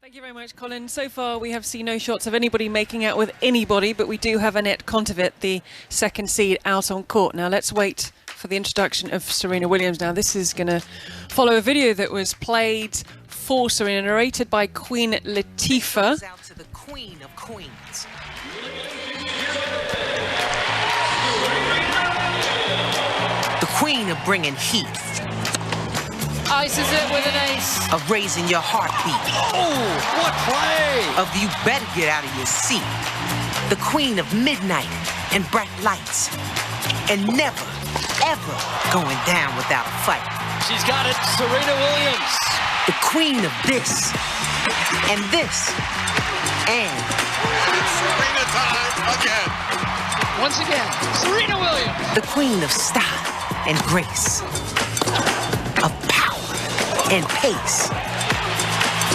Thank you very much, Colin. So far, we have seen no shots of anybody making out with anybody, but we do have Anett Kontaveit, the second seed, out on court. Now, let's wait for the introduction of Serena Williams. Now, this is going to follow a video that was played for Serena, narrated by Queen Latifah. Out to the Queen of Queens. The Queen of bringing heat. Ices it with an ace. Of raising your heartbeat. Oh, what play! Of you better get out of your seat. The Queen of midnight and bright lights. And never, ever going down without a fight. She's got it, Serena Williams. The Queen of this. And this. And It's Serena time again. Once again, Serena Williams. the Queen of style and grace. Of power and pace.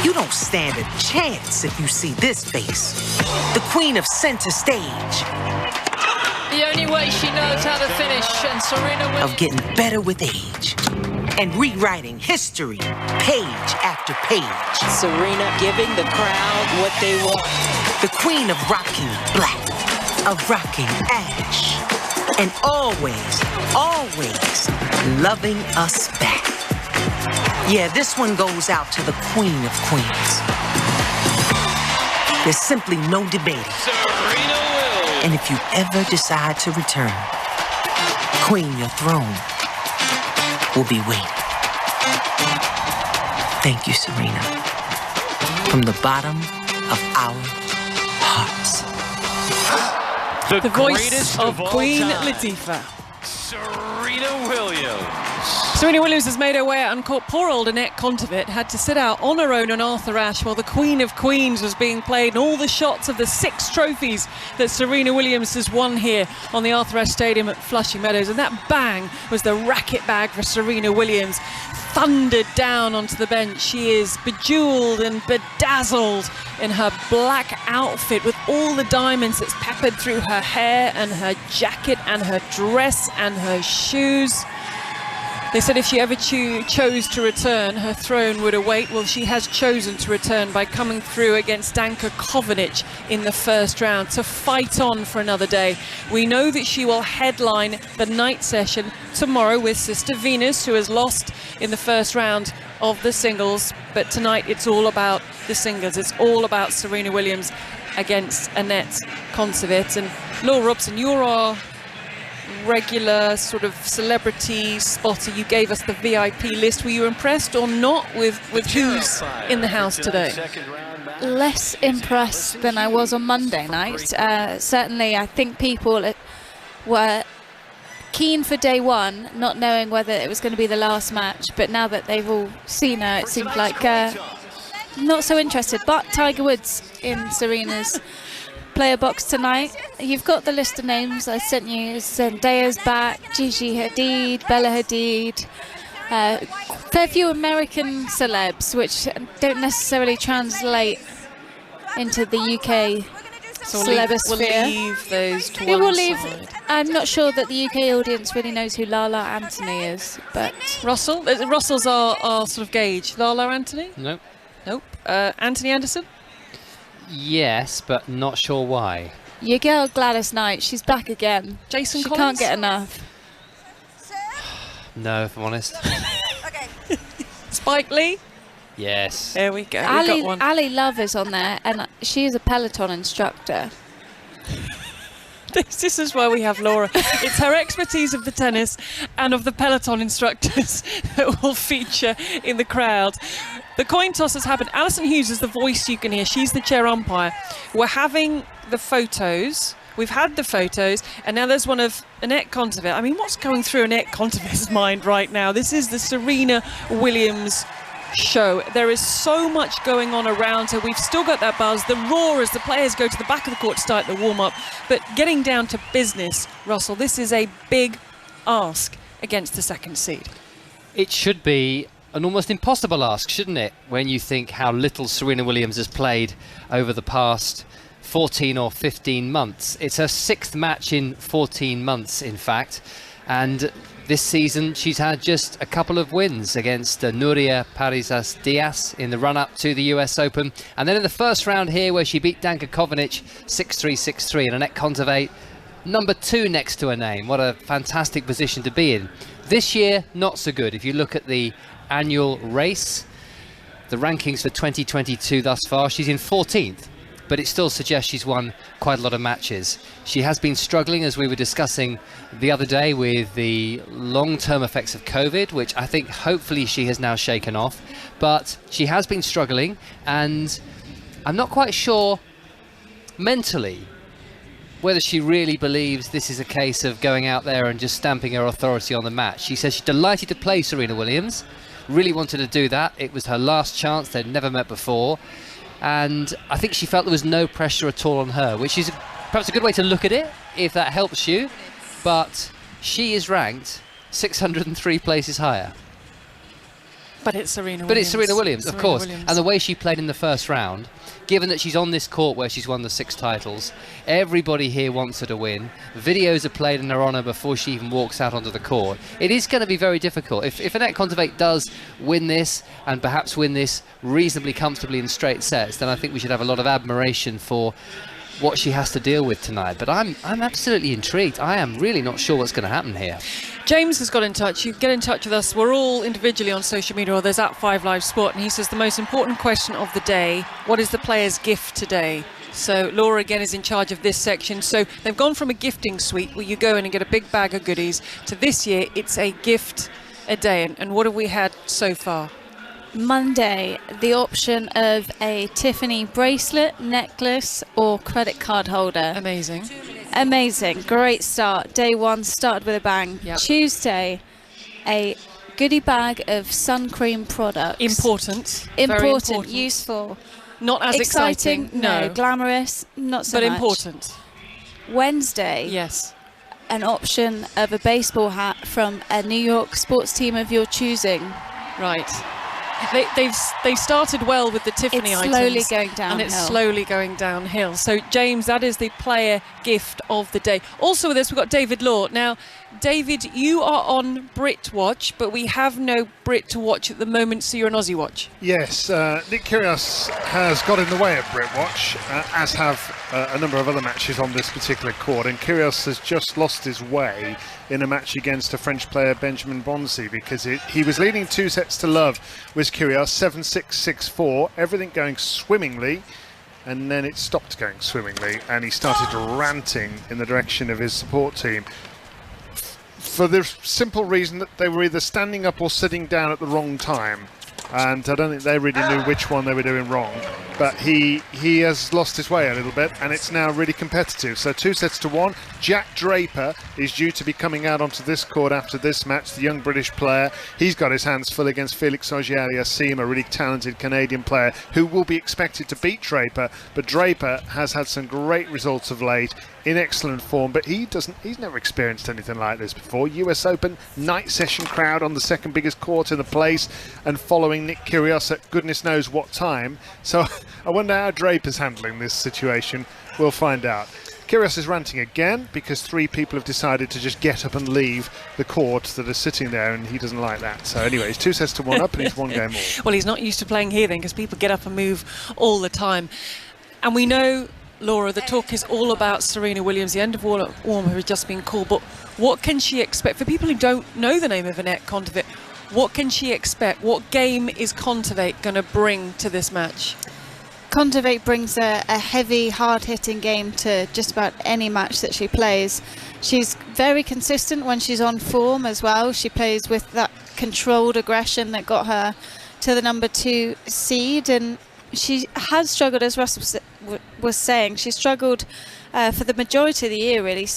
You don't stand a chance if you see this face. The Queen of center stage. The only way she knows how to finish, and Serena Williams. Of getting better with age. And rewriting history, page after page. Serena giving the crowd what they want. The Queen of rocking black. Of rocking ash. And always, always loving us back. Yeah, this one goes out to the Queen of Queens. There's simply no debating. Serena Williams. And if you ever decide to return, Queen, your throne will be waiting. Thank you, Serena. From the bottom of our hearts. The voice greatest of all Queen time. Latifah. Serena Williams. Serena Williams has made her way out on court. Poor old Anett Kontaveit had to sit out on her own on Arthur Ashe while the Queen of Queens was being played, and all the shots of the 6 trophies that Serena Williams has won here on the Arthur Ashe Stadium at Flushing Meadows. And that bang was the racket bag for Serena Williams. Thundered down onto the bench. She is bejeweled and bedazzled in her black outfit with all the diamonds that's peppered through her hair and her jacket and her dress and her shoes. They said if she ever chose to return, her throne would await. Well, she has chosen to return by coming through against Danka Kovanic in the first round to fight on for another day. We know that she will headline the night session tomorrow with Sister Venus, who has lost in the first round of the singles. But tonight it's all about the singles. It's all about Serena Williams against Anett Kontaveit. And Laura Robson, you're our regular sort of celebrity spotter. You gave us the VIP list. Were you impressed or not with who's in the house today? Less impressed than I was on Monday night. Certainly, I think people were keen for day one, not knowing whether it was going to be the last match. But now that they've all seen her, it seems like not so interested. But Tiger Woods in Serena's player box tonight. You've got the list of names I sent you. Zendaya's back, Gigi Hadid, Bella Hadid, fair few American celebs, which don't necessarily translate into the UK celebosphere. We'll leave those to We one will leave. side. I'm not sure that the UK audience really knows who Lala Anthony is, but Russell's our sort of gauge. Lala Anthony? Nope. Nope. Anthony Anderson? Yes, but not sure why. your girl Gladys Knight, she's back again. Jason she Collins? can't get enough. No, if I'm honest. Spike Lee? Yes. There we go. We got one. Ali Love is on there, and she is a Peloton instructor. This is why we have Laura. It's her expertise of the tennis and of the Peloton instructors that will feature in the crowd. The coin toss has happened. Alison Hughes is the voice you can hear. She's the chair umpire. We're having the photos. We've had the photos, and now there's one of Anett Kontaveit. I mean, what's going through Anett Kontaveit's mind right now? This is the Serena Williams show. There is so much going on around her. We've still got that buzz, the roar as the players go to the back of the court to start the warm-up. But getting down to business, Russell, this is a big ask against the second seed. It should be an almost impossible ask, shouldn't it, when you think how little Serena Williams has played over the past 14 or 15 months. It's her 6th match in 14 months, in fact. And This season, she's had just a couple of wins against Nuria Parisas Diaz in the run-up to the US Open. And then in the first round here, where she beat Danka Kovanic 6-3, 6-3. And Anett Kontaveit, number 2 next to her name. What a fantastic position to be in. This year, not so good. If you look at the annual race, the rankings for 2022 thus far, she's in 14th. But it still suggests she's won quite a lot of matches. She has been struggling, as we were discussing the other day, with the long-term effects of COVID, which I think hopefully she has now shaken off. But she has been struggling, and I'm not quite sure mentally whether she really believes this is a case of going out there and just stamping her authority on the match. She says she's delighted to play Serena Williams, really wanted to do that. It was her last chance, they'd never met before. And I think she felt there was no pressure at all on her, which is perhaps a good way to look at it, if that helps you. But she is ranked 603 places higher. But it's Serena Williams. But it's Serena Williams, of course. Williams. And the way she played in the first round, given that she's on this court where she's won the 6 titles, everybody here wants her to win. Videos are played in her honour before she even walks out onto the court. It is going to be very difficult. If Anett Kontaveit does win this, and perhaps win this reasonably comfortably in straight sets, then I think we should have a lot of admiration for what she has to deal with tonight. But I'm absolutely intrigued. I am really not sure what's going to happen here. James has got in touch. You get in touch with us. We're all individually on social media, or there's at 5 Live Sport, and he says the most important question of the day: what is the player's gift today? So Laura again is in charge of this section. So they've gone from a gifting suite where you go in and get a big bag of goodies to this year it's a gift a day. And what have we had so far? Monday, the option of a Tiffany bracelet, necklace or credit card holder. Amazing. Amazing. Great start. Day 1 started with a bang. Yep. Tuesday, a goodie bag of sun cream products. Important. Very important. Useful. Not as exciting. No. Glamorous. Not so but much. Important. Wednesday. Yes. An option of a baseball hat from a New York sports team of your choosing. Right. They've started well with the Tiffany items. It's slowly going downhill. And it's slowly going downhill. So, James, that is the player gift of the day. Also with us, we've got David Law. Now, David, you are on Brit Watch, but we have no Brit to watch at the moment, so you're on Aussie Watch. Yes, Nick Kyrgios has got in the way of Brit Watch, as have a number of other matches on this particular court, and Kyrgios has just lost his way in a match against a French player, Benjamin Bonzi, because he was leading 2-0 with Kyrgios, 7-6, 6-4, everything going swimmingly, and then it stopped going swimmingly, and he started ranting in the direction of his support team, for the simple reason that they were either standing up or sitting down at the wrong time. And I don't think they really knew which one they were doing wrong. But he has lost his way a little bit, and it's now really competitive. So 2-1. Jack Draper is due to be coming out onto this court after this match, the young British player. He's got his hands full against Felix Auger-Aliassime, a really talented Canadian player who will be expected to beat Draper. But Draper has had some great results of late, in excellent form, but he's never experienced anything like this before. US Open night session crowd on the second biggest court in the place, and following Nick Kyrgios at goodness knows what time. So I wonder how Draper's handling this situation. We'll find out. Kyrgios is ranting again because 3 people have decided to just get up and leave the court that are sitting there, and he doesn't like that. So anyway, it's 2-1 up, and he's 1 game more. Well, he's not used to playing here then, because people get up and move all the time. And we know, Laura, the talk is all about Serena Williams. The end of Warm has just been called, but what can she expect? For people who don't know the name of Anett Kontaveit, what can she expect? What game is Kontaveit going to bring to this match? Kontaveit brings a heavy, hard-hitting game to just about any match that she plays. She's very consistent when she's on form as well. She plays with that controlled aggression that got her to the number 2 seed, and she has struggled, as Russell was saying, she struggled for the majority of the year, really,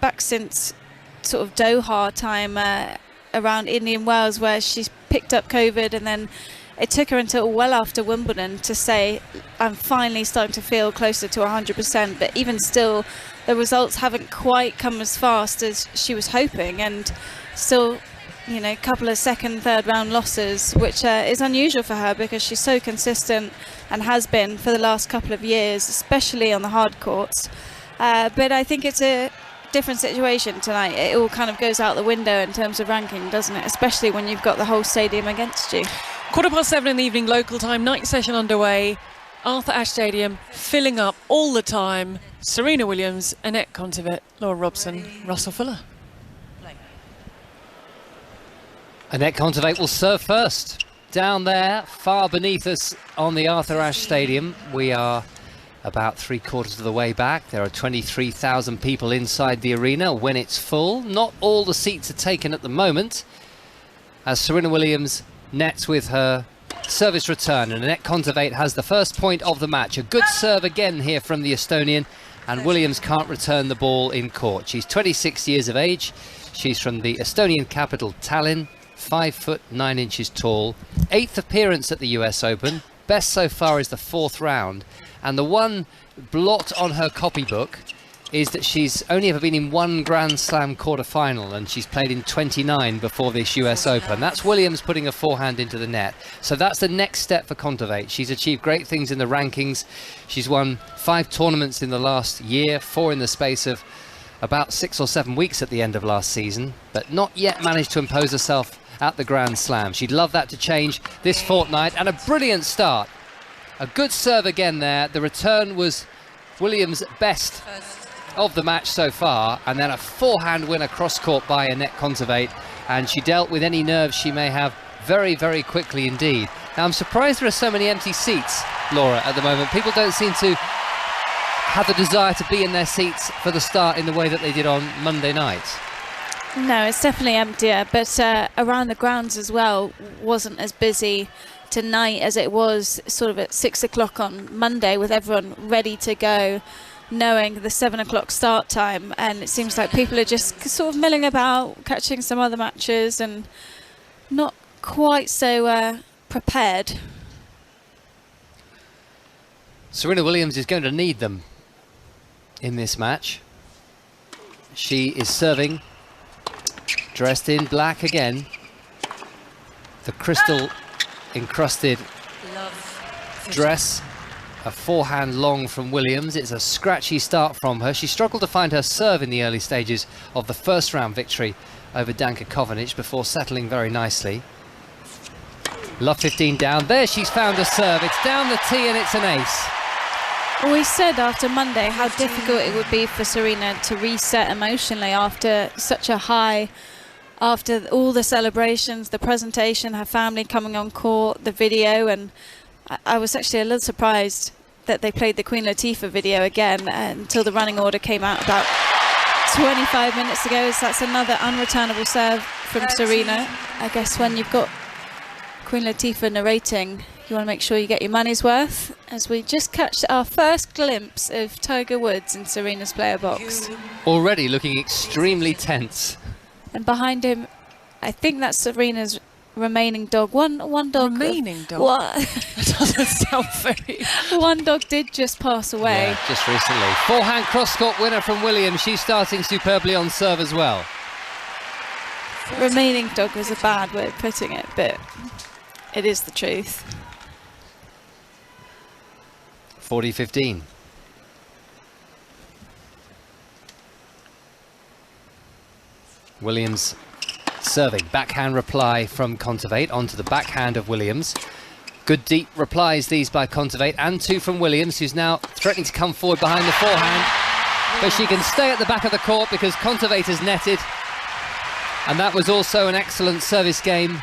back since sort of Doha time around Indian Wells, where she's picked up COVID, and then it took her until well after Wimbledon to say, I'm finally starting to feel closer to 100%, but even still, the results haven't quite come as fast as she was hoping, and still, you know, a couple of second, third round losses, which is unusual for her because she's so consistent and has been for the last couple of years, especially on the hard courts. But I think it's a different situation tonight. It all kind of goes out the window in terms of ranking, doesn't it? Especially when you've got the whole stadium against you. 7:15 in the evening local time, night session underway. Arthur Ashe Stadium filling up all the time. Serena Williams, Anett Kontaveit, Laura Robson, Russell Fuller. Anett Kontaveit will serve first. Down there, far beneath us on the Arthur Ashe Stadium, we are about 3/4 of the way back. There are 23,000 people inside the arena when it's full. Not all the seats are taken at the moment, as Serena Williams nets with her service return, and Anett Kontaveit has the first point of the match. A good serve again here from the Estonian, and Williams can't return the ball in court. She's 26 years of age. She's from the Estonian capital Tallinn, 5'9" tall. 8th appearance at the US Open. Best so far is the 4th round, and the one blot on her copybook is that she's only ever been in one Grand Slam quarter-final, and she's played in 29 before this US Open. That's Williams putting a forehand into the net. So that's the next step for Kontaveit. She's achieved great things in the rankings. She's won 5 tournaments in the last year, 4 in the space of about 6 or 7 weeks at the end of last season, but not yet managed to impose herself at the Grand Slam. She'd love that to change this fortnight, and a brilliant start. A good serve again there. The return was Williams' best of the match so far, and then a forehand winner cross-court by Anett Kontaveit, and she dealt with any nerves she may have very, very quickly indeed. Now, I'm surprised there are so many empty seats, Laura, at the moment. People don't seem to have the desire to be in their seats for the start in the way that they did on Monday night. No, it's definitely emptier, but around the grounds as well wasn't as busy tonight as it was sort of at 6 o'clock on Monday, with everyone ready to go, knowing the 7 o'clock start time. And it seems like people are just sort of milling about, catching some other matches and not quite so prepared. Serena Williams is going to need them in this match. She is serving, dressed in black again. The crystal encrusted dress, a forehand long from Williams. It's a scratchy start from her. She struggled to find her serve in the early stages of the first round victory over Danka Kovinic before settling very nicely. Love 15 down. There she's found a serve. It's down the tee and it's an ace. We said after Monday how difficult it would be for Serena to reset emotionally after such a high, after all the celebrations, the presentation, her family coming on court, the video, and I was actually a little surprised that they played the Queen Latifah video again until the running order came out about 25 minutes ago. So that's another unreturnable serve from Serena. I guess when you've got Queen Latifah narrating, you want to make sure you get your money's worth, as we just catch our first glimpse of Tiger Woods in Serena's player box. Already looking extremely tense. And behind him, I think that's Serena's remaining dog. One dog. Remaining dog? What? That doesn't sound very... One dog did just pass away. Yeah, just recently. Forehand cross-court winner from Williams. She's starting superbly on serve as well. Remaining dog was a bad way of putting it, but it is the truth. 40-15. Williams serving. Backhand reply from Kontaveit onto the backhand of Williams. Good deep replies these by Kontaveit, and 2 from Williams, who's now threatening to come forward behind the forehand. But she can stay at the back of the court because Kontaveit has netted. And that was also an excellent service game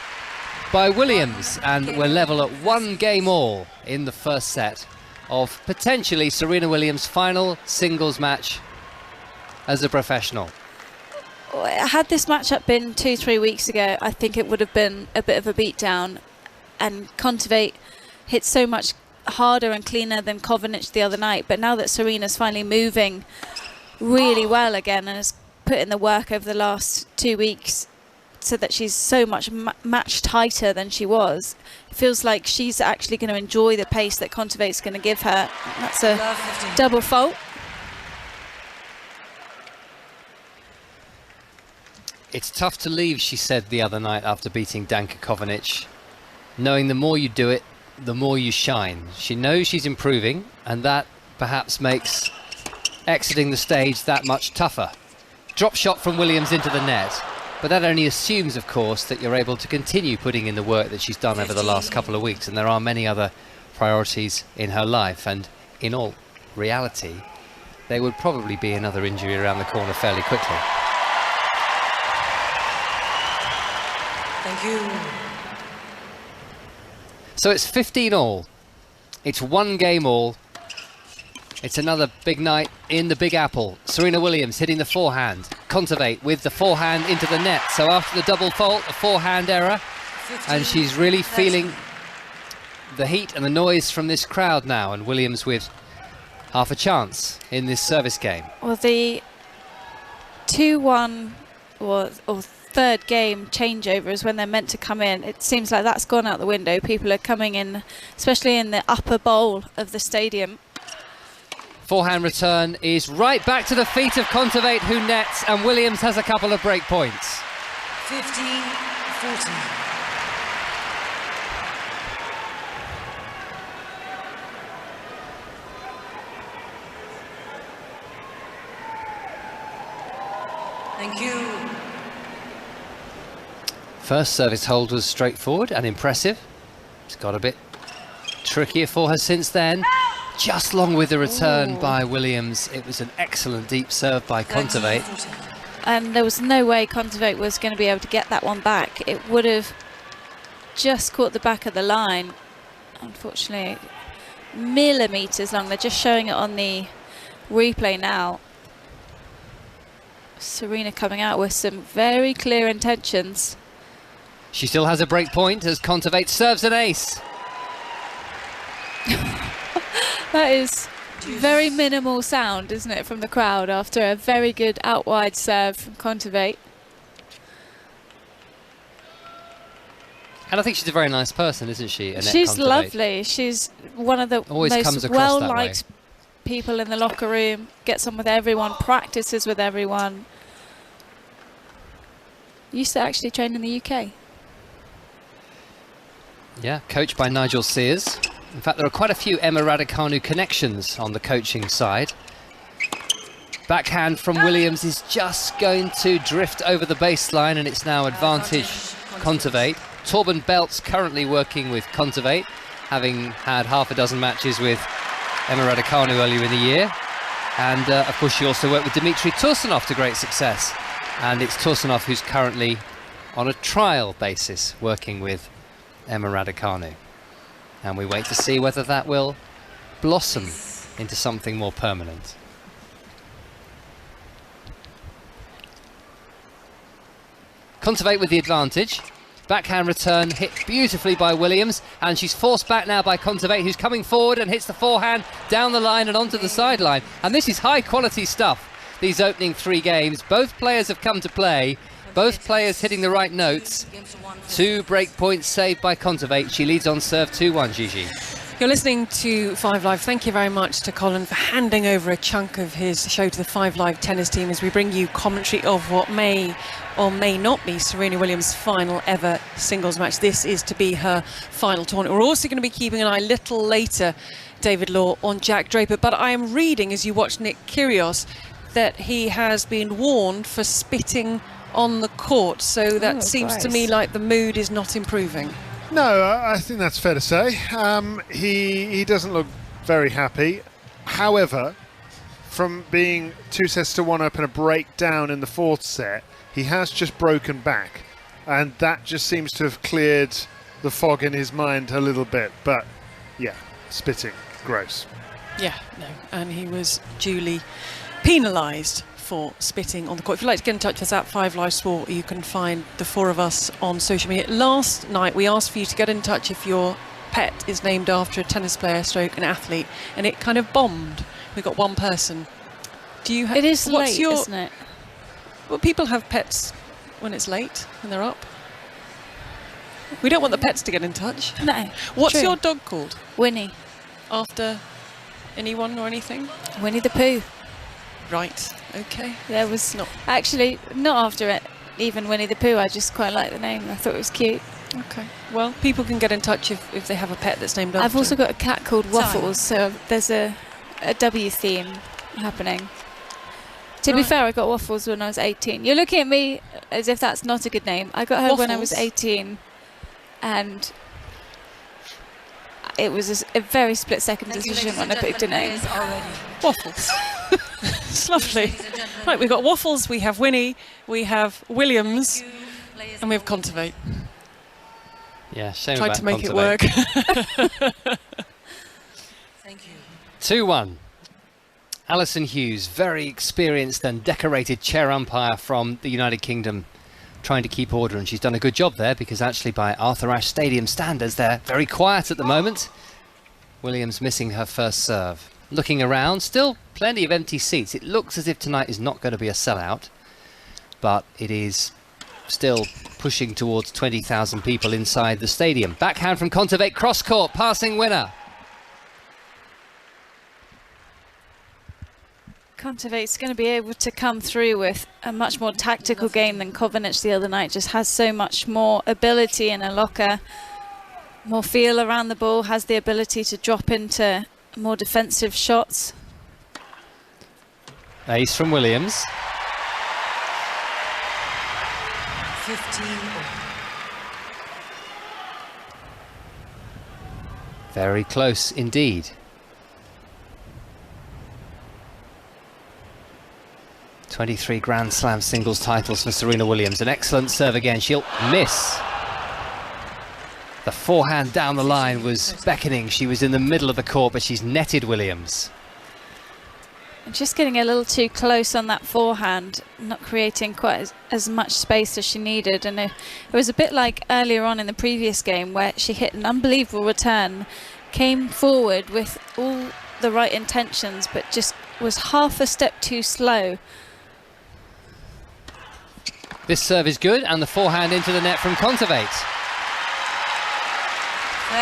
by Williams. And we're level at 1 game all in the first set of potentially Serena Williams' final singles match as a professional. Had this matchup been 2-3 weeks ago, I think it would have been a bit of a beatdown, and Kontaveit hit so much harder and cleaner than Kovinic the other night. But now that Serena's finally moving really well again and has put in the work over the last 2 weeks so that she's so much match tighter than she was, it feels like she's actually going to enjoy the pace that Kontaveit's going to give her. That's a double fault. It's tough to leave, she said the other night after beating Danka Kovinic, knowing the more you do it, the more you shine. She knows she's improving, and that perhaps makes exiting the stage that much tougher. Drop shot from Williams into the net. But that only assumes, of course, that you're able to continue putting in the work that she's done over the last couple of weeks. And there are many other priorities in her life. And in all reality, there would probably be another injury around the corner fairly quickly. Thank you. So it's 15 all. It's 1 game all. It's another big night in the Big Apple. Serena Williams hitting the forehand. Kontaveit with the forehand into the net. So after the double fault, a forehand error. And she's really feeling the heat and the noise from this crowd now. And Williams with half a chance in this service game. Well, the 2-1 or third game changeovers when they're meant to come in, it seems like that's gone out the window. People are coming in, especially in the upper bowl of the stadium. Forehand return is right back to the feet of Kontaveit, who nets, and Williams has a couple of break points. 15-14. Thank you. First service hold was straightforward and impressive. It's got a bit trickier for her since then. Just long with the return by Williams. It was an excellent deep serve by Kontaveit. And there was no way Kontaveit was going to be able to get that one back. It would have just caught the back of the line. Unfortunately, millimetres long. They're just showing it on the replay now. Serena coming out with some very clear intentions. She still has a break point as Kontaveit serves an ace. That is very minimal sound, isn't it, from the crowd after a very good out wide serve from Kontaveit. And I think she's a very nice person, isn't she, Anett She's Kontaveit? lovely. She's one of the most well-liked people in the locker room. Gets on with everyone, practices with everyone. Used to actually train in the UK. Yeah, coached by Nigel Sears. In fact, there are quite a few Emma Raducanu connections on the coaching side. Backhand from Williams is just going to drift over the baseline, and it's now advantage Kontaveit. Torben Belt's currently working with Kontaveit, having had half a dozen matches with Emma Raducanu earlier in the year. And of course, she also worked with Dmitry Tursunov to great success. And it's Tursunov who's currently on a trial basis working with Emma Raducanu. And we wait to see whether that will blossom into something more permanent. Kontaveit with the advantage. Backhand return hit beautifully by Williams, and she's forced back now by Kontaveit, who's coming forward and hits the forehand down the line and onto the sideline. And this is high quality stuff, these opening 3 games. Both players have come to play, both players hitting the right notes. 2 break points saved by Kontaveit. She leads on serve 2-1, Gigi. You're listening to 5 Live. Thank you very much to Colin for handing over a chunk of his show to the 5 Live tennis team as we bring you commentary of what may or may not be Serena Williams' final ever singles match. This is to be her final tournament. We're also going to be keeping an eye a little later, David Law, on Jack Draper. But I am reading, as you watch Nick Kyrgios, that he has been warned for spitting on the court. So that seems to me like the mood is not improving. No, I think that's fair to say. He doesn't look very happy. However, from being 2-1 up and a breakdown in the 4th set, he has just broken back, and that just seems to have cleared the fog in his mind a little bit. But yeah, spitting, gross. Yeah, no, and he was duly penalised for spitting on the court. If you'd like to get in touch with us at 5 Live Sport, you can find the 4 of us on social media. Last night we asked for you to get in touch if your pet is named after a tennis player stroke an athlete, and it kind of bombed. We got 1 person. Do you have? It is late, isn't it? Well, people have pets when it's late, when they're up. We don't want the pets to get in touch. No. What's true. your dog called? Winnie. After anyone or anything? Winnie the Pooh. Right, okay. There was not actually not after it. Even Winnie the Pooh, I just quite like the name. I thought it was cute. Okay. Well, people can get in touch if they have a pet that's named after. I've also got a cat called Waffles, so there's a W theme happening. To be fair, I got waffles when I was 18. You're looking at me as if that's not a good name. I got her when I was 18, and it was a very split-second decision when I picked a name. Waffles. It's lovely. Right, we've got Waffles, we have Winnie, we have Williams, and we have Kontaveit. Yeah, shame Tried about to make Kontaveit. it work. Thank you. 2-1. Alison Hughes, very experienced and decorated chair umpire from the United Kingdom, trying to keep order, and she's done a good job there, because actually by Arthur Ashe Stadium standards they're very quiet at the moment. Williams missing her first serve. Looking around, still plenty of empty seats. It looks as if tonight is not going to be a sellout, but it is still pushing towards 20,000 people inside the stadium. Backhand from Kontaveit, cross court, passing winner. Kontaveit's going to be able to come through with a much more tactical game than Kovinec the other night. Just has so much more ability in a locker, more feel around the ball, has the ability to drop into more defensive shots. Ace from Williams. 15. Very close indeed. 23 Grand Slam singles titles for Serena Williams. An excellent serve again. She'll miss. The forehand down the line was beckoning. She was in the middle of the court, but she's netted Williams. Just getting a little too close on that forehand, not creating quite as much space as she needed. And it was a bit like earlier on in the previous game where she hit an unbelievable return, came forward with all the right intentions, but just was half a step too slow. This serve is good, and the forehand into the net from Kontaveit.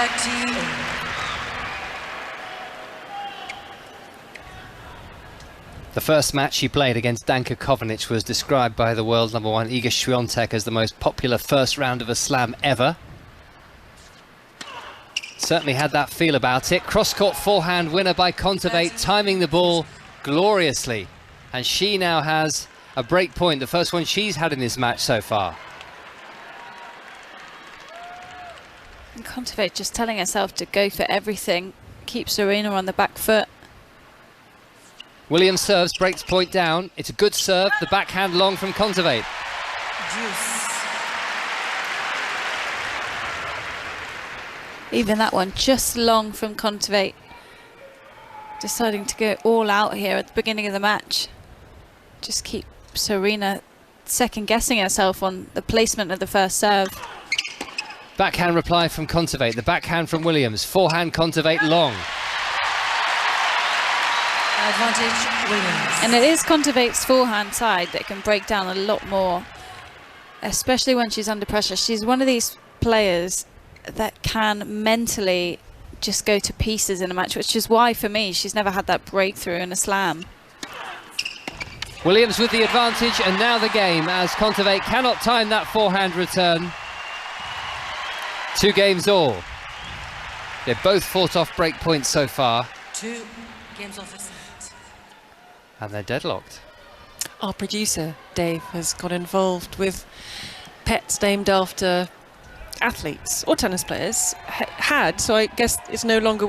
13. The first match she played against Danka Kovinec was described by the world number 1 Iga Swiatek as the most popular first round of a slam ever. Certainly had that feel about it. Cross-court forehand winner by Kontaveit, timing the ball gloriously. And she now has a break point, the first one she's had in this match so far. And Kontaveit just telling herself to go for everything, keep Serena on the back foot. Williams serves, breaks point down. It's a good serve, the backhand long from Kontaveit. Even that one just long from Kontaveit. Deciding to go all out here at the beginning of the match. Just keep Serena second guessing herself on the placement of the first serve. Backhand reply from Kontaveit, the backhand from Williams. Forehand Kontaveit long. Advantage Williams. And it is Kontaveit's forehand side that can break down a lot more, especially when she's under pressure. She's one of these players that can mentally just go to pieces in a match, which is why for me she's never had that breakthrough in a slam. Williams with the advantage, and now the game as Kontaveit cannot time that forehand return. 2 games all. They've both fought off break points so far. 2 games off a set. And they're deadlocked. Our producer, Dave, has got involved with pets named after athletes or tennis players. Had, so I guess it's no longer,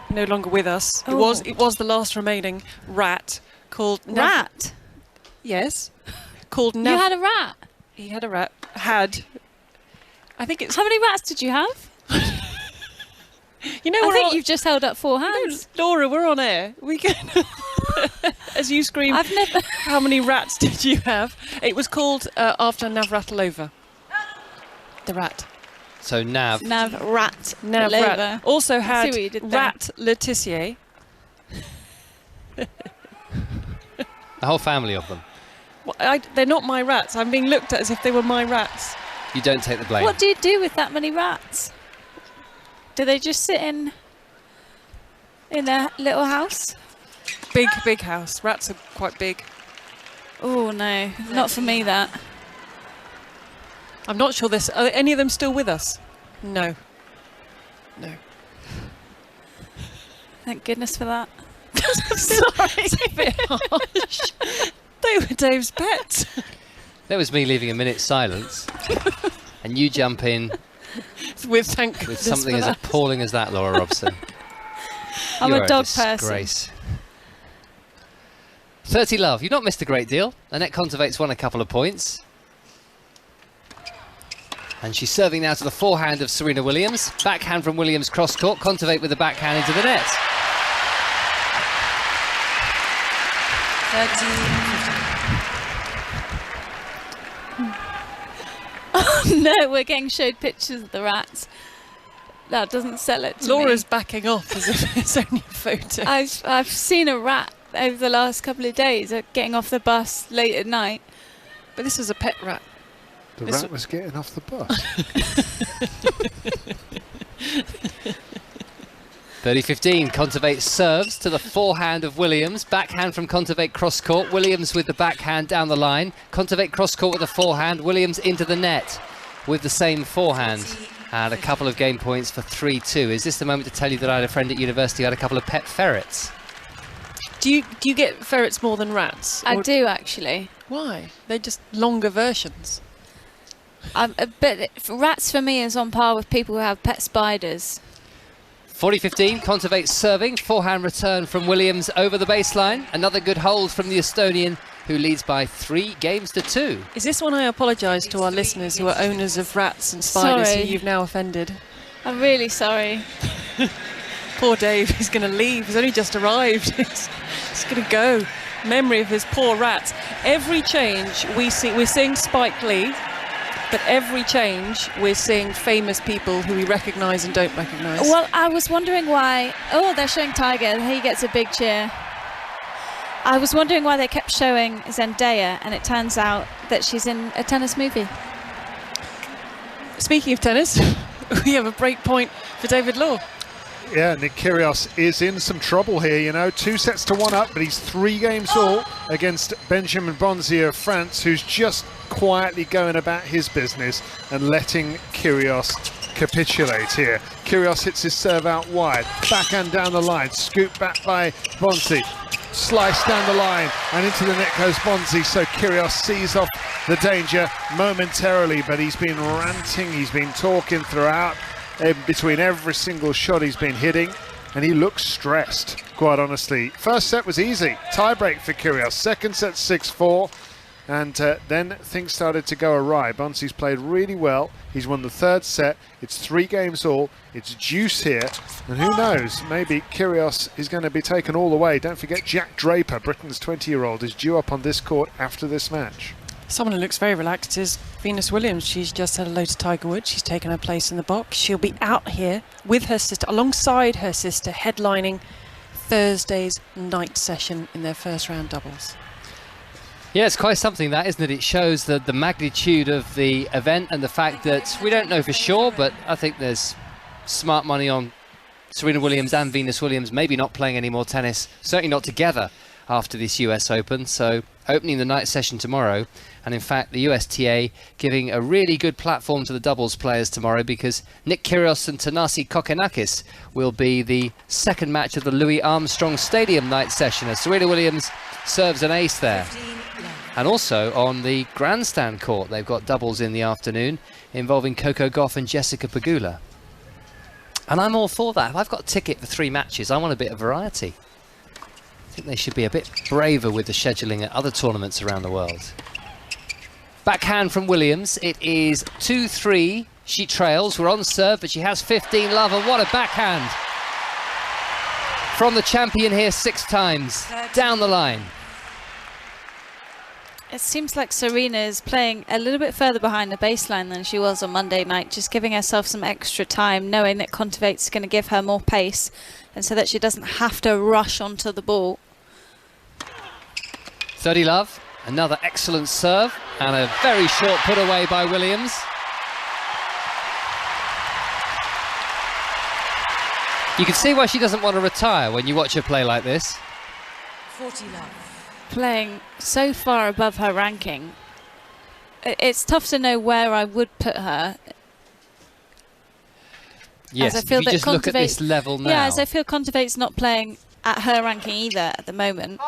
no longer with us. Oh. It was the last remaining rat called... Rat? Yes. Called You had a rat? He had a rat. Had. I think it's... How many rats did you have? You know, I think you've just held up 4 No, hands. Laura, we're on air. We can... As you scream, I've never... how many rats did you have? It was called after Navratilova. The rat. So Nav. Navrat. Also had Rat Letitia. The whole family of them. Well, they're not my rats. I'm being looked at as if they were my rats. You don't take the blame. What do you do with that many rats? Do they just sit in their little house? Big house. Rats are quite big. Oh no, not for me that. I'm not sure are any of them still with us? No. No. Thank goodness for that. Sorry. It's a bit harsh. They were Dave's pets. That was me leaving a minute's silence. And you jump in with something as appalling as that, Laura Robson. I'm You're a dog disgrace. person. 30 love. You've not missed a great deal. Anett Kontaveit's won a couple of points. And she's serving now to the forehand of Serena Williams. Backhand from Williams cross court. Kontaveit with the backhand into the net. 13. Oh no, we're getting showed pictures of the rats. That doesn't sell it to Laura's me. backing off as if it's only a photo. I've seen a rat over the last couple of days getting off the bus late at night. But this was a pet rat. The rat was getting off the bus. 30-15. Kontaveit serves to the forehand of Williams. Backhand from Kontaveit cross court. Williams with the backhand down the line. Kontaveit cross court with the forehand. Williams into the net with the same forehand. And a couple of game points for 3-2. Is this the moment to tell you that I had a friend at university who had a couple of pet ferrets? Do you get ferrets more than rats? I do, actually. Why? They're just longer versions. But rats for me is on par with people who have pet spiders. 40-15, Kontaveit serving, forehand return from Williams over the baseline. Another good hold from the Estonian, who leads by 3-2. Is this when I apologise to our listeners who are owners of rats and spiders Sorry. who you've now offended? I'm really sorry. Poor Dave, he's going to leave. He's only just arrived. He's going to go. Memory of his poor rats. Every change we're seeing Spike Lee, but every change we're seeing famous people who we recognise and don't recognise. Well, I was wondering why... Oh, they're showing Tiger. He gets a big cheer. I was wondering why they kept showing Zendaya, and it turns out that she's in a tennis movie. Speaking of tennis, we have a break point for David Law. Yeah, Nick Kyrgios is in some trouble here, you know. 2-1 up, but he's 3 games all against Benjamin Bonzi of France, who's just quietly going about his business and letting Kyrgios capitulate here. Kyrgios hits his serve out wide, backhand down the line, scoop back by Bonzi, slice down the line, and into the net goes Bonzi, so Kyrgios sees off the danger momentarily, but he's been ranting, he's been talking throughout. In between every single shot he's been hitting, and he looks stressed, quite honestly. First set was easy, tie-break for Kyrgios. Second set 6-4, and then things started to go awry. Bonzi's played really well. He's won the third set. It's 3 games all. It's juice here, and who knows, maybe Kyrgios is going to be taken all the way. Don't forget Jack Draper, Britain's 20-year-old, is due up on this court after this match. Someone who looks very relaxed is Venus Williams. She's just said hello to Tiger Woods. She's taken her place in the box. She'll be out here with her sister, alongside her sister, headlining Thursday's night session in their first round doubles. Yeah, it's quite something that, isn't it? It shows the magnitude of the event and the fact that we don't know for sure, but I think there's smart money on Serena Williams and Venus Williams maybe not playing any more tennis, certainly not together after this US Open. So opening the night session tomorrow, and in fact the USTA giving a really good platform to the doubles players tomorrow, because Nick Kyrgios and Thanasi Kokkinakis will be the second match of the Louis Armstrong Stadium night session, as Serena Williams serves an ace there. And also on the grandstand court they've got doubles in the afternoon involving Coco Gauff and Jessica Pegula. And I'm all for that. If I've got a ticket for 3 matches, I want a bit of variety. I think they should be a bit braver with the scheduling at other tournaments around the world. Backhand from Williams. It is 2-3. She trails. We're on serve, but she has 15 love, and what a backhand from the champion here 6 times down the line. It seems like Serena is playing a little bit further behind the baseline than she was on Monday night, just giving herself some extra time, knowing that Kontaveit's going to give her more pace, and so that she doesn't have to rush onto the ball. 30 love, another excellent serve, and a very short put away by Williams. You can see why she doesn't want to retire when you watch her play like this. 40 love. Playing so far above her ranking, it's tough to know where I would put her. Yes, as I feel if you that just look at this level now. Yeah, as I feel Kontaveit's not playing at her ranking either at the moment.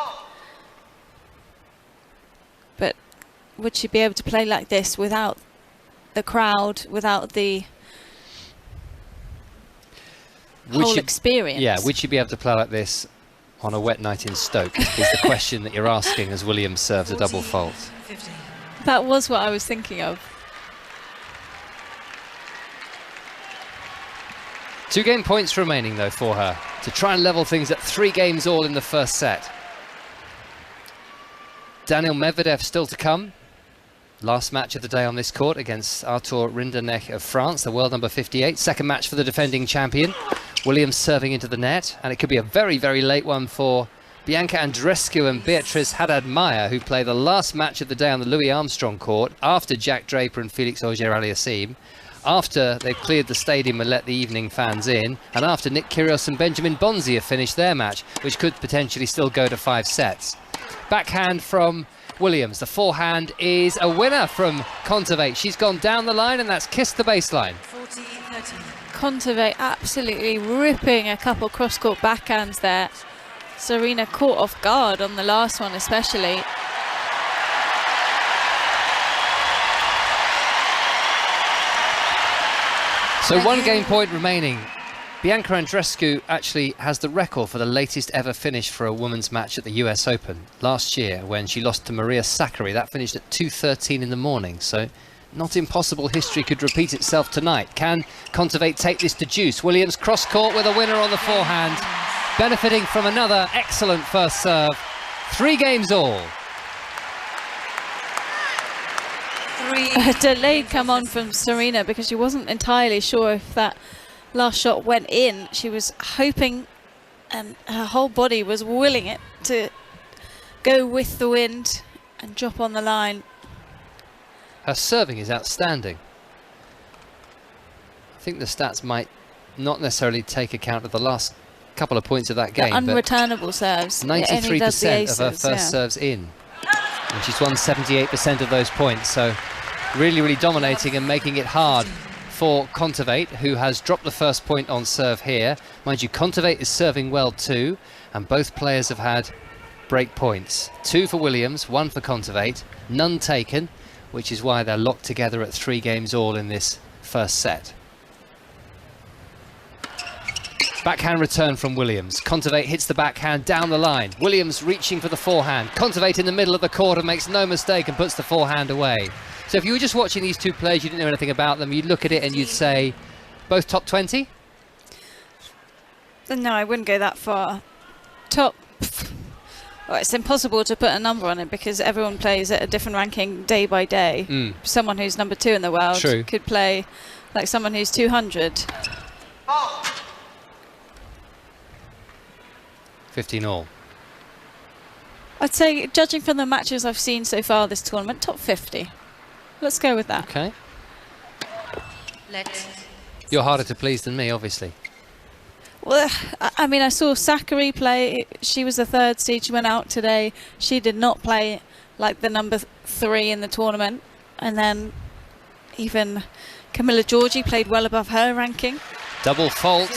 would she be able to play like this without the crowd, without the whole experience? Yeah, would she be able to play like this on a wet night in Stoke is the question that you're asking as Williams serves a double fault. That was what I was thinking of. 2 game points remaining though for her to try and level things at 3 games all in the first set. Daniil Medvedev still to come. Last match of the day on this court against Arthur Rinderknech of France, the world number 58. Second match for the defending champion. Williams serving into the net, and it could be a very, very late one for Bianca Andreescu and Beatrice Haddad-Maia, who play the last match of the day on the Louis Armstrong court after Jack Draper and Felix Auger-Aliassime, after they've cleared the stadium and let the evening fans in, and after Nick Kyrgios and Benjamin Bonzi have finished their match, which could potentially still go to 5 sets. Backhand from Williams. The forehand is a winner from Kontaveit. She's gone down the line, and that's kissed the baseline. Kontaveit absolutely ripping a couple cross-court backhands there. Serena caught off guard on the last one especially. So 1 game point remaining. Bianca Andreescu actually has the record for the latest ever finish for a women's match at the US Open last year when she lost to Maria Sakkari. That finished at 2:13 in the morning, so not impossible history could repeat itself tonight. Can Kontaveit take this to deuce? Williams cross court with a winner on the forehand, benefiting from another excellent first serve. 3 games all. A delayed come on from Serena because she wasn't entirely sure if that last shot went in. She was hoping, and her whole body was willing it to go with the wind and drop on the line. Her serving is outstanding. I think the stats might not necessarily take account of the last couple of points of that game. The unreturnable serves. 93% of her first serves in. And she's won 78% of those points. So really, really dominating and making it hard for Kontaveit, who has dropped the first point on serve here. Mind you, Kontaveit is serving well too, and both players have had break points. 2 for Williams, 1 for Kontaveit, none taken, which is why they're locked together at 3 games all in this first set. Backhand return from Williams. Kontaveit hits the backhand down the line. Williams reaching for the forehand. Kontaveit in the middle of the court and makes no mistake and puts the forehand away. So if you were just watching these 2 players, you didn't know anything about them, you'd look at it and you'd say, both top 20? No, I wouldn't go that far. Top... Well, it's impossible to put a number on it because everyone plays at a different ranking day by day. Someone who's number 2 in the world could play like someone who's 200. 15 all. I'd say, judging from the matches I've seen so far this tournament, top 50. Let's go with that. Okay. You're harder to please than me, obviously. Well, I mean, I saw Sakkari play. She was the 3rd seed. She went out today. She did not play like the number 3 in the tournament. And then even Camilla Giorgi played well above her ranking. Double fault.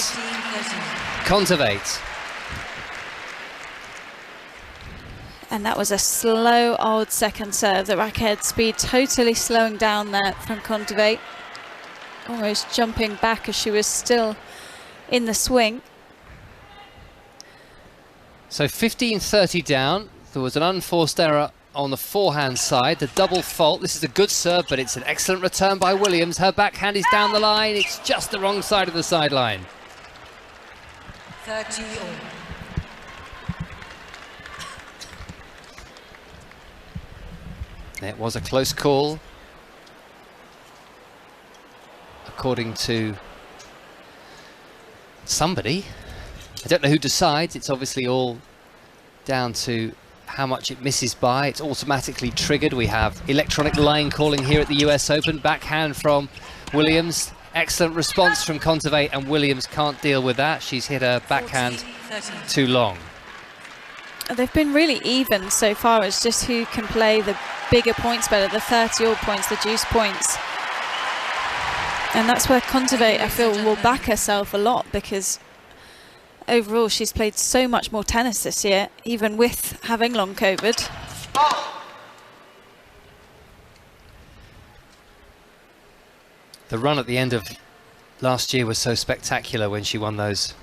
Kontaveit. And that was a slow old second serve. The racket speed totally slowing down there from Kontaveit. Almost jumping back as she was still in the swing. So 15-30 down. There was an unforced error on the forehand side. The double fault. This is a good serve, but it's an excellent return by Williams. Her backhand is down the line. It's just the wrong side of the sideline. 30 all. It was a close call, according to somebody. I don't know who decides. It's obviously all down to how much it misses by. It's automatically triggered. We have electronic line calling here at the US Open. Backhand from Williams. Excellent response from Kontaveit, and Williams can't deal with that. She's hit her backhand too long. They've been really even so far. It's just who can play the bigger points better, the 30-all points, the deuce points. And that's where Kontaveit, I feel, will back herself a lot, because overall she's played so much more tennis this year, even with having long COVID. The run at the end of last year was so spectacular when she won those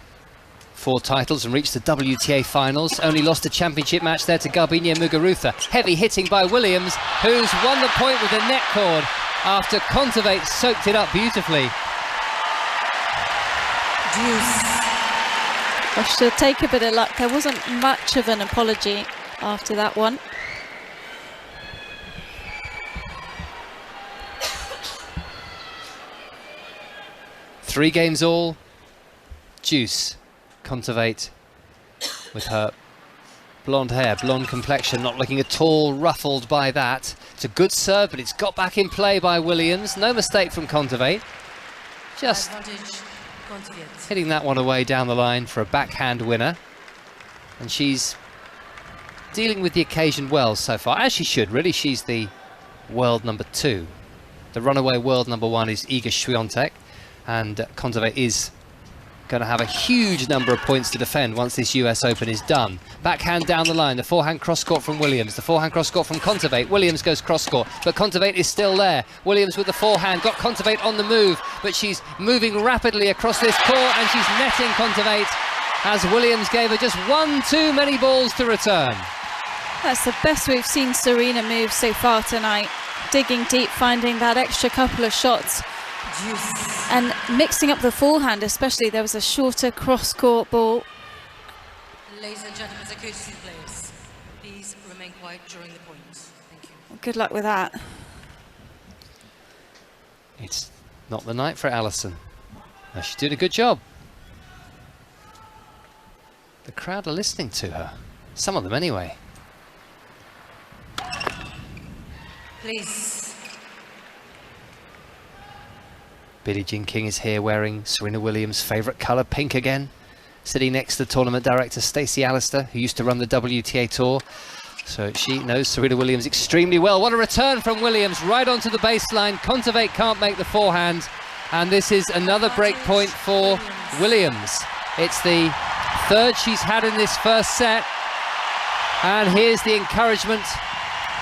4 titles and reached the WTA finals. Only lost a championship match there to Garbiñe Muguruza. Heavy hitting by Williams, who's won the point with a net cord after Kontaveit soaked it up beautifully. Well, she'll take a bit of luck. There wasn't much of an apology after that one. Three games all. Deuce. Kontaveit with her blonde hair, blonde complexion, not looking at all ruffled by that. It's a good serve, but it's got back in play by Williams. No mistake from Kontaveit. Just hitting that one away down the line for a backhand winner. And she's dealing with the occasion well so far, as she should, really. She's the world number 2. The runaway world number 1 is Iga Swiatek, and Kontaveit is going to have a huge number of points to defend once this US Open is done. Backhand down the line, the forehand cross-court from Williams, the forehand cross-court from Kontaveit. Williams goes cross-court, but Kontaveit is still there. Williams with the forehand, got Kontaveit on the move, but she's moving rapidly across this court and she's netting Kontaveit as Williams gave her just one too many balls to return. That's the best we've seen Serena move so far tonight. Digging deep, finding that extra couple of shots. And mixing up the forehand, especially. There was a shorter cross-court ball. Ladies and gentlemen, the courtesy players, please remain quiet during the point. Thank you. Well, good luck with that. It's not the night for Alison. No, she's doing a good job. The crowd are listening to her. Some of them anyway. Please. Billie Jean King is here wearing Serena Williams' favourite colour, pink again. Sitting next to tournament director Stacey Alistair, who used to run the WTA Tour. So she knows Serena Williams extremely well. What a return from Williams, right onto the baseline. Kontaveit can't make the forehand. And this is another break point for Williams. It's the 3rd she's had in this first set. And here's the encouragement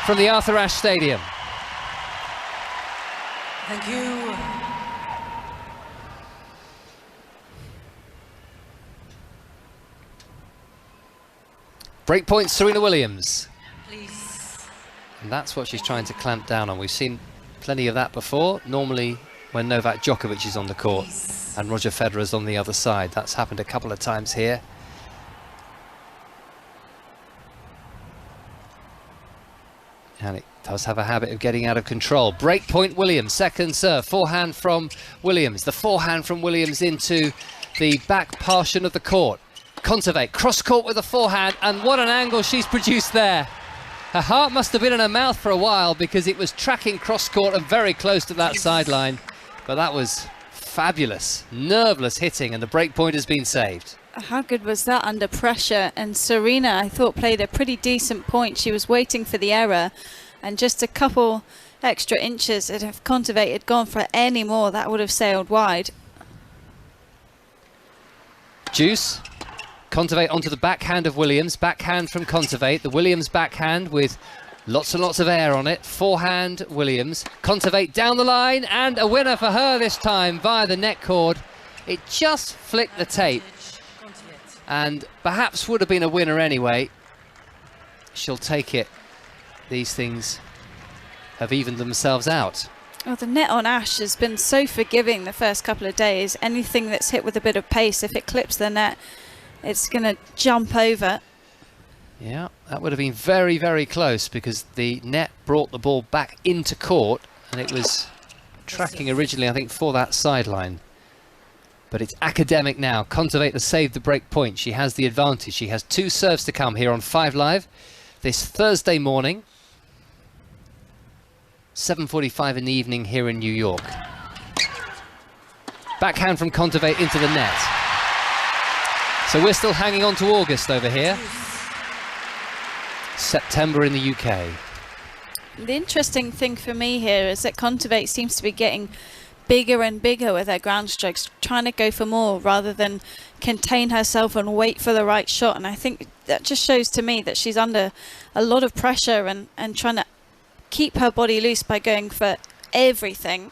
from the Arthur Ashe Stadium. Thank you. Breakpoint Serena Williams. Please. And that's what she's trying to clamp down on. We've seen plenty of that before. Normally when Novak Djokovic is on the court and Roger Federer's on the other side. That's happened a couple of times here. And it does have a habit of getting out of control. Breakpoint Williams, second serve, forehand from Williams. The forehand from Williams into the back portion of the court. Kontaveit, cross-court with a forehand, and what an angle she's produced there. Her heart must have been in her mouth for a while because it was tracking cross-court and very close to that sideline. But that was fabulous, nerveless hitting, and the break point has been saved. How good was that under pressure? And Serena, I thought, played a pretty decent point. She was waiting for the error, and just a couple extra inches. And if Kontaveit had gone for any more, that would have sailed wide. Deuce. Kontaveit onto the backhand of Williams. Backhand from Kontaveit. The Williams backhand with lots and lots of air on it. Forehand Williams. Kontaveit down the line, and a winner for her this time via the net cord. It just flicked the tape, and perhaps would have been a winner anyway. She'll take it. These things have evened themselves out. Well, the net on Ashe has been so forgiving the first couple of days. Anything that's hit with a bit of pace, if it clips the net, it's going to jump over. Yeah, that would have been very, very close because the net brought the ball back into court and it was tracking originally, I think, for that sideline. But it's academic now. Kontaveit has saved the break point. She has the advantage. She has 2 serves to come here on 5 Live this Thursday morning. 7:45 in the evening here in New York. Backhand from Kontaveit into the net. So we're still hanging on to August over here. September in the UK. The interesting thing for me here is that Kontaveit seems to be getting bigger and bigger with her ground strokes, trying to go for more rather than contain herself and wait for the right shot. And I think that just shows to me that she's under a lot of pressure and trying to keep her body loose by going for everything.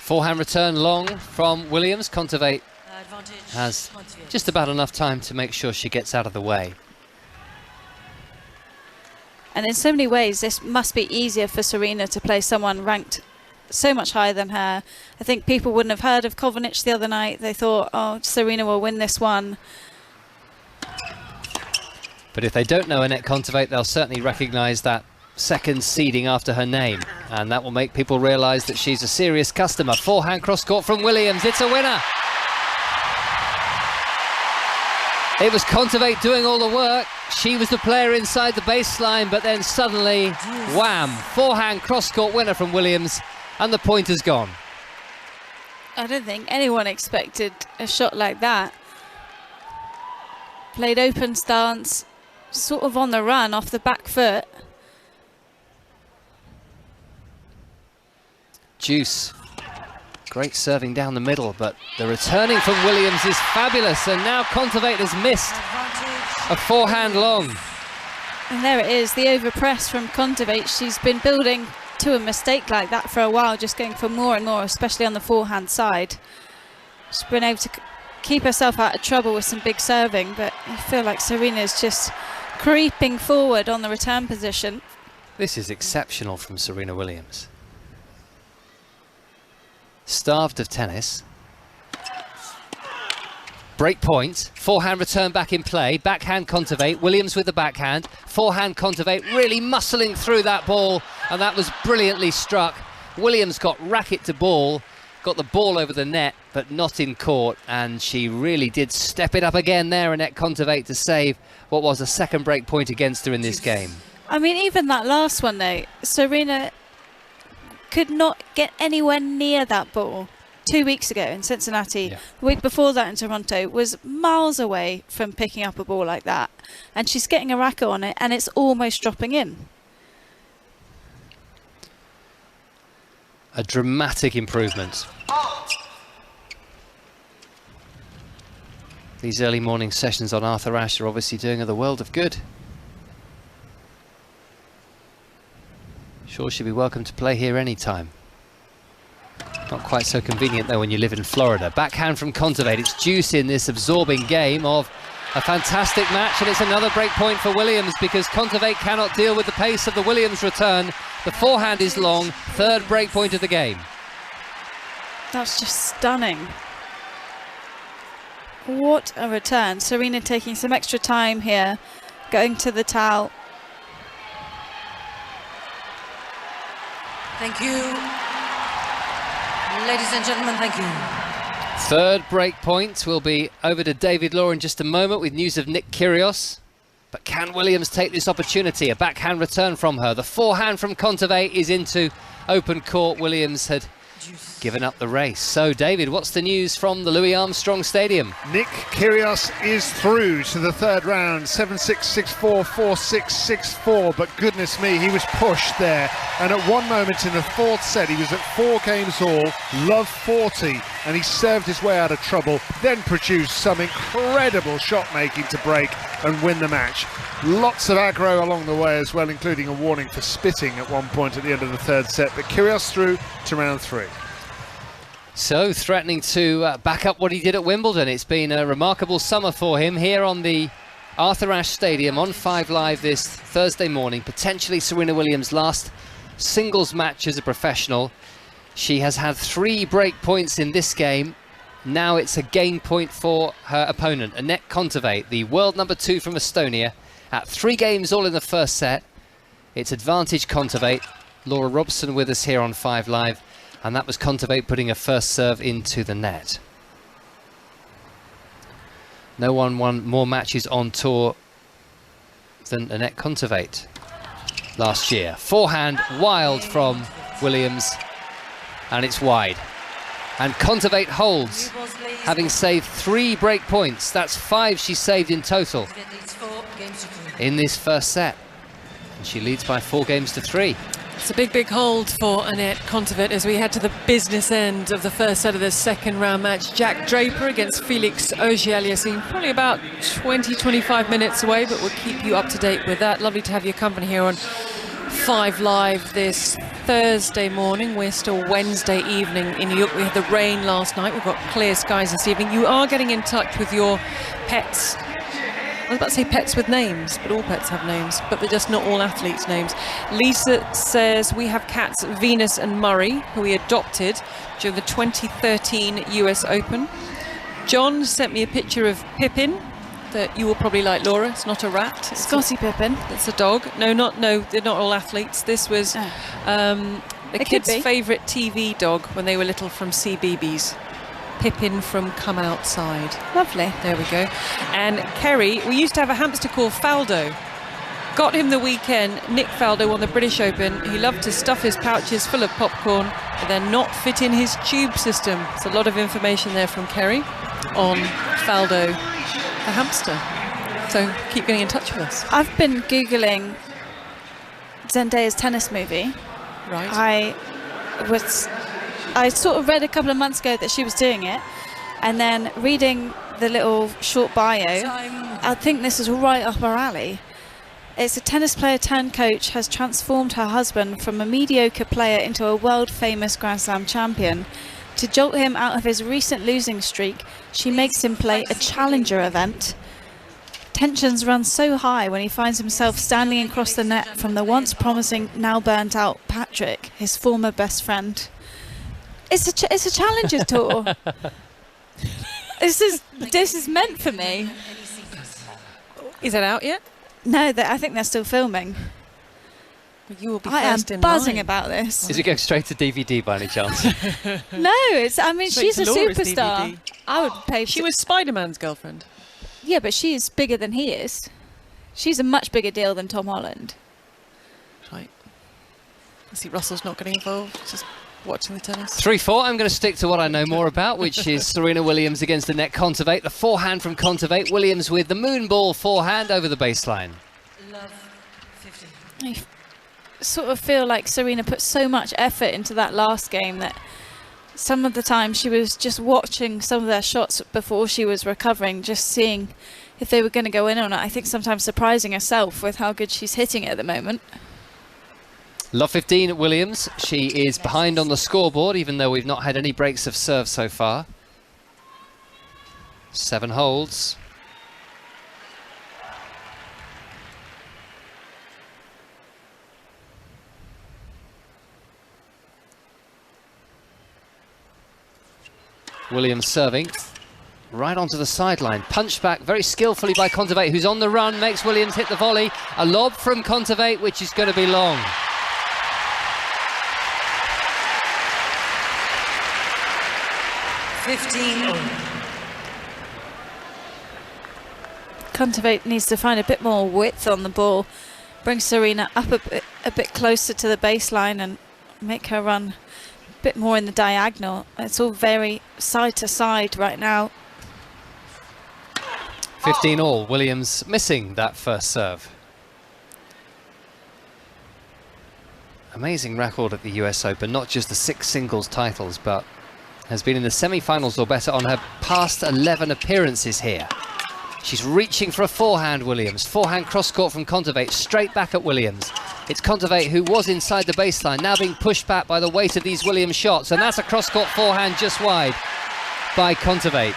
Forehand return long from Williams. Kontaveit has just about enough time to make sure she gets out of the way. And in so many ways, this must be easier for Serena to play someone ranked so much higher than her. I think people wouldn't have heard of Kovacic the other night. They thought, oh, Serena will win this one. But if they don't know Anett Kontaveit, they'll certainly recognise that second seeding after her name, and that will make people realise that she's a serious customer. Forehand cross-court from Williams. It's a winner. It was Kontaveit doing all the work. She was the player inside the baseline, but then suddenly, wham, forehand cross-court winner from Williams, and the point is gone. I don't think anyone expected a shot like that. Played open stance, sort of on the run off the back foot. Juice. Great serving down the middle, but the returning from Williams is fabulous, and now Kontaveit has missed a forehand long. And there it is, the overpress from Kontaveit. She's been building to a mistake like that for a while, just going for more and more, especially on the forehand side. She's been able to keep herself out of trouble with some big serving, but I feel like Serena's just creeping forward on the return position. This is exceptional from Serena Williams. Starved of tennis. Break point, forehand return back in play, backhand Kontaveit, Williams with the backhand, forehand Kontaveit really muscling through that ball, and that was brilliantly struck. Williams got racket to ball, got the ball over the net, but not in court, and she really did step it up again there, Anett Kontaveit, to save what was a second break point against her in this game. I mean, even that last one though, Serena could not get anywhere near that ball 2 weeks ago in Cincinnati. Yeah. The week before that in Toronto, was miles away from picking up a ball like that. And she's getting a racket on it and it's almost dropping in. A dramatic improvement. These early morning sessions on Arthur Ashe are obviously doing her the world of good. Sure, she'll be welcome to play here anytime. Not quite so convenient though when you live in Florida. Backhand from Kontaveit. It's juice in this absorbing game of a fantastic match, and it's another break point for Williams because Kontaveit cannot deal with the pace of the Williams return. The forehand is long. Third break point of the game. That's just stunning. What a return. Serena taking some extra time here, going to the towel. Thank you. Ladies and gentlemen, thank you. Third break point will be over to David Law in just a moment with news of Nick Kyrgios. But can Williams take this opportunity? A backhand return from her. The forehand from Kontaveit is into open court. Williams had given up the race. So, David, what's the news from the Louis Armstrong Stadium? Nick Kyrgios is through to the third round, 7-6, 6-4, 4-6, 6-4, but goodness me, he was pushed there. And at one moment in the fourth set, he was at 4 games all, love 40, and he served his way out of trouble, then produced some incredible shot making to break and win the match. Lots of aggro along the way as well, including a warning for spitting at one point at the end of the third set, but Kyrgios through to round 3. So, threatening to back up what he did at Wimbledon. It's been a remarkable summer for him here on the Arthur Ashe Stadium on 5 Live this Thursday morning. Potentially Serena Williams' last singles match as a professional. She has had 3 break points in this game. Now it's a gain point for her opponent, Anett Kontaveit, the world number 2 from Estonia, at 3 games all in the first set. It's advantage Kontaveit. Laura Robson with us here on 5 Live. And that was Kontaveit putting her first serve into the net. No one won more matches on tour than Anett Kontaveit last year. Forehand wild from Williams, and it's wide. And Kontaveit holds, having saved 3 break points. That's 5 she saved in total in this first set. And she leads by 4 games to 3. It's a big, big hold for Anett Kontaveit as we head to the business end of the first set of the second round match. Jack Draper against Felix Auger-Aliassime, probably about 20-25 minutes away, but we'll keep you up to date with that. Lovely to have your company here on 5 Live this Thursday morning. We're still Wednesday evening in New York. We had the rain last night. We've got clear skies this evening. You are getting in touch with your pets. I was about to say pets with names, but all pets have names, but they're just not all athletes' names. Lisa says we have cats Venus and Murray, who we adopted during the 2013 US Open. John sent me a picture of Pippin that you will probably like, Laura. It's not a rat. It's Scotty Pippin. It's a dog. No, they're not all athletes. This was the kids' favourite TV dog when they were little from CBeebies. Pippin from Come Outside. Lovely. There we go. And Kerry, we used to have a hamster called Faldo. Got him the weekend. Nick Faldo won the British Open. He loved to stuff his pouches full of popcorn, but then not fit in his tube system. There's a lot of information there from Kerry on Faldo, the hamster. So keep getting in touch with us. I've been Googling Zendaya's tennis movie. Right. I sort of read a couple of months ago that she was doing it, and then reading the little short bio, I think this is right up her alley. It's a tennis player turned coach has transformed her husband from a mediocre player into a world-famous Grand Slam champion. To jolt him out of his recent losing streak, she makes him play a challenger event. Tensions run so high when he finds himself standing across the net from the once promising, now burnt out Patrick, his former best friend. It's a challenger tour. This is meant for me. Is it out yet? No, I think they're still filming. You will be I am first in buzzing line. about this. Is it going straight to DVD by any chance? No, I mean, Straight she's to a Laura's superstar. DVD. I would pay for She was Spider-Man's girlfriend. Yeah, but she is bigger than he is. She's a much bigger deal than Tom Holland. Right. I see Russell's not getting involved. Just watching the tennis. 3-4. I'm going to stick to what I know more about, which is Serena Williams against Anett Kontaveit. The forehand from Kontaveit. Williams with the moonball forehand over the baseline. Love 50. I sort of feel like Serena put so much effort into that last game that some of the time she was just watching some of their shots before she was recovering, just seeing if they were going to go in or not. I think sometimes surprising herself with how good she's hitting it at the moment. Love 15 at Williams. She is behind on the scoreboard, even though we've not had any breaks of serve so far. 7 holds. Williams serving right onto the sideline. Punched back very skillfully by Kontaveit, who's on the run, makes Williams hit the volley. A lob from Kontaveit, which is going to be long. Kontaveit needs to find a bit more width on the ball, bring Serena up a bit closer to the baseline and make her run a bit more in the diagonal. It's all very side to side right now. 15 all. Williams missing that first serve. Amazing record at the US Open, not just the 6 singles titles, but has been in the semi-finals or better on her past 11 appearances here. She's reaching for a forehand, Williams. Forehand cross-court from Kontaveit, straight back at Williams. It's Kontaveit who was inside the baseline, now being pushed back by the weight of these Williams shots, and that's a cross-court forehand just wide by Kontaveit.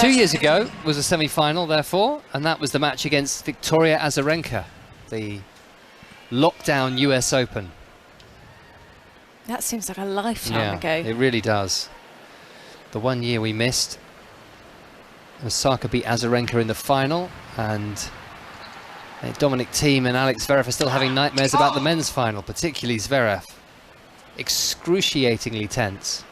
2 years ago was a semi-final, therefore, and that was the match against Victoria Azarenka, the lockdown US Open. That seems like a lifetime ago. It really does. The 1 year we missed. Osaka beat Azarenka in the final, and Dominic Thiem and Alex Zverev are still having nightmares about the men's final, particularly Zverev. Excruciatingly tense.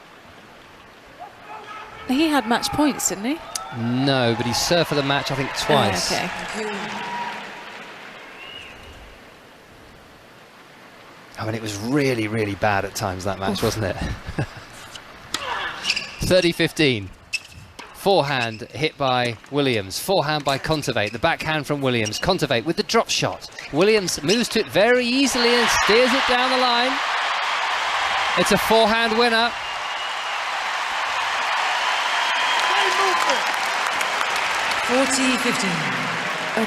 He had match points, didn't he? No, but he served for the match, I think, twice. Okay. I mean, it was really, really bad at times, that match, wasn't it? 30-15. Forehand hit by Williams. Forehand by Kontaveit. The backhand from Williams. Kontaveit with the drop shot. Williams moves to it very easily and steers it down the line. It's a forehand winner. 40-15.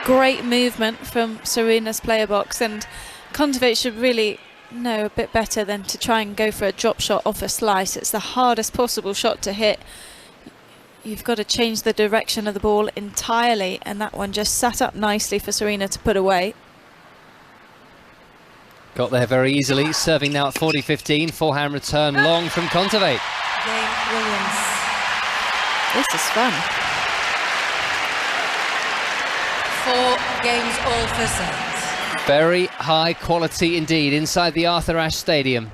great movement from Serena's player box, and Kontaveit should really know a bit better than to try and go for a drop shot off a slice. It's the hardest possible shot to hit. You've got to change the direction of the ball entirely, and that one just sat up nicely for Serena to put away. Got there very easily, serving now at 40-15, forehand return long from Kontaveit. Game Williams. This is fun. 4 games all for set. Very high quality indeed inside the Arthur Ashe Stadium.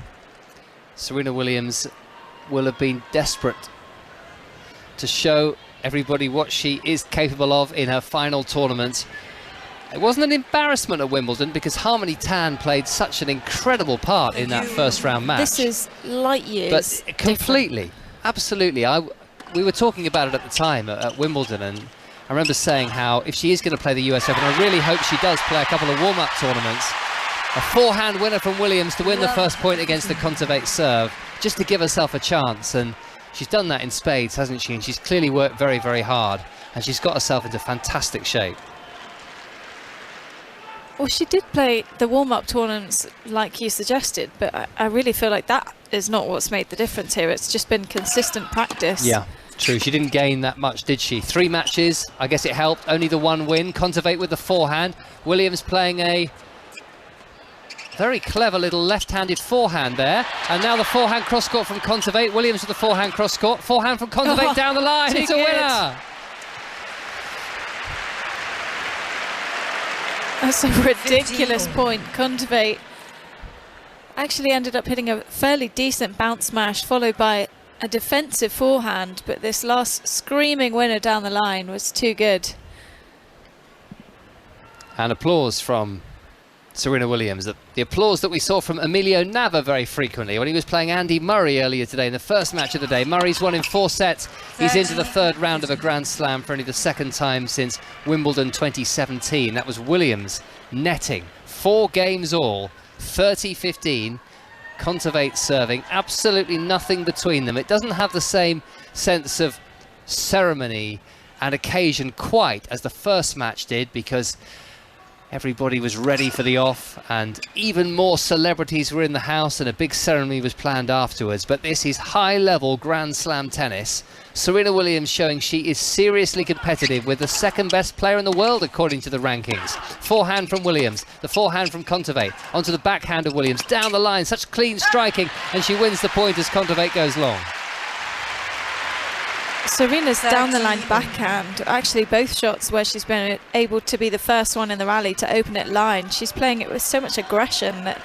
Serena Williams will have been desperate to show everybody what she is capable of in her final tournament. It wasn't an embarrassment at Wimbledon because Harmony Tan played such an incredible part in that first round match. This is light years. But completely, absolutely. We were talking about it at the time at Wimbledon, and I remember saying how if she is going to play the US Open, I really hope she does play a couple of warm-up tournaments. A forehand winner from Williams to win the first point against the Kontaveit serve, just to give herself a chance. And she's done that in spades, hasn't she? And she's clearly worked very, very hard, and she's got herself into fantastic shape. Well, she did play the warm-up tournaments like you suggested, but I really feel like that is not what's made the difference here. It's just been consistent practice. Yeah, true. She didn't gain that much, did she? 3 matches, I guess it helped. Only the 1 win. Kontaveit with the forehand. Williams playing a very clever little left-handed forehand there. And now the forehand cross-court from Kontaveit. Williams with the forehand cross-court. Forehand from Kontaveit down the line. It's a winner. That's a ridiculous point. Kontaveit actually ended up hitting a fairly decent bounce smash followed by a defensive forehand, but this last screaming winner down the line was too good. And applause from Serena Williams. The applause that we saw from Emilio Nava very frequently when he was playing Andy Murray earlier today in the first match of the day. Murray's won in 4 sets. He's into the 3rd round of a Grand Slam for only the 2nd time since Wimbledon 2017. That was Williams netting 4 games all, 30-15. Kontaveit serving, absolutely nothing between them. It doesn't have the same sense of ceremony and occasion quite as the first match did, because everybody was ready for the off and even more celebrities were in the house and a big ceremony was planned afterwards. But this is high-level Grand Slam tennis. Serena Williams showing she is seriously competitive with the 2nd best player in the world according to the rankings. Forehand from Williams, the forehand from Kontaveit, onto the backhand of Williams, down the line, such clean striking, and she wins the point as Kontaveit goes long. Serena's down the line backhand, actually both shots where she's been able to be the first one in the rally to open it line. She's playing it with so much aggression that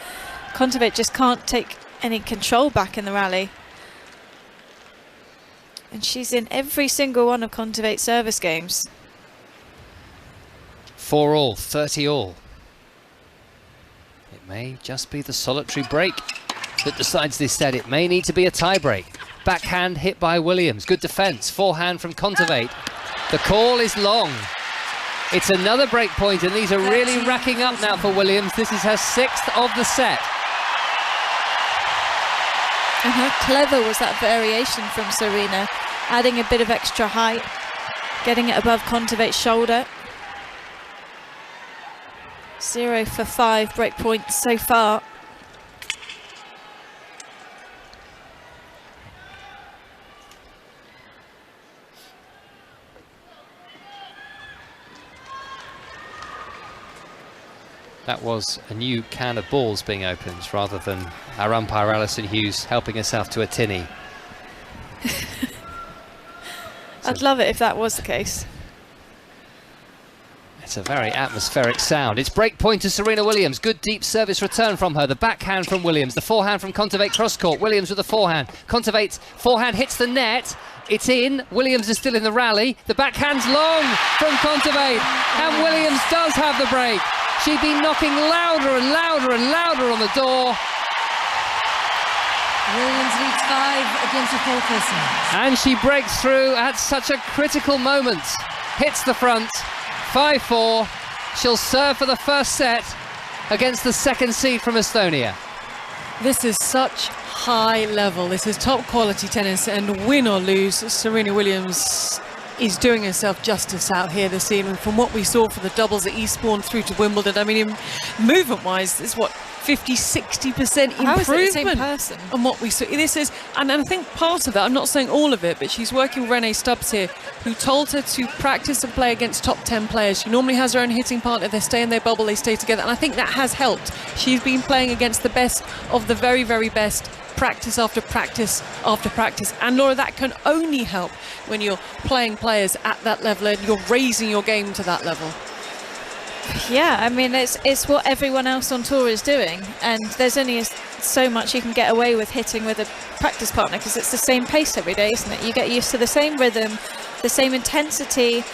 Kontaveit just can't take any control back in the rally. And she's in every single one of Kontaveit's service games. 4 all, 30 all. It may just be the solitary break that decides this set. It may need to be a tie break. Backhand hit by Williams. Good defence. Forehand from Kontaveit. The call is long. It's another break point, and these are really racking up now for Williams. This is her 6th of the set. And how clever was that variation from Serena? Adding a bit of extra height, getting it above Kontaveit's shoulder. 0 for 5 break points so far. That was a new can of balls being opened rather than our umpire Alison Hughes helping herself to a tinny. I'd love it if that was the case. It's a very atmospheric sound. It's break point to Serena Williams. Good deep service return from her. The backhand from Williams. The forehand from Kontaveit cross-court. Williams with the forehand. Kontaveit's forehand hits the net. It's in. Williams is still in the rally. The backhand's long from Kontaveit. And Williams does have the break. She'd been knocking louder and louder and louder on the door. Williams leads 5 against a 4-person. And she breaks through at such a critical moment. Hits the front. 5-4. She'll serve for the first set against the 2nd seed from Estonia. This is such high level. This is top quality tennis, and win or lose, Serena Williams is doing herself justice out here this evening. From what we saw for the doubles at Eastbourne through to Wimbledon, I mean, movement-wise, it's what, 50-60% How is it the improvement same person? on what we saw. This is, and I think part of that, I'm not saying all of it, but she's working with Renee Stubbs here, who told her to practice and play against top 10 players. She normally has her own hitting partner. They stay in their bubble, they stay together, and I think that has helped. She's been playing against the best of the very, very best, practice after practice after practice. And Laura, that can only help when you're playing players at that level and you're raising your game to that level. Yeah, I mean, it's what everyone else on tour is doing, and there's only so much you can get away with hitting with a practice partner, because it's the same pace every day, isn't it? You get used to the same rhythm, the same intensity,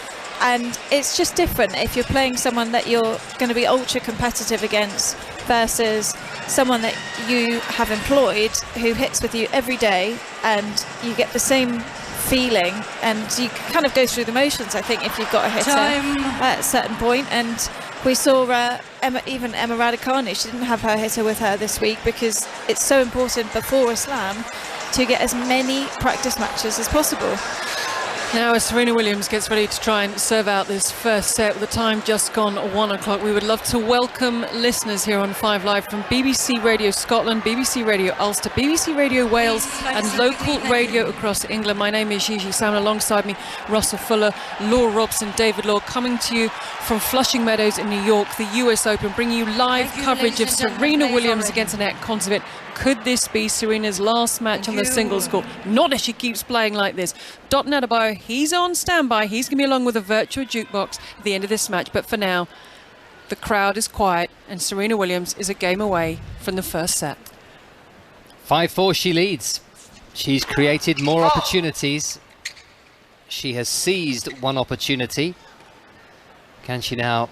and it's just different if you're playing someone that you're going to be ultra competitive against versus someone that you have employed who hits with you every day, and you get the same feeling, and you kind of go through the motions, I think, if you've got a hitter at a certain point. And we saw even Emma Raducanu, she didn't have her hitter with her this week, because it's so important before a slam to get as many practice matches as possible. Now as Serena Williams gets ready to try and serve out this first set with the time just gone 1 o'clock, we would love to welcome listeners here on 5 Live from BBC Radio Scotland, BBC Radio Ulster, BBC Radio Wales and local radio across England. My name is Gigi Salmon, alongside me Russell Fuller, Laura Robson, David Law, coming to you from Flushing Meadows in New York, the US Open, bringing you live coverage of Serena Williams against Anett Kontaveit. Could this be Serena's last match on the singles court? Not if she keeps playing like this. Dotun Adebayo, he's on standby. He's going to be along with a virtual jukebox at the end of this match. But for now, the crowd is quiet and Serena Williams is a game away from the first set. 5-4 she leads. She's created more opportunities. She has seized one opportunity. Can she now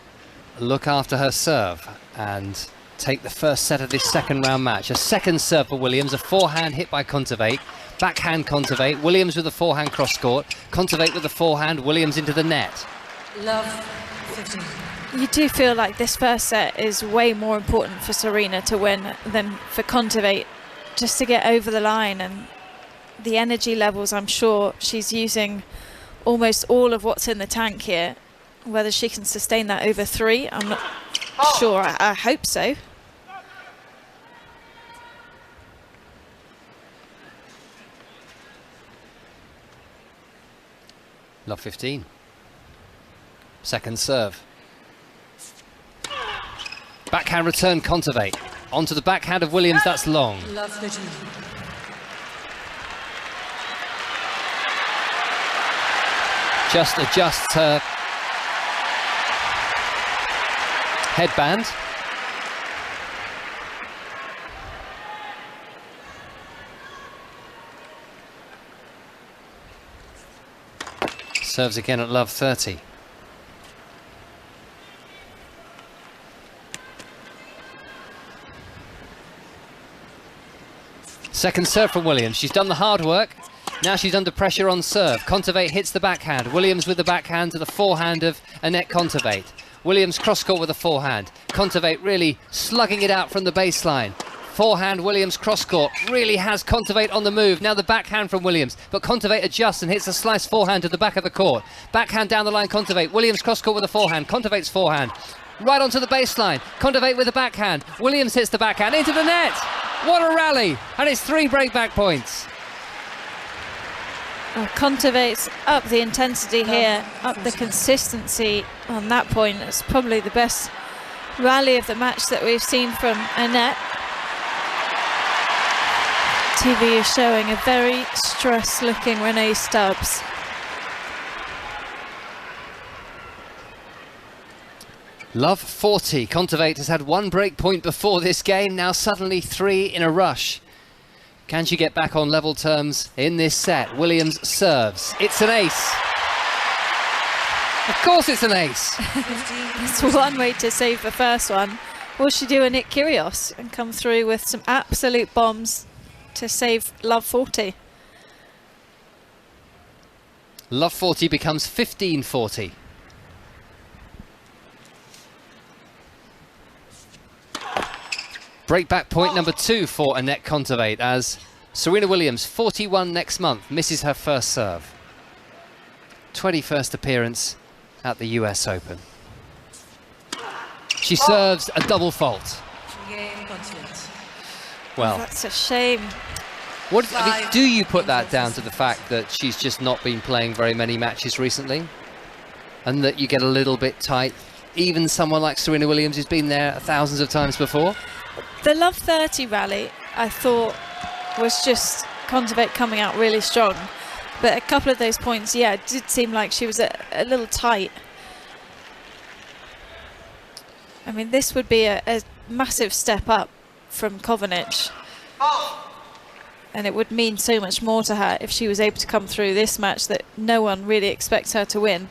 look after her serve and take the first set of this second round match? A second serve for Williams, a forehand hit by Kontaveit, backhand Kontaveit, Williams with a forehand cross court, Kontaveit with the forehand, Williams into the net. Love 15. You do feel like this first set is way more important for Serena to win than for Kontaveit, just to get over the line, and the energy levels, I'm sure she's using almost all of what's in the tank here. Whether she can sustain that over 3, I'm not sure. I hope so. Love 15. Second serve. Backhand return Kontaveit. Onto the backhand of Williams, that's long. Love 13. Just adjusts her headband. Serves again at love 30. Second serve from Williams. She's done the hard work. Now she's under pressure on serve. Kontaveit hits the backhand. Williams with the backhand to the forehand of Anett Kontaveit. Williams cross-court with a forehand. Kontaveit really slugging it out from the baseline. Forehand Williams cross-court really has Kontaveit on the move. Now the backhand from Williams, but Kontaveit adjusts and hits a slice forehand to the back of the court. Backhand down the line Kontaveit. Williams cross-court with a forehand. Kontaveit's forehand. Right onto the baseline. Kontaveit with the backhand. Williams hits the backhand into the net. What a rally! And it's 3 breakback points. Oh, Kontaveit's up the intensity here, up the consistency on that point. It's probably the best rally of the match that we've seen from Anett. TV is showing a very stressed-looking Renee Stubbs. Love 40. Kontaveit has had 1 break point before this game, now suddenly 3 in a rush. Can she get back on level terms in this set? Williams serves. It's an ace. Of course it's an ace. It's one way to save the first one. Will she do a Nick Kyrgios and come through with some absolute bombs to save Love 40? Love 40 becomes 15-40. Breakback point number 2 for Anett Kontaveit as Serena Williams, 41 next month, misses her first serve. 21st appearance at the US Open. She serves a double fault. Well, that's a shame. What, I mean, do you put that down to the fact that she's just not been playing very many matches recently, and that you get a little bit tight? Even someone like Serena Williams who's been there thousands of times before. The Love 30 rally, I thought, was just Kontaveit coming out really strong. But a couple of those points, yeah, it did seem like she was a little tight. I mean, this would be a massive step up from Kovinec. And it would mean so much more to her if she was able to come through this match that no one really expects her to win.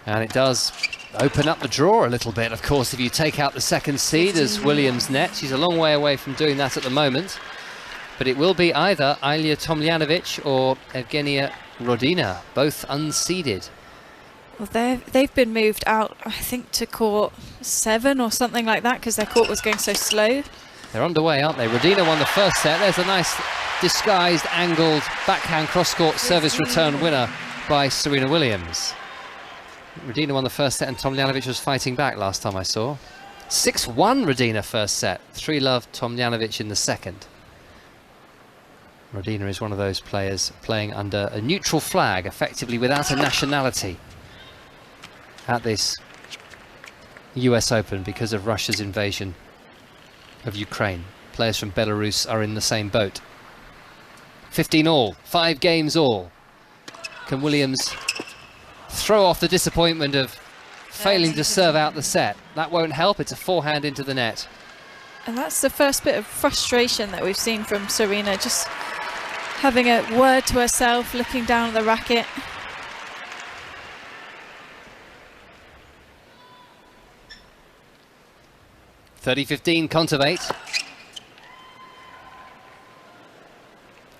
And it does open up the draw a little bit, of course, if you take out the second seed as Williams net. She's a long way away from doing that at the moment. But it will be either Ajla Tomljanovic or Evgenia Rodina, both unseeded. Well, they've been moved out, I think, to court 7 or something like that, because their court was going so slow. They're underway, aren't they? Rodina won the first set. There's a nice disguised, angled backhand cross-court service return winner by Serena Williams. Rodina won the first set and Tomljanovic was fighting back last time I saw. 6-1 Rodina first set. 3-love Tomljanovic in the second. Rodina is one of those players playing under a neutral flag, effectively without a nationality, at this US Open because of Russia's invasion of Ukraine. Players from Belarus are in the same boat. 15 all, 5 games all. Can Williams throw off the disappointment of failing to serve out the set? That won't help. It's a forehand into the net. And that's the first bit of frustration that we've seen from Serena, just having a word to herself, looking down at the racket. (30-15) Kontaveit.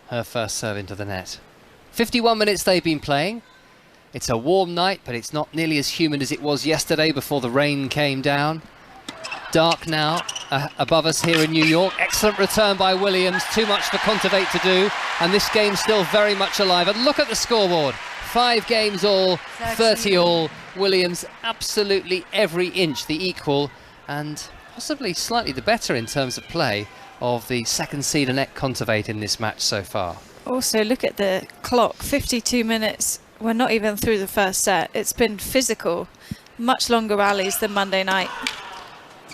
Her first serve into the net. 51 minutes they've been playing. It's a warm night, but it's not nearly as humid as it was yesterday before the rain came down. Dark now above us here in New York. Excellent return by Williams. Too much for Kontaveit to do, and this game's still very much alive. And look at the scoreboard. 5 games all, 30 all. Williams absolutely every inch the equal, and possibly slightly the better in terms of play of the second seed Anett Kontaveit in this match so far. Also, look at the clock. 52 minutes. We're not even through the first set. It's been physical. Much longer rallies than Monday night.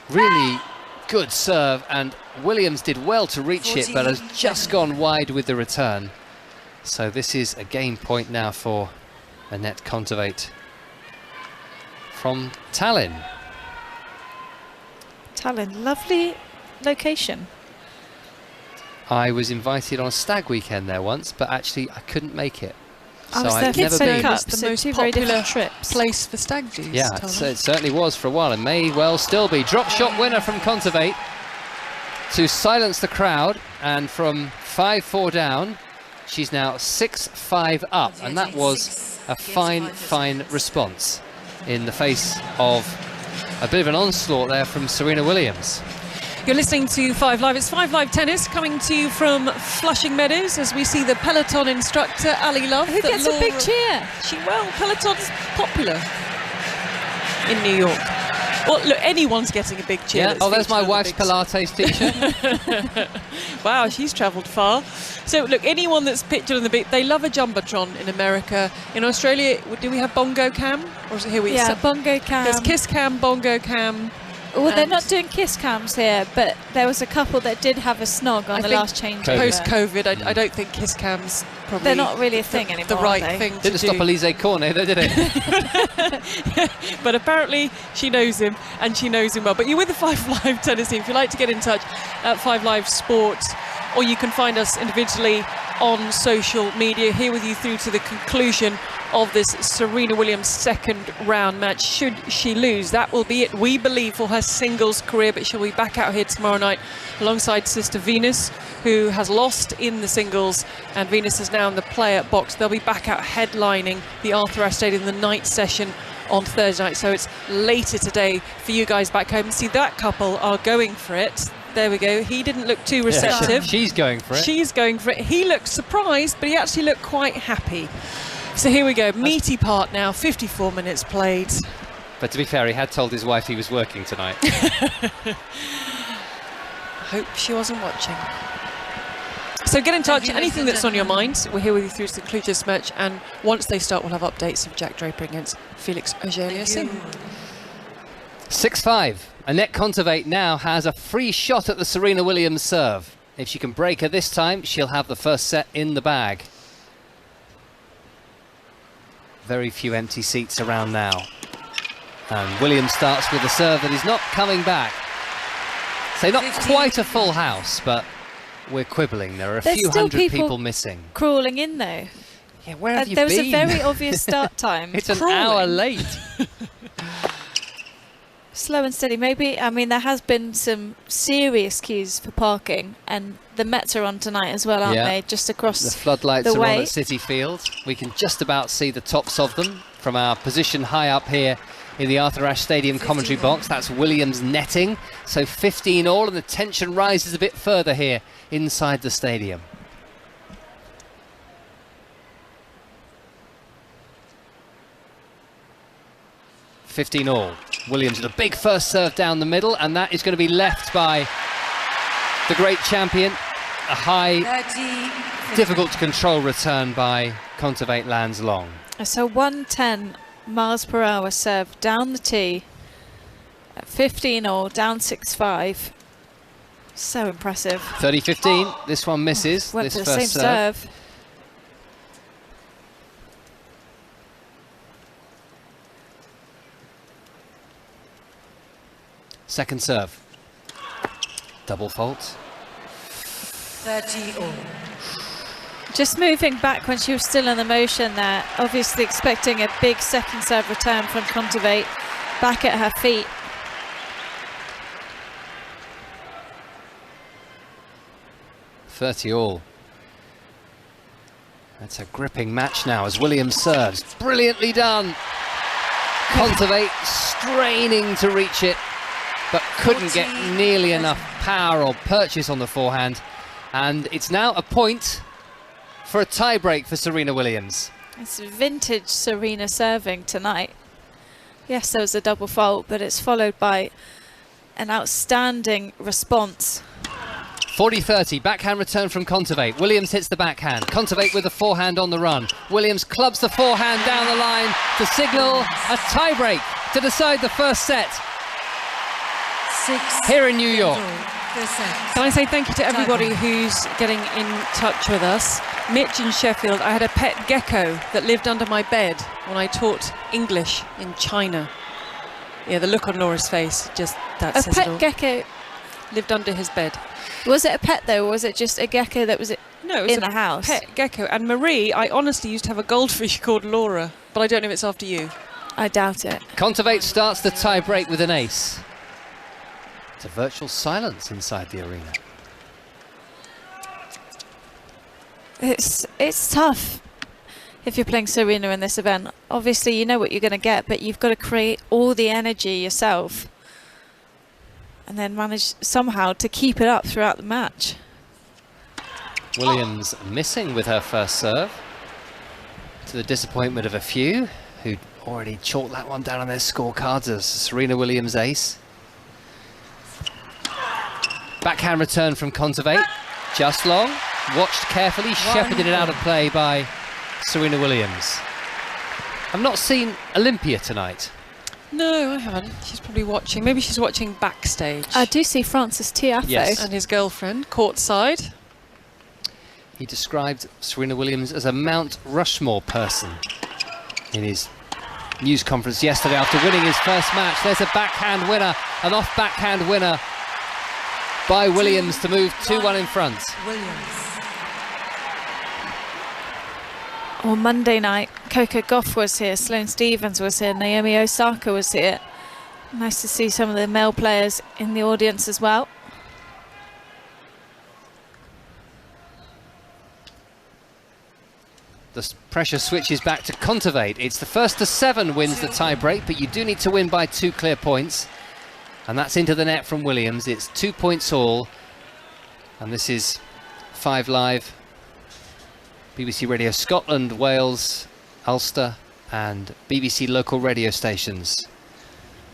Really good serve, and Williams did well to reach it, but has just gone wide with the return. So this is a game point now for Anett Kontaveit from Tallinn. Tallinn, lovely location. I was invited on a stag weekend there once, but actually I couldn't make it. I So was there I've for never the been. Cup, the so most 2 very popular different trips. place for stag do's. Yeah, it certainly was for a while, and may well still be. Drop shot winner from Kontaveit to silence the crowd, and from 5-4 down, she's now 6-5 up, and that was a fine response in the face of a bit of an onslaught there from Serena Williams. You're listening to 5 Live. It's 5 Live Tennis coming to you from Flushing Meadows as we see the Peloton instructor, Ali Love. Who gets a big cheer? Peloton's popular in New York. Well, look, anyone's getting a big cheer. Yeah. Oh, there's my wife's Pilates t-shirt. Wow, she's travelled far. So, look, anyone that's pictured on the beat, they love a Jumbotron in America. In Australia, do we have Bongo Cam? Or is it here we Bongo Cam. There's Kiss Cam, Bongo Cam. Well, they're not doing kiss cams here, but there was a couple that did have a snog on the last changeover. Post-COVID, I don't think kiss cams probably... They're not really a thing anymore, the right are they? thing to Didn't stop Elise Cornet, though, did it? But apparently she knows him, and she knows him well. But you're with the 5 Live Tennis team. If you'd like to get in touch at 5 Live Sports, or you can find us individually on social media, here with you through to the conclusion of this Serena Williams second round match. Should she lose, that will be it, we believe, for her singles career, but she'll be back out here tomorrow night alongside sister Venus, who has lost in the singles, and Venus is now in the player box. They'll be back out headlining the Arthur Ashe Stadium, the night session on Thursday night, so it's later today for you guys back home. See, that couple are going for it. There we go. He didn't look too receptive. Yeah, she's going for it. She's going for it. He looked surprised, but he actually looked quite happy. So here we go. Meaty part now. 54 minutes played. But to be fair, he had told his wife he was working tonight. Hope she wasn't watching. So get in touch, anything that's on your mind. We're here with you through to conclude this match, and once they start, we'll have updates of Jack Draper against Felix Auger-Aliassime. 6-5. Anett Kontaveit now has a free shot at the Serena Williams serve. If she can break her this time, she'll have the first set in the bag. Very few empty seats around now. And Williams starts with a serve that is not coming back. So not quite a full house, but we're quibbling. There are a few hundred people missing. Crawling in though. Yeah, where have you there been? was a very obvious start time. It's an hour late. Slow and steady. Maybe, I mean, there has been some serious queues for parking, and the Mets are on tonight as well, aren't they? Just across the floodlights the are way. on at City Field. We can just about see the tops of them from our position high up here in the Arthur Ashe Stadium commentary box. That's Williams netting. So 15 all, and the tension rises a bit further here inside the stadium. all. Williams with a big first serve down the middle, and that is going to be left by the great champion. A high, difficult to control return by Kontaveit lands long. So 110 miles per hour serve down the tee at 15 all, down 6-5. So impressive. 30-15. This one misses. Went this for the first same serve. Second serve. Double fault. 30 all. Just moving back when she was still in the motion there, obviously expecting a big second serve return from Kontaveit, back at her feet. all. That's a gripping match now as Williams serves. Brilliantly done. Kontaveit straining to reach it, but couldn't get nearly enough power or purchase on the forehand. And it's now a point for a tie-break for Serena Williams. It's vintage Serena serving tonight. Yes, there was a double fault, but it's followed by an outstanding response. 40-30, backhand return from Kontaveit. Williams hits the backhand. Kontaveit with the forehand on the run. Williams clubs the forehand down the line to signal a tie-break to decide the first set here in New York. Can I say thank you to everybody who's getting in touch with us. Mitch in Sheffield, I had a pet gecko that lived under my bed when I taught English in China. Yeah, the look on Laura's face, just that says it all. A pet gecko lived under his bed. Was it a pet though, or was it just a gecko that was it was in the house? Pet gecko. And Marie, I honestly used to have a goldfish called Laura, but I don't know if it's after you. I doubt it. Kontaveit starts the tie break with an ace. It's a virtual silence inside the arena. It's tough if you're playing Serena in this event. Obviously, you know what you're going to get, but you've got to create all the energy yourself and then manage somehow to keep it up throughout the match. Williams missing with her first serve, to the disappointment of a few who'd already chalked that one down on their scorecards as Serena Williams ace. Backhand return from Kontaveit, just long, watched carefully, shepherded it out of play by Serena Williams. I've not seen Olympia tonight. No, I haven't. She's probably watching. Maybe she's watching backstage. I do see Francis Tiafoe and his girlfriend courtside. He described Serena Williams as a Mount Rushmore person in his news conference yesterday after winning his first match. There's a backhand winner, an off backhand winner by Williams to move 2-1 in front. On Monday night, Coco Gauff was here, Sloane Stephens was here, Naomi Osaka was here. Nice to see some of the male players in the audience as well. The pressure switches back to Kontaveit. It's the first to 7 wins the tie break, but you do need to win by 2 clear points. And that's into the net from Williams. It's 2 points all. And this is 5 Live. BBC Radio Scotland, Wales, Ulster and BBC local radio stations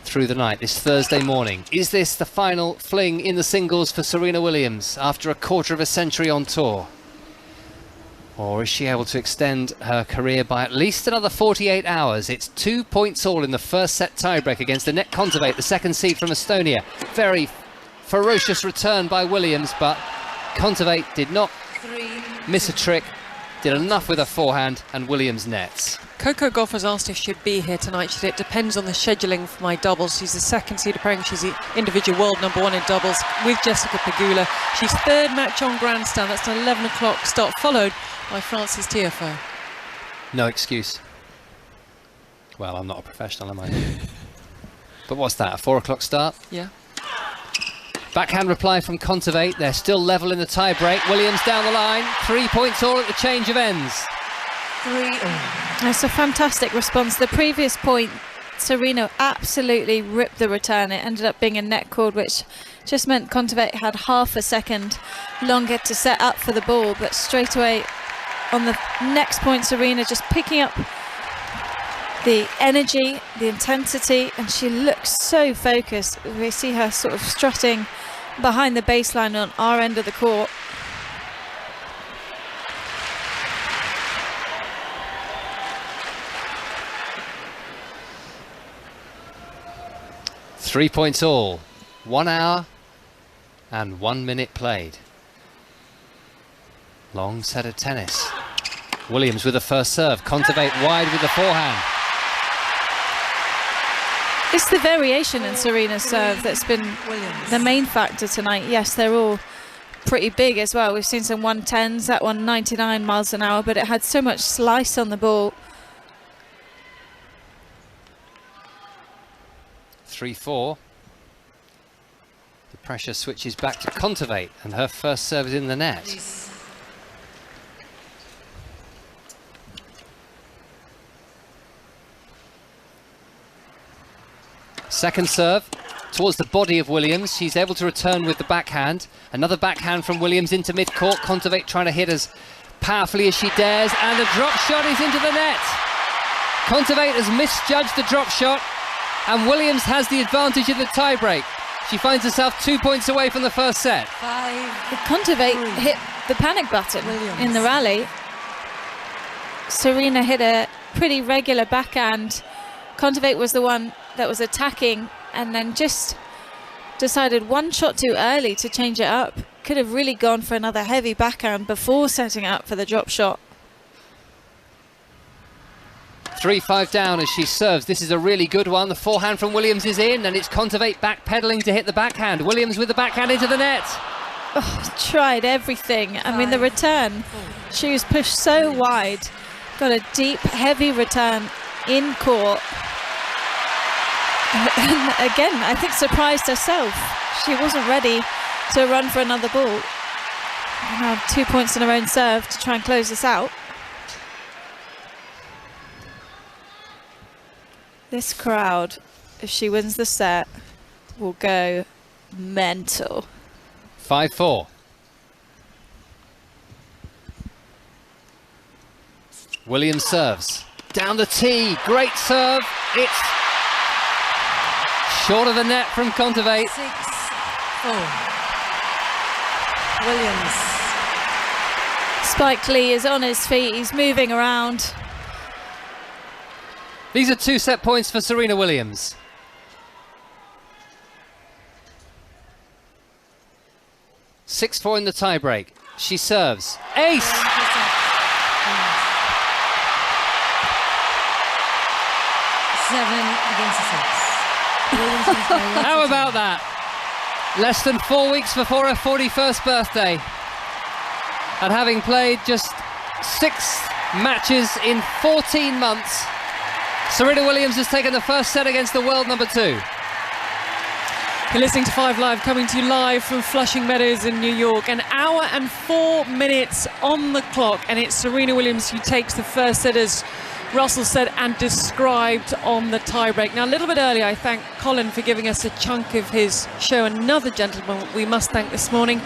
through the night this Thursday morning. Is this the final fling in the singles for Serena Williams after a quarter of a century on tour? Or is she able to extend her career by at least another 48 hours? It's 2 points all in the first set tiebreak against Anett Kontaveit, the second seed from Estonia. Very ferocious return by Williams, but Kontaveit did not miss a trick, did enough with her forehand, and Williams nets. Coco Gauff has asked if she'd be here tonight. She said it depends on the scheduling for my doubles. She's the second seed appearing. She's the individual world #1 in doubles with Jessica Pegula. She's third match on grandstand. That's an 11 o'clock start, followed by Frances Tiafoe. No excuse. Well, I'm not a professional, am I? But what's that, a 4 o'clock start? Yeah. Backhand reply from Kontaveit. They're still level in the tie-break. Williams down the line. 3 points all at the change of ends. That's a fantastic response. The previous point, Serena absolutely ripped the return. It ended up being a net cord, which just meant Kontaveit had half a second longer to set up for the ball. But straight away on the next point, Serena just picking up the energy, the intensity, and she looks so focused. We see her sort of strutting behind the baseline on our end of the court. Three points all. 1 hour and 1 minute played. Long set of tennis. Williams with the first serve. Kontaveit wide with the forehand. It's the variation in Serena's serve that's been the main factor tonight. Yes, they're all pretty big as well. We've seen some 110s, that one 99 miles an hour, but it had so much slice on the ball. 3-4. The pressure switches back to Kontaveit, and her first serve is in the net. Second serve towards the body of Williams. She's able to return with the backhand. Another backhand from Williams into mid-court. Kontaveit trying to hit as powerfully as she dares, and the drop shot is into the net. Kontaveit has misjudged the drop shot, and Williams has the advantage in the tie-break. She finds herself 2 points away from the first set. Kontaveit hit the panic button in the rally. Serena hit a pretty regular backhand. Kontaveit was the one that was attacking and then just decided one shot too early to change it up. Could have really gone for another heavy backhand before setting up for the drop shot. 3-5 down as she serves. This is a really good one. The forehand from Williams is in, and it's Kontaveit backpedaling to hit the backhand. Williams with the backhand into the net. Oh, tried everything. I mean, the return, she was pushed so wide. Got a deep, heavy return in court. And again, I think surprised herself. She wasn't ready to run for another ball. And now 2 points in her own serve to try and close this out. This crowd, if she wins the set, will go mental. 5-4. Williams serves. Down the tee. Great serve. It's short of the net from Kontaveit. 6-4. Williams. Spike Lee is on his feet. He's moving around. These are 2 set points for Serena Williams. (6-4) in the tiebreak. She serves. Ace! 7 against 6. Williams. How about that? Less than 4 weeks before her 41st birthday. And having played just 6 matches in 14 months, Serena Williams has taken the first set against the world #2. You're listening to 5 Live, coming to you live from Flushing Meadows in New York. An hour and 4 minutes on the clock, and it's Serena Williams who takes the first set as Russell said and described on the tiebreak. Now, a little bit earlier, I thank Colin for giving us a chunk of his show. Another gentleman we must thank this morning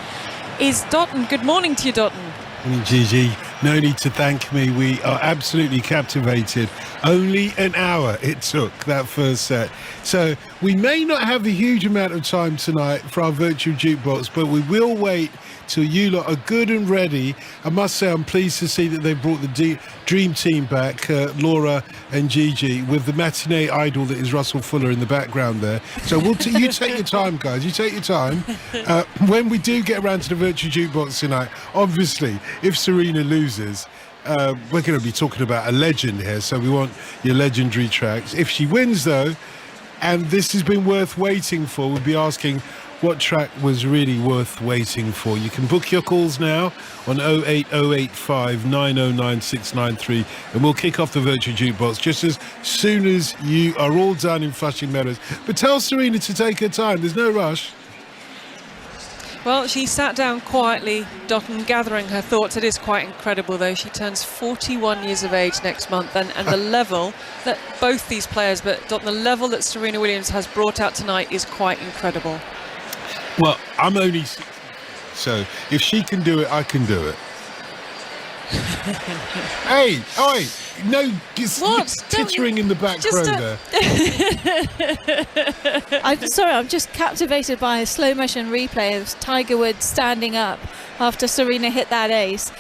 is Dotton. Good morning to you, Dotton. Morning, Gigi. No need to thank me. We are absolutely captivated. Only an hour it took, that first set. So we may not have a huge amount of time tonight for our virtual jukebox, but we will wait till you lot are good and ready. I must say I'm pleased to see that they brought the dream team back, Laura and Gigi, with the matinee idol that is Russell Fuller in the background there. So you take your time, guys. You take your time. When we do get around to the virtual jukebox tonight, obviously, if Serena loses, we're going to be talking about a legend here, so we want your legendary tracks. If she wins, though, and this has been worth waiting for, we'll be asking what track was really worth waiting for. You can book your calls now on 08085 909 693, and we'll kick off the virtual jukebox just as soon as you are all done in Flushing Meadows. But tell Serena to take her time. There's no rush. Well, she sat down quietly, Dotton, gathering her thoughts. It is quite incredible, though. She turns 41 years of age next month, and the level that both these players, but Dotton, the level that Serena Williams has brought out tonight is quite incredible. Well, I'm only... So, if she can do it, I can do it. Hey, oi! No tittering in the back row there. I'm sorry, I'm just captivated by a slow motion replay of Tiger Woods standing up after Serena hit that ace.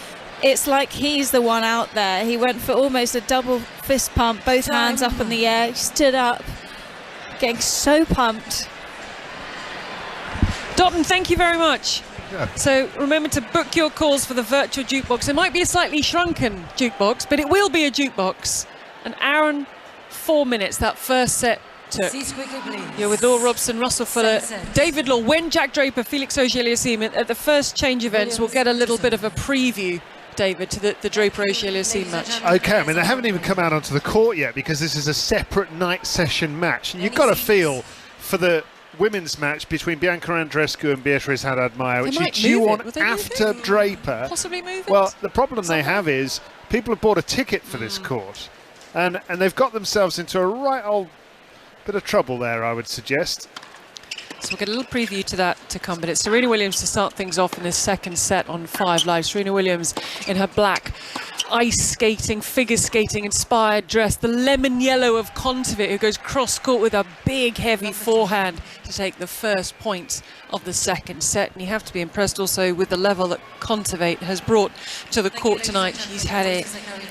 It's like he's the one out there. He went for almost a double fist pump, both hands up in the air. He stood up, getting so pumped. Dotton, thank you very much. Yeah. So remember to book your calls for the virtual jukebox. It might be a slightly shrunken jukebox, but it will be a jukebox. An hour and 4 minutes that first set took. You're with Laura Robson, Russell Fuller, David Law, when Jack Draper, Felix Auger-Aliassime at the first change events. We'll get a little bit of a preview, David, to the Draper Auger-Aliassime match. Okay, I mean, they haven't even come out onto the court yet because this is a separate night session match. And you've got to feel for the women's match between Bianca Andreescu and Beatriz Haddad-Maia, which is due on after Draper. Possibly move it? Well, the problem they have is people have bought a ticket for this court, and they've got themselves into a right old bit of trouble there, I would suggest. So we'll get a little preview to that to come, but it's Serena Williams to start things off in this second set on 5 Live. Serena Williams in her black ice skating, figure skating inspired dress, the lemon yellow of Kontaveit, who goes cross court with a big heavy forehand to take the first point of the second set. And you have to be impressed also with the level that Kontaveit has brought to the court tonight. She's had it.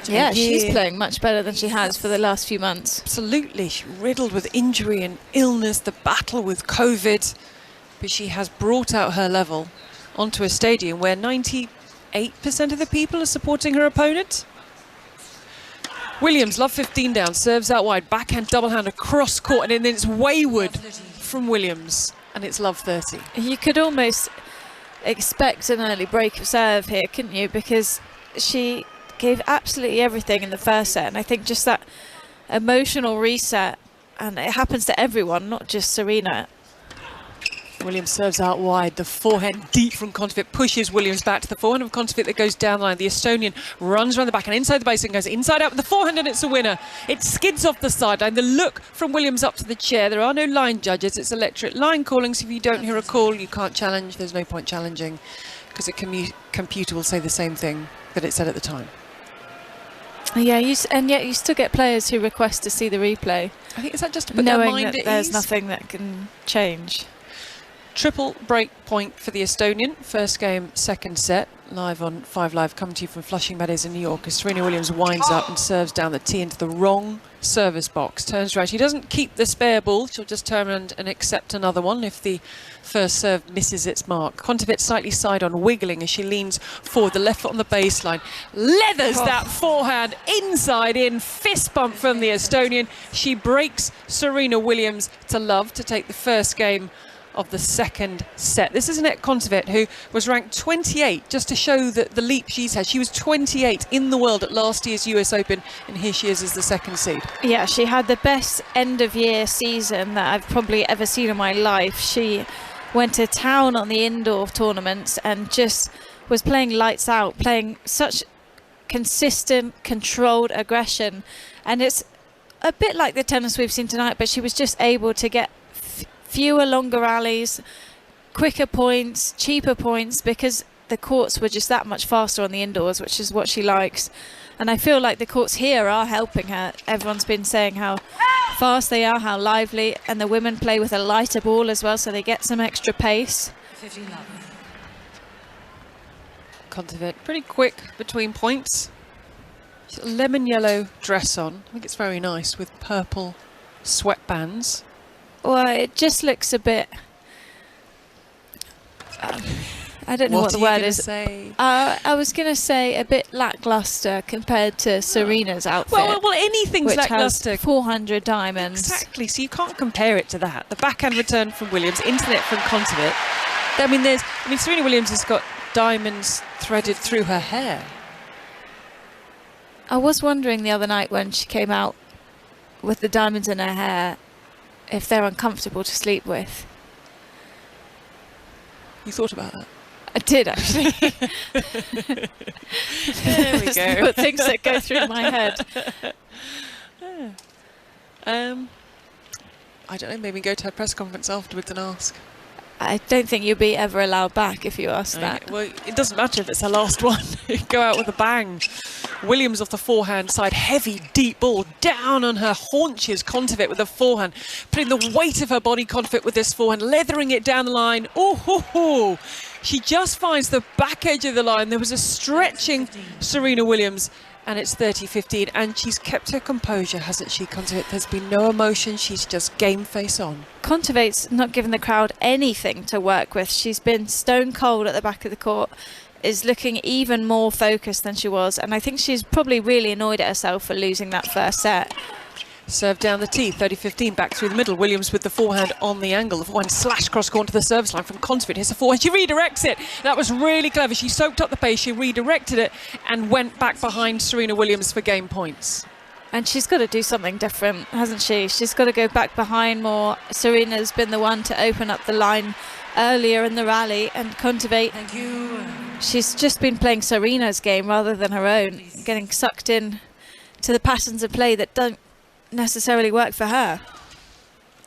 Yeah, she's playing much better than she has for the last few months. Absolutely. She's riddled with injury and illness, the battle with COVID, but she has brought out her level onto a stadium where 98% of the people are supporting her opponent. Williams, love 15 down, serves out wide, backhand, double hand across court, and then it's wayward from Williams, and it's love 30. You could almost expect an early break of serve here, couldn't you? Because she gave absolutely everything in the first set, and I think just that emotional reset, and it happens to everyone, not just Serena. Williams serves out wide, the forehand deep from Kontaveit pushes Williams back to the forehand of Kontaveit that goes down the line. The Estonian runs around the back and inside the base and goes inside out with the forehand, and it's a winner. It skids off the sideline. The look from Williams up to the chair. There are no line judges. It's electric line calling, so if you don't hear a call, you can't challenge. There's no point challenging because the computer will say the same thing that it said at the time. Yeah, and yet you still get players who request to see the replay. I think is that just to put their knowing mind that at there's ease? nothing that can change. Triple break point for the Estonian. First game, second set. Live on 5 Live, coming to you from Flushing Meadows in New York, as Serena Williams winds up and serves down the tee into the wrong service box. Turns around. She doesn't keep the spare ball. She'll just turn around and accept another one if the first serve misses its mark. Kontaveit slightly side on, wiggling as she leans forward. The left foot on the baseline. Leathers that forehand inside in. Fist bump from the Estonian. She breaks Serena Williams to love to take the first game of the second set. This is Anett Kontaveit, who was ranked 28, just to show that the leap she's had. She was 28 in the world at last year's US Open, and here she is as the second seed. Yeah, she had the best end of year season that I've probably ever seen in my life. She went to town on the indoor tournaments and just was playing lights out, playing such consistent, controlled aggression. And it's a bit like the tennis we've seen tonight, but she was just able to get fewer longer rallies, quicker points, cheaper points, because the courts were just that much faster on the indoors, which is what she likes. And I feel like the courts here are helping her. Everyone's been saying how fast they are, how lively, and the women play with a lighter ball as well, so they get some extra pace. 15 love. Kontaveit pretty quick between points. She's got a lemon yellow dress on. I think it's very nice with purple sweatbands. Well, it just looks a bit... I don't know what the word is. I was going to say a bit lackluster compared to Serena's outfit. Well, anything's which lackluster. Has 400 diamonds. Exactly, so you can't compare it to that. The backhand return from Williams, internet from Kontaveit. I mean, Serena Williams has got diamonds threaded through her hair. I was wondering the other night when she came out with the diamonds in her hair if they're uncomfortable to sleep with. You thought about that? I did, actually. There we go. Things that go through my head. I don't know, maybe go to her press conference afterwards and ask. I don't think you'll be ever allowed back if you ask that. Well, it doesn't matter if it's her last one. You go out with a bang. Williams off the forehand side, heavy, deep ball down on her haunches. Kontaveit with the forehand, putting the weight of her body, Kontaveit with this forehand, leathering it down the line. Oh, she just finds the back edge of the line. There was a stretching Serena Williams, and it's 30-15, and she's kept her composure, hasn't she, Kontaveit? There's been no emotion. She's just game face on. Kontaveit's not given the crowd anything to work with. She's been stone cold at the back of the court, is looking even more focused than she was, and I think she's probably really annoyed at herself for losing that first set. Serve down the tee, 30-15, back through the middle. Williams with the forehand on the angle. The forehand slash cross court to the service line from Kontaveit. Here's the forehand. She redirects it. That was really clever. She soaked up the pace. She redirected it and went back behind Serena Williams for game points. And she's got to do something different, hasn't she? She's got to go back behind more. Serena's been the one to open up the line earlier in the rally, and Kontaveit, Thank you. she's just been playing Serena's game rather than her own, getting sucked in to the patterns of play that don't necessarily work for her.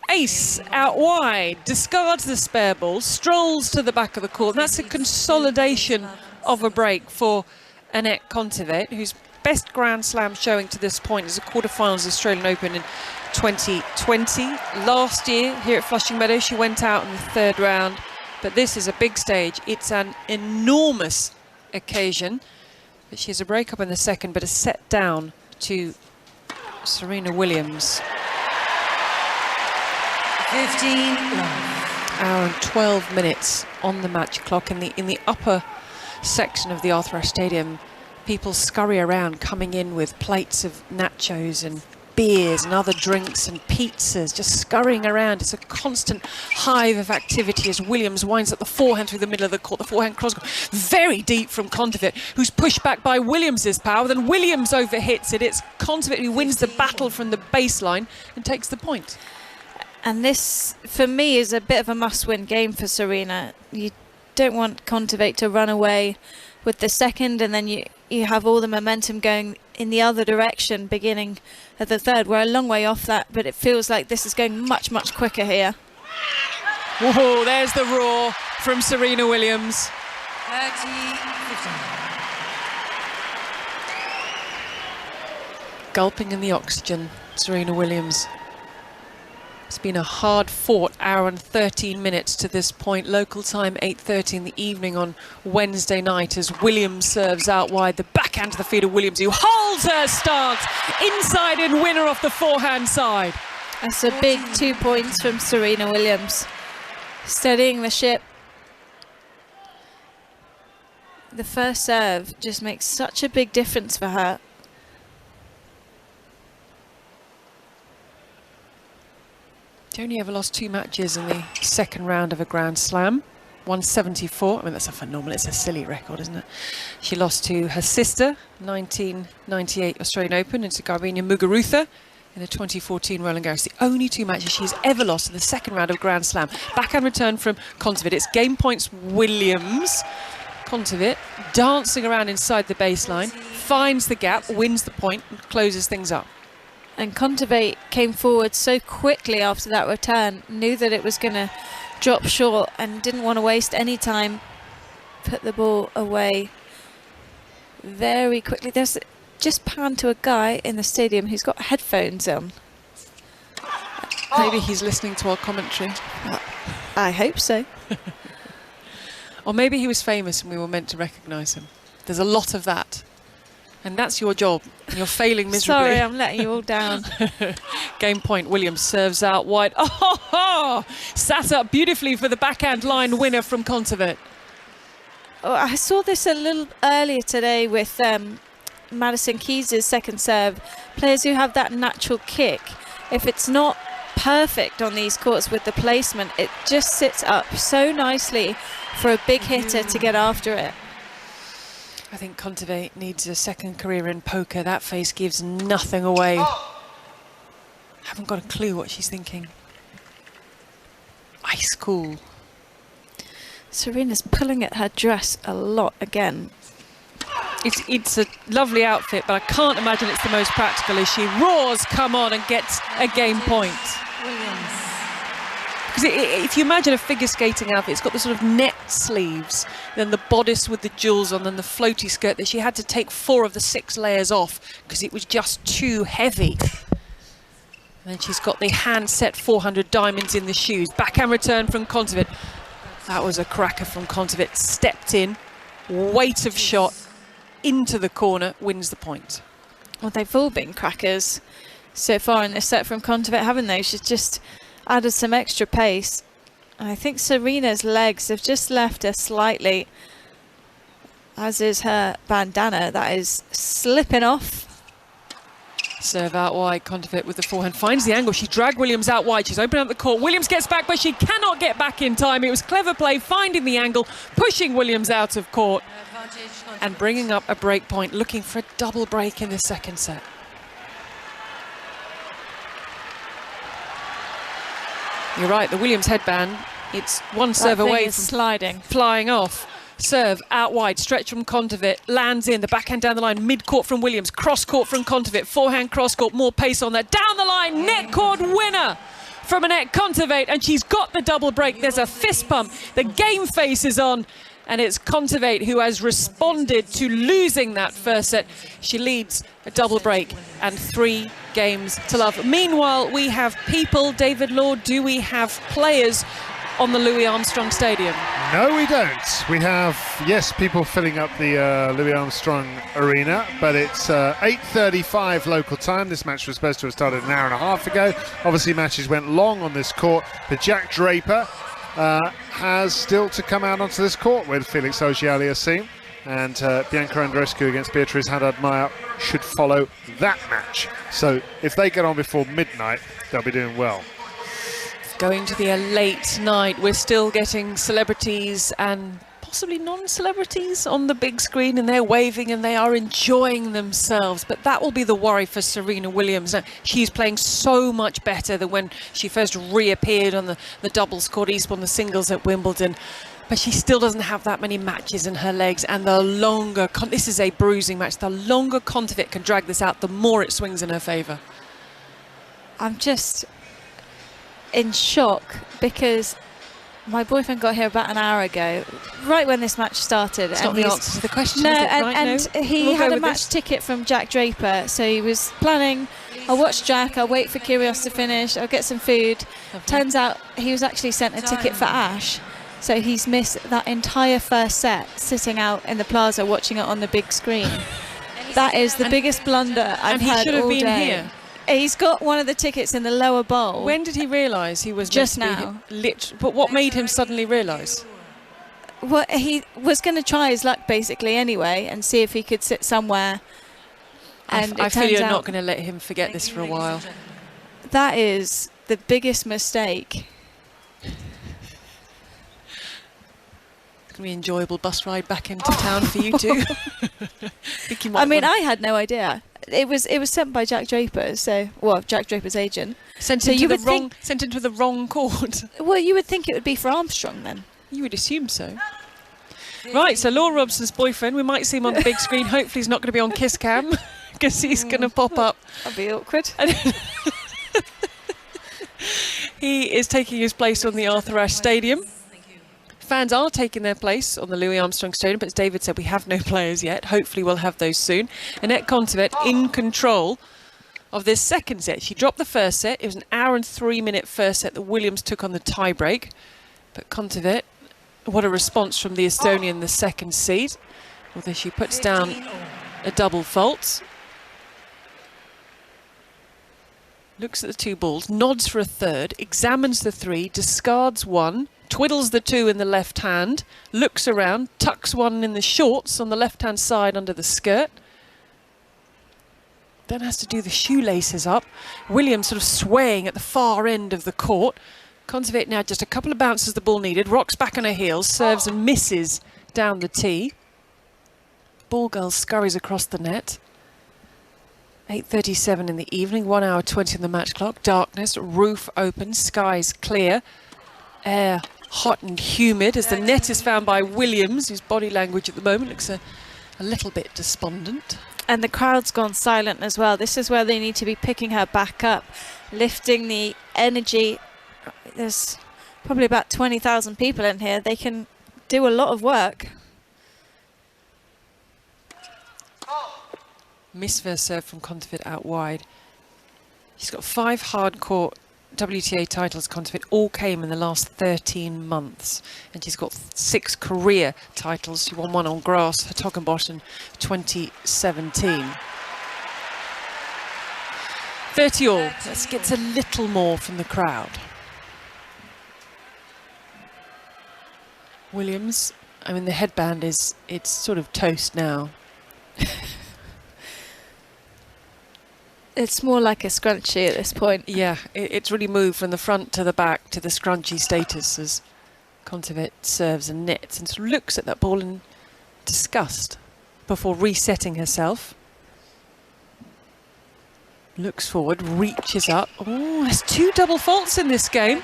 Ace out wide, discards the spare ball, strolls to the back of the court. That's a consolidation of a break for Anett Kontaveit, whose best Grand Slam showing to this point is the quarterfinals Australian Open in 2020. Last year here at Flushing Meadows, she went out in the third round, but this is a big stage. It's an enormous occasion. But she has a break up in the second, but a set down to Serena Williams. 15 Hour and 12 minutes on the match clock. In the upper section of the Arthur Ashe Stadium, people scurry around, coming in with plates of nachos and beers and other drinks and pizzas, just scurrying around. It's a constant hive of activity as Williams winds up the forehand through the middle of the court. The forehand cross very deep from Kontaveit, who's pushed back by Williams's power. Then Williams overhits it. It's Kontaveit who wins the battle from the baseline and takes the point. And this, for me, is a bit of a must-win game for Serena. You don't want Kontaveit to run away with the second, and then you have all the momentum going in the other direction beginning at the third. We're a long way off that, but it feels like this is going much, much quicker here. Whoa, there's the roar from Serena Williams. 30-15. Gulping in the oxygen, Serena Williams. It's been a hard-fought hour and 13 minutes to this point. Local time 8:30 in the evening on Wednesday night as Williams serves out wide. The backhand to the feet of Williams, who holds her stance inside and winner off the forehand side. That's a big 2 points from Serena Williams. Steadying the ship. The first serve just makes such a big difference for her. She only ever lost 2 matches in the second round of a Grand Slam. 174. I mean, that's a phenomenal, it's a silly record, isn't it? She lost to her sister, 1998 Australian Open, and to Garbiñe Muguruza in the 2014 Roland Garros. The only 2 matches she's ever lost in the second round of Grand Slam. Backhand return from Kontaveit. It's game points Williams. Kontaveit dancing around inside the baseline, finds the gap, wins the point, and closes things up. And Kontaveit came forward so quickly after that return, knew that it was going to drop short and didn't want to waste any time. Put the ball away very quickly. There's just pan to a guy in the stadium who's got headphones on. Maybe he's listening to our commentary. I hope so. Or maybe he was famous and we were meant to recognise him. There's a lot of that. And that's your job. And you're failing miserably. Sorry, I'm letting you all down. Game point. Williams serves out wide. Oh, sat up beautifully for the backhand line winner from Kontaveit. Oh, I saw this a little earlier today with Madison Keys' second serve. Players who have that natural kick, if it's not perfect on these courts with the placement, it just sits up so nicely for a big hitter to get after it. I think Kontaveit needs a second career in poker. That face gives nothing away. Haven't got a clue what she's thinking. Ice cool. Serena's pulling at her dress a lot again. It's a lovely outfit, but I can't imagine it's the most practical as she roars, come on, and gets a game point. Because if you imagine a figure skating outfit, it's got the sort of net sleeves, then the bodice with the jewels on, then the floaty skirt that she had to take 4 of the 6 layers off because it was just too heavy. And then she's got the hand-set 400 diamonds in the shoes. Backhand return from Kontaveit. That was a cracker from Kontaveit. Stepped in, weight of shot, into the corner, wins the point. Well, they've all been crackers so far in this set from Kontaveit, haven't they? She's just added some extra pace. And I think Serena's legs have just left her slightly, as is her bandana. That is slipping off. Serve out wide, Kontaveit with the forehand, finds the angle. She dragged Williams out wide, she's opened up the court. Williams gets back, but she cannot get back in time. It was clever play, finding the angle, pushing Williams out of court, and bringing up a break point, looking for a double break in the second set. You're right, the Williams headband, it's one serve away from sliding, flying off. Serve out wide, stretch from Kontaveit, lands in, the backhand down the line, mid-court from Williams, cross-court from Kontaveit, forehand cross-court, more pace on that, down the line, net court winner from Anett Kontaveit, and she's got the double break. There's a fist pump, the game face is on, and it's Kontaveit who has responded to losing that first set. She leads a double break and 3 games to love. Meanwhile, we have people, David Law, do we have players on the Louis Armstrong Stadium? No, we don't. We have, yes, people filling up the Louis Armstrong Arena, but it's 8:35 local time. This match was supposed to have started an hour and a half ago. Obviously, matches went long on this court, but Jack Draper has still to come out onto this court with Felix Auger-Aliassime, and Bianca Andreescu against Beatriz Haddad-Maia should follow that match. So if they get on before midnight, they'll be doing well. Going to be a late night. We're still getting celebrities and possibly non-celebrities on the big screen, and they're waving and they are enjoying themselves. But that will be the worry for Serena Williams. Now, she's playing so much better than when she first reappeared on the doubles court, Eastbourne, the singles at Wimbledon. But she still doesn't have that many matches in her legs, and the longer, this is a bruising match, the longer Kontaveit can drag this out, the more it swings in her favour. I'm just in shock because my boyfriend got here about an hour ago, right when this match started. It's not the answer to the question, no, is it? and No? he We'll had go a with match this. ticket from Jack Draper, so he was planning, I'll watch Jack, I'll wait for Kyrgios to finish, I'll get some food. Turns out he was actually sent a ticket for Ash, so he's missed that entire first set sitting out in the plaza watching it on the big screen. That is the biggest blunder I've had should have all been day. here. He's got one of the tickets in the lower bowl. When did he realise he was just meant to now? Be but what made him suddenly realise? Well, he was going to try his luck basically anyway and see if he could sit somewhere. And I feel you're not going to let him forget this for a while. That is the biggest mistake. It's going to be an enjoyable bus ride back into town for you two. I mean, I had no idea. It was sent by Jack Draper, Jack Draper's agent. Sent into the wrong court. Well, you would think it would be for Armstrong then. You would assume so. Right, so Laura Robson's boyfriend, we might see him on the big screen. Hopefully he's not going to be on Kiss Cam. because he's going to pop up. That'll be awkward. He is taking his place on the Arthur Ashe Stadium. Fans are taking their place on the Louis Armstrong Stadium, but as David said, we have no players yet. Hopefully we'll have those soon. Anett Kontaveit in control of this second set. She dropped the first set. It was an hour and 3-minute first set that Williams took on the tie-break. But Kontaveit, what a response from the Estonian, the second seed. Although she puts down a double fault. Looks at the two balls, nods for a third, examines the three, discards one, twiddles the two in the left hand, looks around, tucks one in the shorts on the left-hand side under the skirt. Then has to do the shoelaces up. Williams sort of swaying at the far end of the court. Kontaveit now just a couple of bounces the ball needed, rocks back on her heels, serves and misses down the tee. Ball girl scurries across the net. 8:37 in the evening, 1 hour 20 on the match clock. Darkness, roof open, skies clear. Air hot and humid as the net is found by Williams, whose body language at the moment looks a little bit despondent. And the crowd's gone silent as well. This is where they need to be picking her back up, lifting the energy. There's probably about 20,000 people in here. They can do a lot of work. Misfire serve from Kontaveit out wide. She's got 5 hardcourt WTA titles, Kontaveit. All came in the last 13 months. And she's got 6 career titles. She won one on grass, Hertogenbosch in 2017. 30 all. Let's get a little more from the crowd. Williams, I mean, the headband it's sort of toast now. It's more like a scrunchie at this point. Yeah, it's really moved from the front to the back to the scrunchy status as Kontaveit serves and nets and sort of looks at that ball in disgust before resetting herself. Looks forward, reaches up. Oh, there's 2 double faults in this game.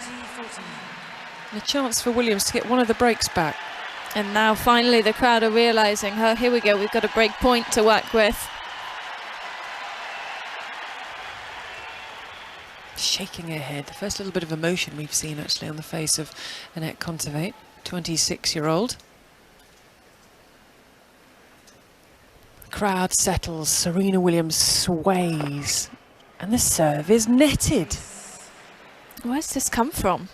And a chance for Williams to get one of the breaks back. And now finally the crowd are realising, oh, here we go, we've got a break point to work with. Shaking her head. The first little bit of emotion we've seen actually on the face of Anett Kontaveit, 26-year-old. Crowd settles, Serena Williams sways, and the serve is netted. Where's this come from?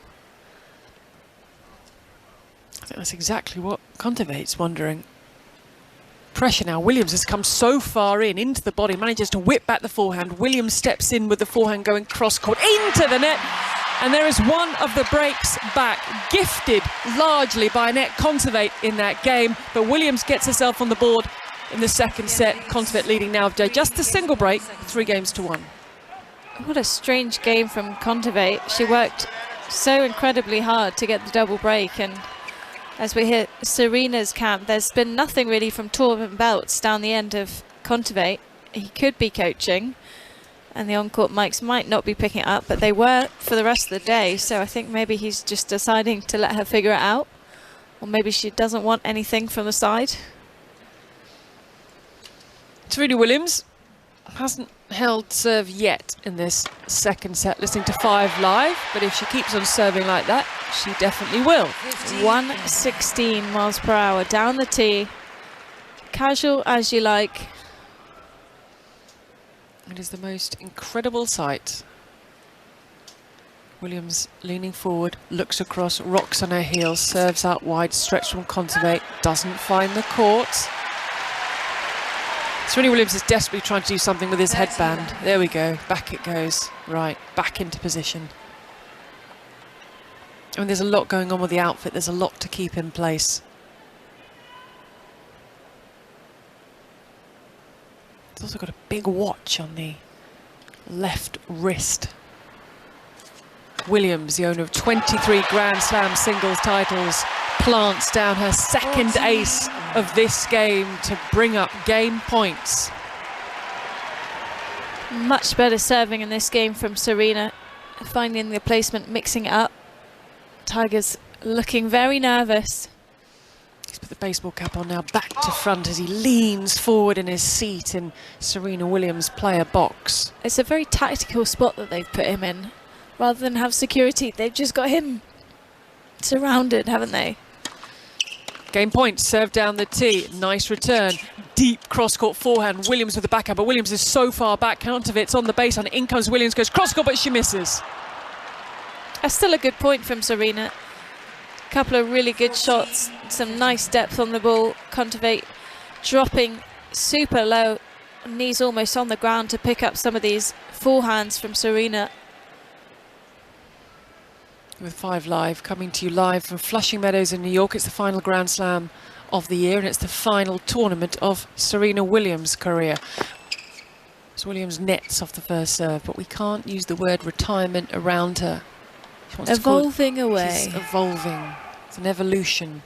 I think that's exactly what Kontaveit's wondering. Pressure now. Williams has come so far into the body, manages to whip back the forehand. Williams steps in with the forehand going cross-court into the net. And there is one of the breaks back, gifted largely by Anett Kontaveit in that game. But Williams gets herself on the board in the second set. Kontaveit leading now just a single break, 3-1. What a strange game from Kontaveit. She worked so incredibly hard to get the double break, and as we hit Serena's camp, there's been nothing really from Torben Belts down the end of Kontaveit. He could be coaching, and the on-court mics might not be picking it up, but they were for the rest of the day, so I think maybe he's just deciding to let her figure it out, or maybe she doesn't want anything from the side. Serena Williams hasn't held serve yet in this second set, listening to 5 Live, but if she keeps on serving like that, she definitely will. 116 miles per hour down the tee, casual as you like. It is the most incredible sight. Williams leaning forward, looks across, rocks on her heels, serves out wide, stretch from Kontaveit, doesn't find the court. Serena Williams is desperately trying to do something with his headband. There we go, back it goes. Right, back into position. I mean, there's a lot going on with the outfit, there's a lot to keep in place. It's also got a big watch on the left wrist. Williams, the owner of 23 Grand Slam singles titles, plants down her second ace of this game to bring up game points. Much better serving in this game from Serena, finding the placement, mixing it up. Tiger's looking very nervous. He's put the baseball cap on now, back to front as he leans forward in his seat in Serena Williams' player box. It's a very tactical spot that they've put him in. Rather than have security, they've just got him surrounded, haven't they? Game point, serve down the tee. Nice return. Deep cross-court forehand. Williams with the backhand, but Williams is so far back. Kontaveit on the baseline. In comes Williams, goes cross-court, but she misses. That's still a good point from Serena. Couple of really good shots, some nice depth on the ball. Kontaveit dropping super low, knees almost on the ground to pick up some of these forehands from Serena. With 5 Live coming to you live from Flushing Meadows in New York. It's the final Grand Slam of the year and it's the final tournament of Serena Williams' career. So Williams nets off the first serve, but we can't use the word retirement around her. Evolving away. She's evolving. It's an evolution.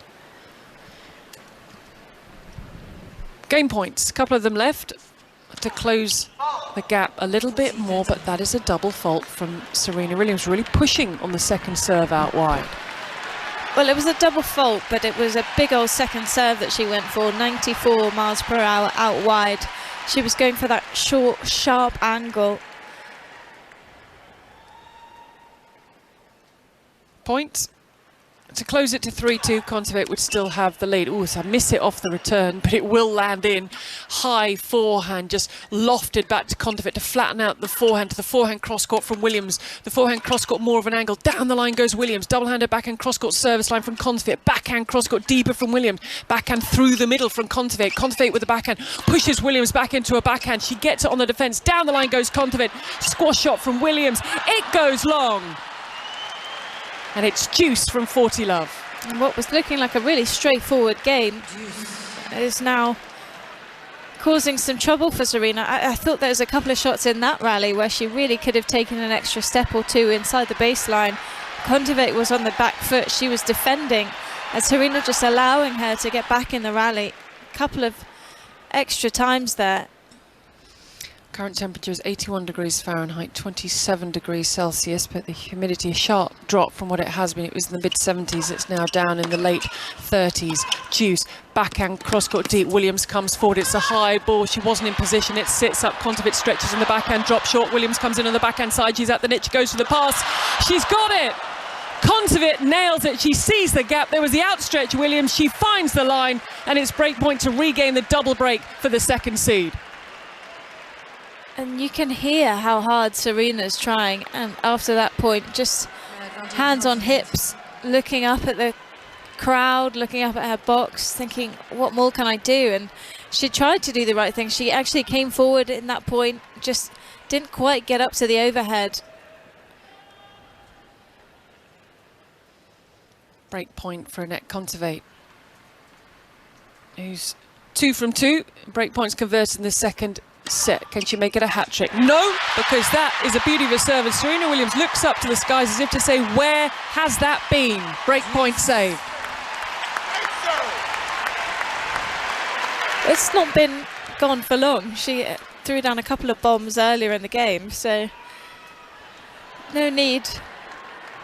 Game points, a couple of them left to close the gap a little bit more, but that is a double fault from Serena Williams, really pushing on the second serve out wide. Well, it was a double fault, but it was a big old second serve that she went for, 94 miles per hour out wide. She was going for that short, sharp angle. Point. To close it to 3-2, Kontaveit would still have the lead. Oh, so I miss it off the return, but it will land in. High forehand, just lofted back to Kontaveit to flatten out the forehand, to the forehand cross-court from Williams. The forehand cross-court more of an angle. Down the line goes Williams. Double-handed backhand cross-court service line from Kontaveit. Backhand cross-court deeper from Williams. Backhand through the middle from Kontaveit. Kontaveit with the backhand pushes Williams back into a backhand. She gets it on the defence. Down the line goes Kontaveit. Squash shot from Williams. It goes long. And it's deuce from 40 Love. And what was looking like a really straightforward game is now causing some trouble for Serena. I thought there was a couple of shots in that rally where she really could have taken an extra step or two inside the baseline. Kontaveit was on the back foot. She was defending, and Serena just allowing her to get back in the rally. A couple of extra times there. Current temperature is 81 degrees Fahrenheit, 27 degrees Celsius, but the humidity, a sharp drop from what it has been. It was in the mid-70s, it's now down in the late 30s. Deuce, backhand, cross-court deep. Williams comes forward, it's a high ball. She wasn't in position, it sits up. Kontaveit stretches in the backhand, drop short. Williams comes in on the backhand side, she's at the net, she goes for the pass. She's got it! Kontaveit nails it, she sees the gap. There was the outstretch Williams, she finds the line, and it's break point to regain the double break for the second seed. And you can hear how hard Serena's trying, and after that point, just hands on hips, looking up at the crowd, looking up at her box, thinking, what more can I do? And she tried to do the right thing. She actually came forward in that point, just didn't quite get up to the overhead. Break point for Anett Kontaveit, who's 2 from 2. Break points converted in the second set. Can she make it a hat-trick? No, because that is a beauty of a serve. And Serena Williams looks up to the skies as if to say, where has that been? Break point save. It's not been gone for long. She threw down a couple of bombs earlier in the game, so no need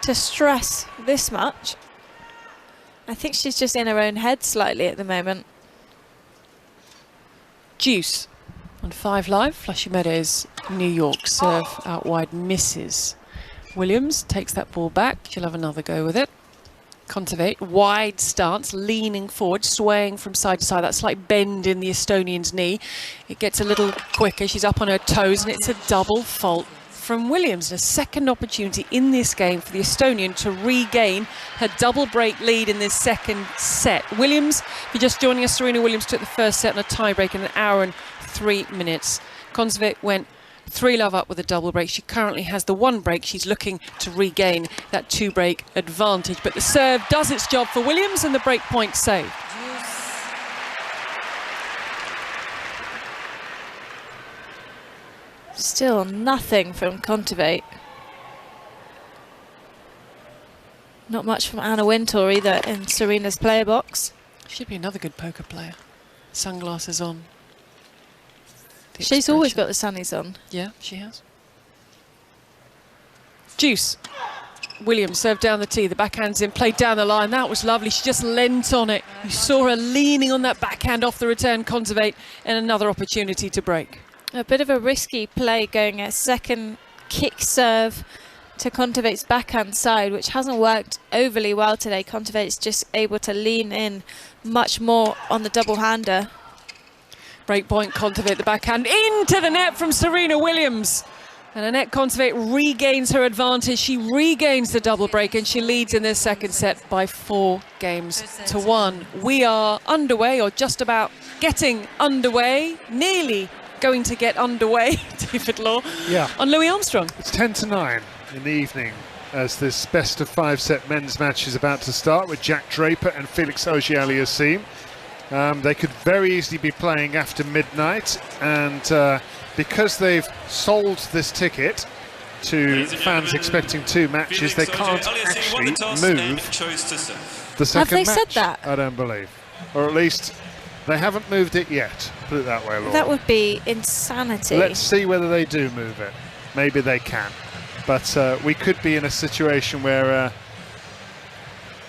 to stress this much. I think she's just in her own head slightly at the moment. Deuce on 5 Live, Flushing Meadows, New York. Serve out wide, misses. Williams takes that ball back. She'll have another go with it. Kontaveit, wide stance, leaning forward, swaying from side to side. That slight bend in the Estonian's knee. It gets a little quicker. She's up on her toes, and it's a double fault from Williams. A second opportunity in this game for the Estonian to regain her double break lead in this second set. Williams, if you're just joining us, Serena Williams took the first set in a tie break in 1 hour and 3 minutes. Kontaveit went 3 love up with a double break. She currently has the 1 break. She's looking to regain that 2 break advantage. But the serve does its job for Williams and the break point saved. Still nothing from Kontaveit. Not much from Anna Wintour either in Serena's player box. Should be another good poker player. Sunglasses on. She's always got the sunnies on. Yeah, she has. Deuce. Williams served down the tee, the backhand's in, played down the line. That was lovely. She just leant on it. You saw her leaning on that backhand off the return, Kontaveit, and another opportunity to break. A bit of a risky play going a second kick serve to Kontaveit's backhand side, which hasn't worked overly well today. Kontaveit's just able to lean in much more on the double-hander. Break point, Kontaveit, the backhand into the net from Serena Williams. And Anett Kontaveit regains her advantage. She regains the double break and she leads in this second set by 4 games to 1. We are underway, or just about getting underway, nearly going to get underway, David Law, on Louis Armstrong. It's 10-9 in the evening as this best of 5 set men's match is about to start with Jack Draper and Felix Auger-Aliassime. They could very easily be playing after midnight, and because they've sold this ticket to fans expecting 2 matches, they can't actually move the second match. Have they said that? I don't believe. Or at least they haven't moved it yet, put it that way, Laura. That would be insanity. Let's see whether they do move it. Maybe they can. But we could be in a situation where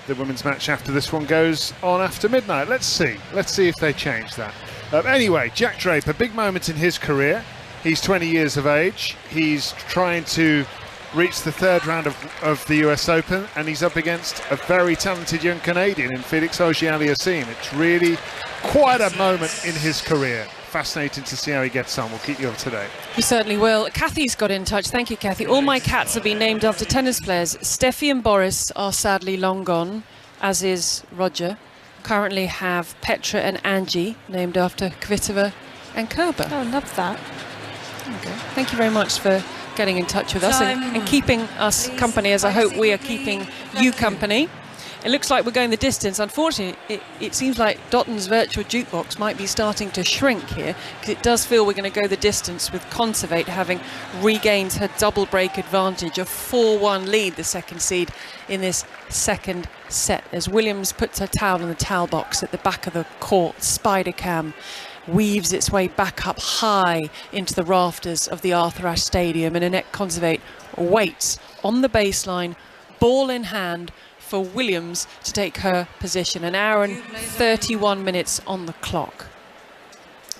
the women's match after this one goes on after midnight. Let's see. Let's see if they change that. Anyway, Jack Draper, big moment in his career. He's 20 years of age. He's trying to reach the 3rd round of the US Open, and he's up against a very talented young Canadian in Felix Auger-Aliassime. It's really quite a moment in his career. Fascinating to see how he gets on. We'll keep you up to date. We certainly will. Kathy's got in touch. Thank you, Kathy. All my cats have been named after tennis players. Steffi and Boris are sadly long gone, as is Roger. Currently have Petra and Angie, named after Kvitova and Kerber. Oh, love that. Okay. Thank you very much for getting in touch with us and keeping us company, as I hope we are keeping you company. It looks like we're going the distance. Unfortunately, it seems like Dotton's virtual jukebox might be starting to shrink here, because it does feel we're going to go the distance with Kontaveit having regained her double break advantage, a 4-1 lead, the second seed in this second set, as Williams puts her towel in the towel box at the back of the court. Spider cam weaves its way back up high into the rafters of the Arthur Ashe Stadium, and Anett Kontaveit waits on the baseline, ball in hand, for Williams to take her position. 1 hour and 31 minutes on the clock.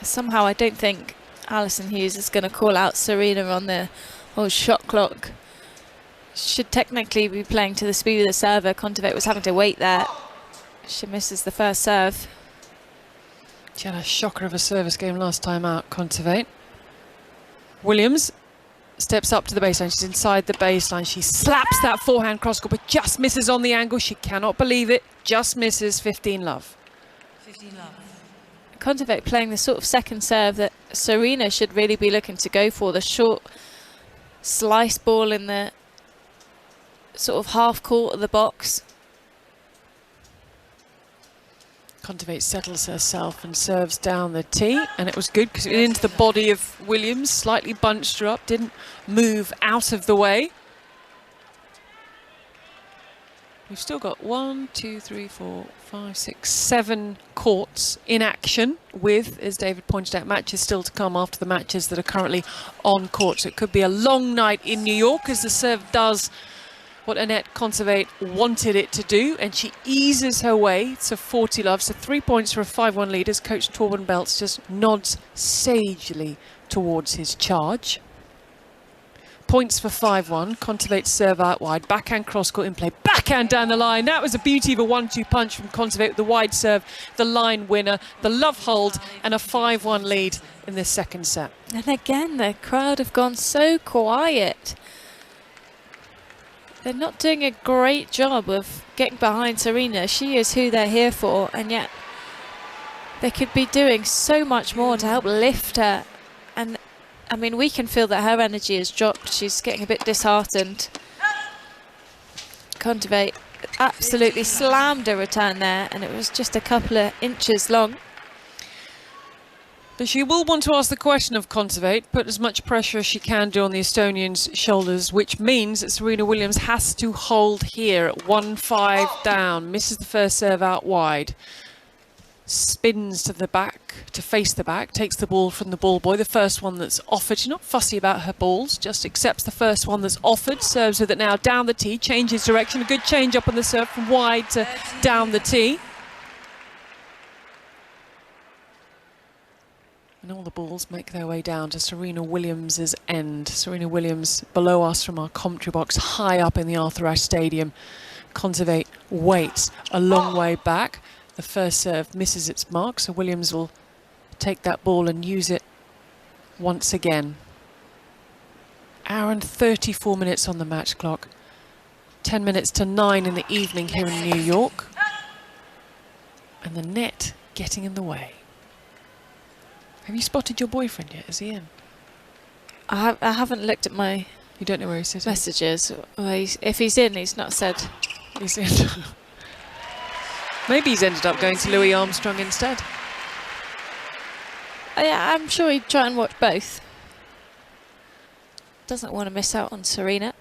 Somehow I don't think Alison Hughes is going to call out Serena on the old shot clock. Should technically be playing to the speed of the server. Kontaveit was having to wait there. She misses the first serve. She had a shocker of a service game last time out, Kontaveit. Williams steps up to the baseline. She's inside the baseline. She slaps that forehand cross-court, but just misses on the angle. She cannot believe it. Just misses. 15 love. 15 love. Kontaveit playing the sort of second serve that Serena should really be looking to go for. The short slice ball in the sort of half court of the box. Kontaveit settles herself and serves down the tee, and it was good because it went into the body of Williams, slightly bunched her up, didn't move out of the way. We've still got 1, 2, 3, 4, 5, 6, 7 courts in action with, as David pointed out, matches still to come after the matches that are currently on court. So it could be a long night in New York as the serve does what Anett Kontaveit wanted it to do, and she eases her way to 40 love. So 3 points for a 5-1 lead as coach Torben Beltz just nods sagely towards his charge. Points for 5-1. Kontaveit's serve out wide, backhand cross-court in play, backhand down the line. That was a beauty of a 1-2 punch from Kontaveit with the wide serve, the line winner, the love hold, and a 5-1 lead in this second set. And again, the crowd have gone so quiet. They're not doing a great job of getting behind Serena. She is who they're here for, and yet they could be doing so much more to help lift her. And I mean, we can feel that her energy has dropped. She's getting a bit disheartened. Kontaveit absolutely slammed a return there, and it was just a couple of inches long. But she will want to ask the question of Kontaveit, put as much pressure as she can do on the Estonian's shoulders, which means that Serena Williams has to hold here at 1-5 down. Misses the first serve out wide. spins to the back, to face the back, takes the ball from the ball boy, the first one that's offered. She's not fussy about her balls, just accepts the first one that's offered, serves with it now down the tee, changes direction, a good change up on the serve from wide to down the tee. And all the balls make their way down to Serena Williams' end. Serena Williams below us from our commentary box, high up in the Arthur Ashe Stadium. Kontaveit waits a long way back. The first serve misses its mark, so Williams will take that ball and use it once again. Hour and 34 minutes on the match clock. 10 minutes to 9 in the evening here in New York. And the net getting in the way. Have you spotted your boyfriend yet? Is he in? I haven't looked at my You don't know where he sits? messages. Well, if he's in, he's not said. He's in. Maybe he's ended up going to Louis Armstrong instead. Yeah, I'm sure he'd try and watch both. Doesn't want to miss out on Serena.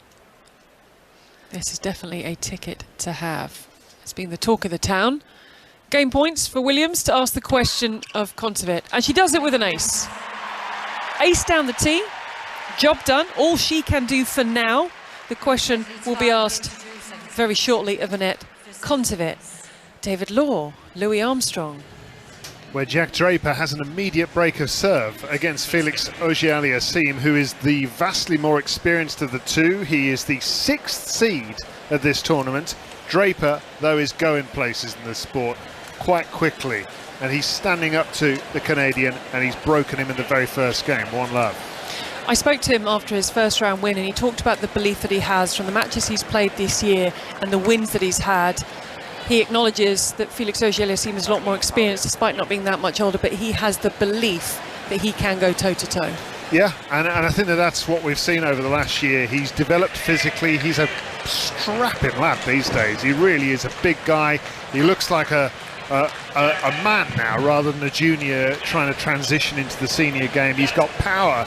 This is definitely a ticket to have. It's been the talk of the town. Game points for Williams to ask the question of Kontaveit. And she does it with an ace. Ace down the tee. Job done. All she can do for now. The question will be asked very shortly of Anett Kontaveit. David Law, Louis Armstrong. Where Jack Draper has an immediate break of serve against Felix Auger-Aliassime, who is the vastly more experienced of the two. He is the 6th seed of this tournament. Draper, though, is going places in the sport quite quickly, and he's standing up to the Canadian, and he's broken him in the very first game. 1-love. I spoke to him after his first round win, and he talked about the belief that he has from the matches he's played this year and the wins that he's had. He acknowledges that Felix Auger-Aliassime is a lot more experienced despite not being that much older, but he has the belief that he can go toe-to-toe. Yeah, and I think that's what we've seen over the last year. He's developed physically. He's a strapping lad these days. He really is a big guy. He looks like a man now rather than a junior trying to transition into the senior game. He's got power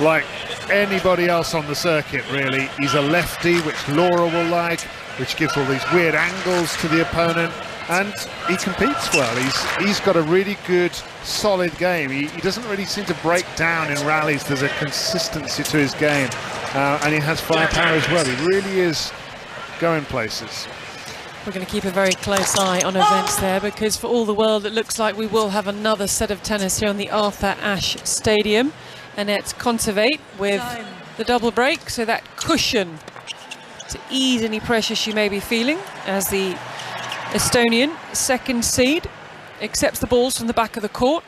like anybody else on the circuit, really. He's a lefty, which Laura will like, which gives all these weird angles to the opponent, and he competes well. He's got a really good, solid game. He doesn't really seem to break down in rallies. There's a consistency to his game, and he has firepower as well. He really is going places. We're going to keep a very close eye on events there, because for all the world it looks like we will have another set of tennis here on the Arthur Ashe Stadium. Anett Kontaveit with the double break, so that cushion to ease any pressure she may be feeling as the Estonian 2nd seed accepts the balls from the back of the court.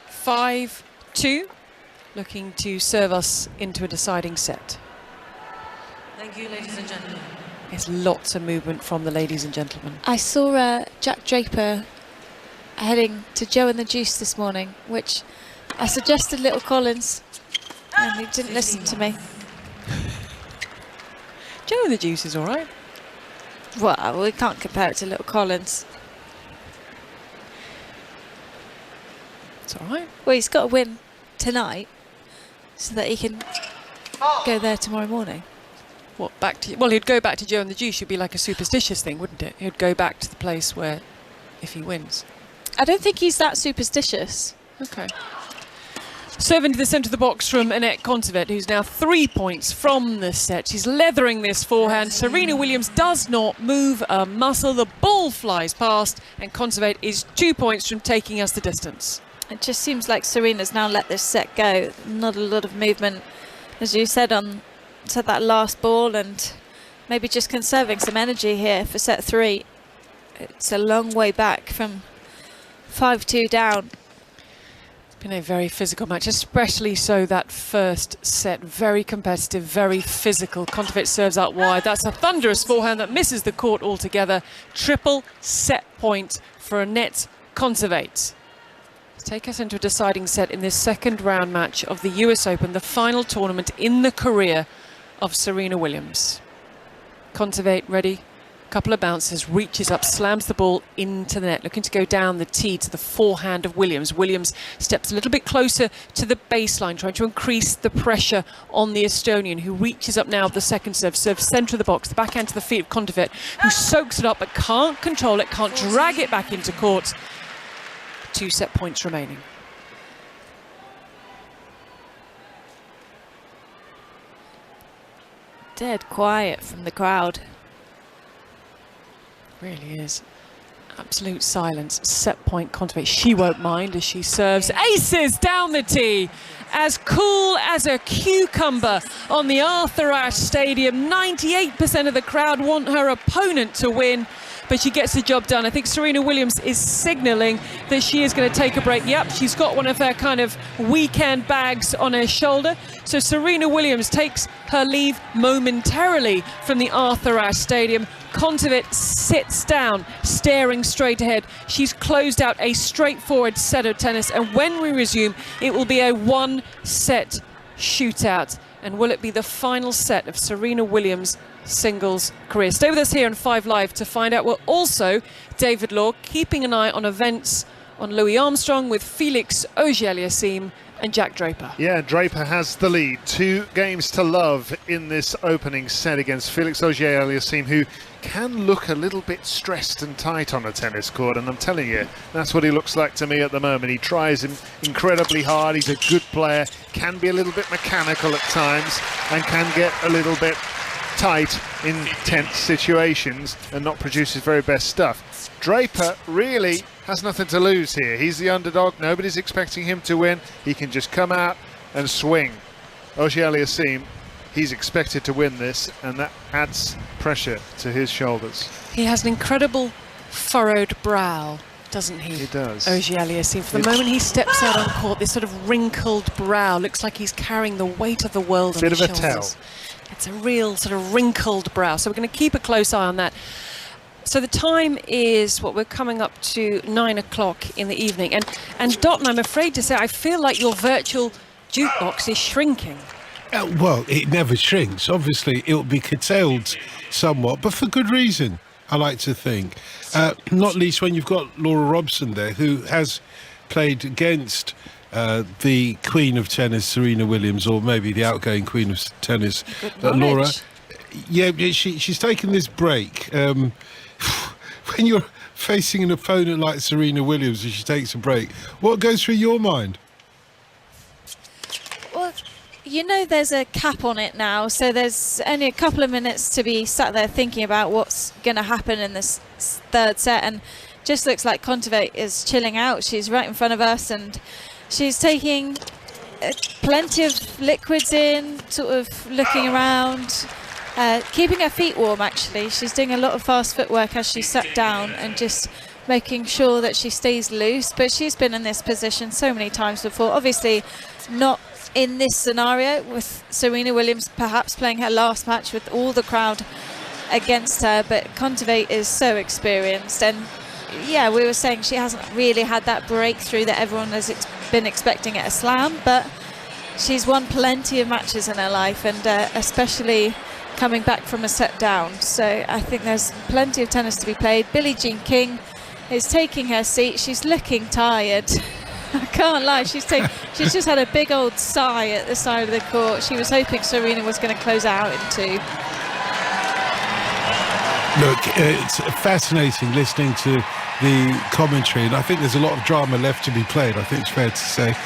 5-2, looking to serve us into a deciding set. Thank you, ladies and gentlemen. There's lots of movement from the ladies and gentlemen. I saw Jack Draper heading to Joe and the Juice this morning, which I suggested Little Collins, and he didn't listen to me. Joe and the Juice is all right. Well, we can't compare it to Little Collins. It's all right. Well, he's got to win tonight so that he can go there tomorrow morning. What, back to... Well, he'd go back to Joe and the Juice. It'd be like a superstitious thing, wouldn't it? He'd go back to the place where, if he wins. I don't think he's that superstitious. Okay. Serve into the centre of the box from Anett Kontaveit, who's now 3 points from the set. She's leathering this forehand. Serena Williams does not move a muscle. The ball flies past, and Kontaveit is 2 points from taking us the distance. It just seems like Serena's now let this set go. Not a lot of movement, as you said, on that last ball, and maybe just conserving some energy here for set 3. It's a long way back from 5-2 down. Been a very physical match, especially so that first set. Very competitive, very physical. Kontaveit serves out wide. That's a thunderous forehand that misses the court altogether. Triple set point for Anett Kontaveit. Take us into a deciding set in this second round match of the US Open, the final tournament in the career of Serena Williams. Kontaveit ready. Couple of bounces, reaches up, slams the ball into the net, looking to go down the tee to the forehand of Williams. Williams steps a little bit closer to the baseline, trying to increase the pressure on the Estonian, who reaches up now with the second serve, serves centre of the box, the backhand to the feet of Kontaveit, who soaks it up but can't control it, can't drag it back into court. 2 set points remaining. Dead quiet from the crowd. Really is. Absolute silence. Set point Kontaveit. She won't mind as she serves. Aces down the tee. As cool as a cucumber on the Arthur Ashe Stadium. 98% of the crowd want her opponent to win, but she gets the job done. I think Serena Williams is signalling that she is going to take a break. Yep, she's got one of her kind of weekend bags on her shoulder. So Serena Williams takes her leave momentarily from the Arthur Ashe Stadium. Kontaveit sits down, staring straight ahead. She's closed out a straightforward set of tennis, and when we resume, it will be a 1-set shootout. And will it be the final set of Serena Williams' singles career? Stay with us here on 5 Live to find out. We're also, David Law, keeping an eye on events on Louis Armstrong with Felix Auger-Aliassime and Jack Draper. Yeah, Draper has the lead. 2 games to love in this opening set against Felix Auger-Aliassime, who can look a little bit stressed and tight on a tennis court, and I'm telling you, that's what he looks like to me at the moment. He tries incredibly hard. He's a good player, can be a little bit mechanical at times, and can get a little bit tight in tense situations and not produce his very best stuff. Draper really has nothing to lose here. He's the underdog. Nobody's expecting him to win. He can just come out and swing. Auger-Aliassime, he's expected to win this, and that adds pressure to his shoulders. He has an incredible furrowed brow, doesn't he? He does. Auger-Aliassime. For the moment he steps out on court, this sort of wrinkled brow looks like he's carrying the weight of the world on his shoulders. Bit of a tell. It's a real sort of wrinkled brow, so we're going to keep a close eye on that. So the time is, we're coming up to 9 o'clock in the evening. And Dotton, I'm afraid to say, I feel like your virtual jukebox is shrinking. Well, it never shrinks. Obviously, it'll be curtailed somewhat, but for good reason, I like to think. Not least when you've got Laura Robson there, who has played against the Queen of Tennis, Serena Williams, or maybe the outgoing Queen of Tennis, Laura. Yeah, she's taken this break. When you're facing an opponent like Serena Williams and she takes a break, what goes through your mind? Well, you know there's a cap on it now, so there's only a couple of minutes to be sat there thinking about what's going to happen in this 3rd set, and just looks like Kontaveit is chilling out. She's right in front of us, and she's taking plenty of liquids in, sort of looking around, keeping her feet warm. Actually, she's doing a lot of fast footwork as she sat down and just making sure that she stays loose. But she's been in this position so many times before, obviously not in this scenario, with Serena Williams perhaps playing her last match with all the crowd against her, but Kontaveit is so experienced, and yeah, we were saying she hasn't really had that breakthrough that everyone has been expecting at a slam, but she's won plenty of matches in her life, and especially coming back from a set down. So I think there's plenty of tennis to be played. Billie Jean King is taking her seat. She's looking tired. I can't lie, she's just had a big old sigh at the side of the court. She was hoping Serena was going to close out in 2. Look, it's fascinating listening to the commentary, and I think there's a lot of drama left to be played, I think it's fair to say.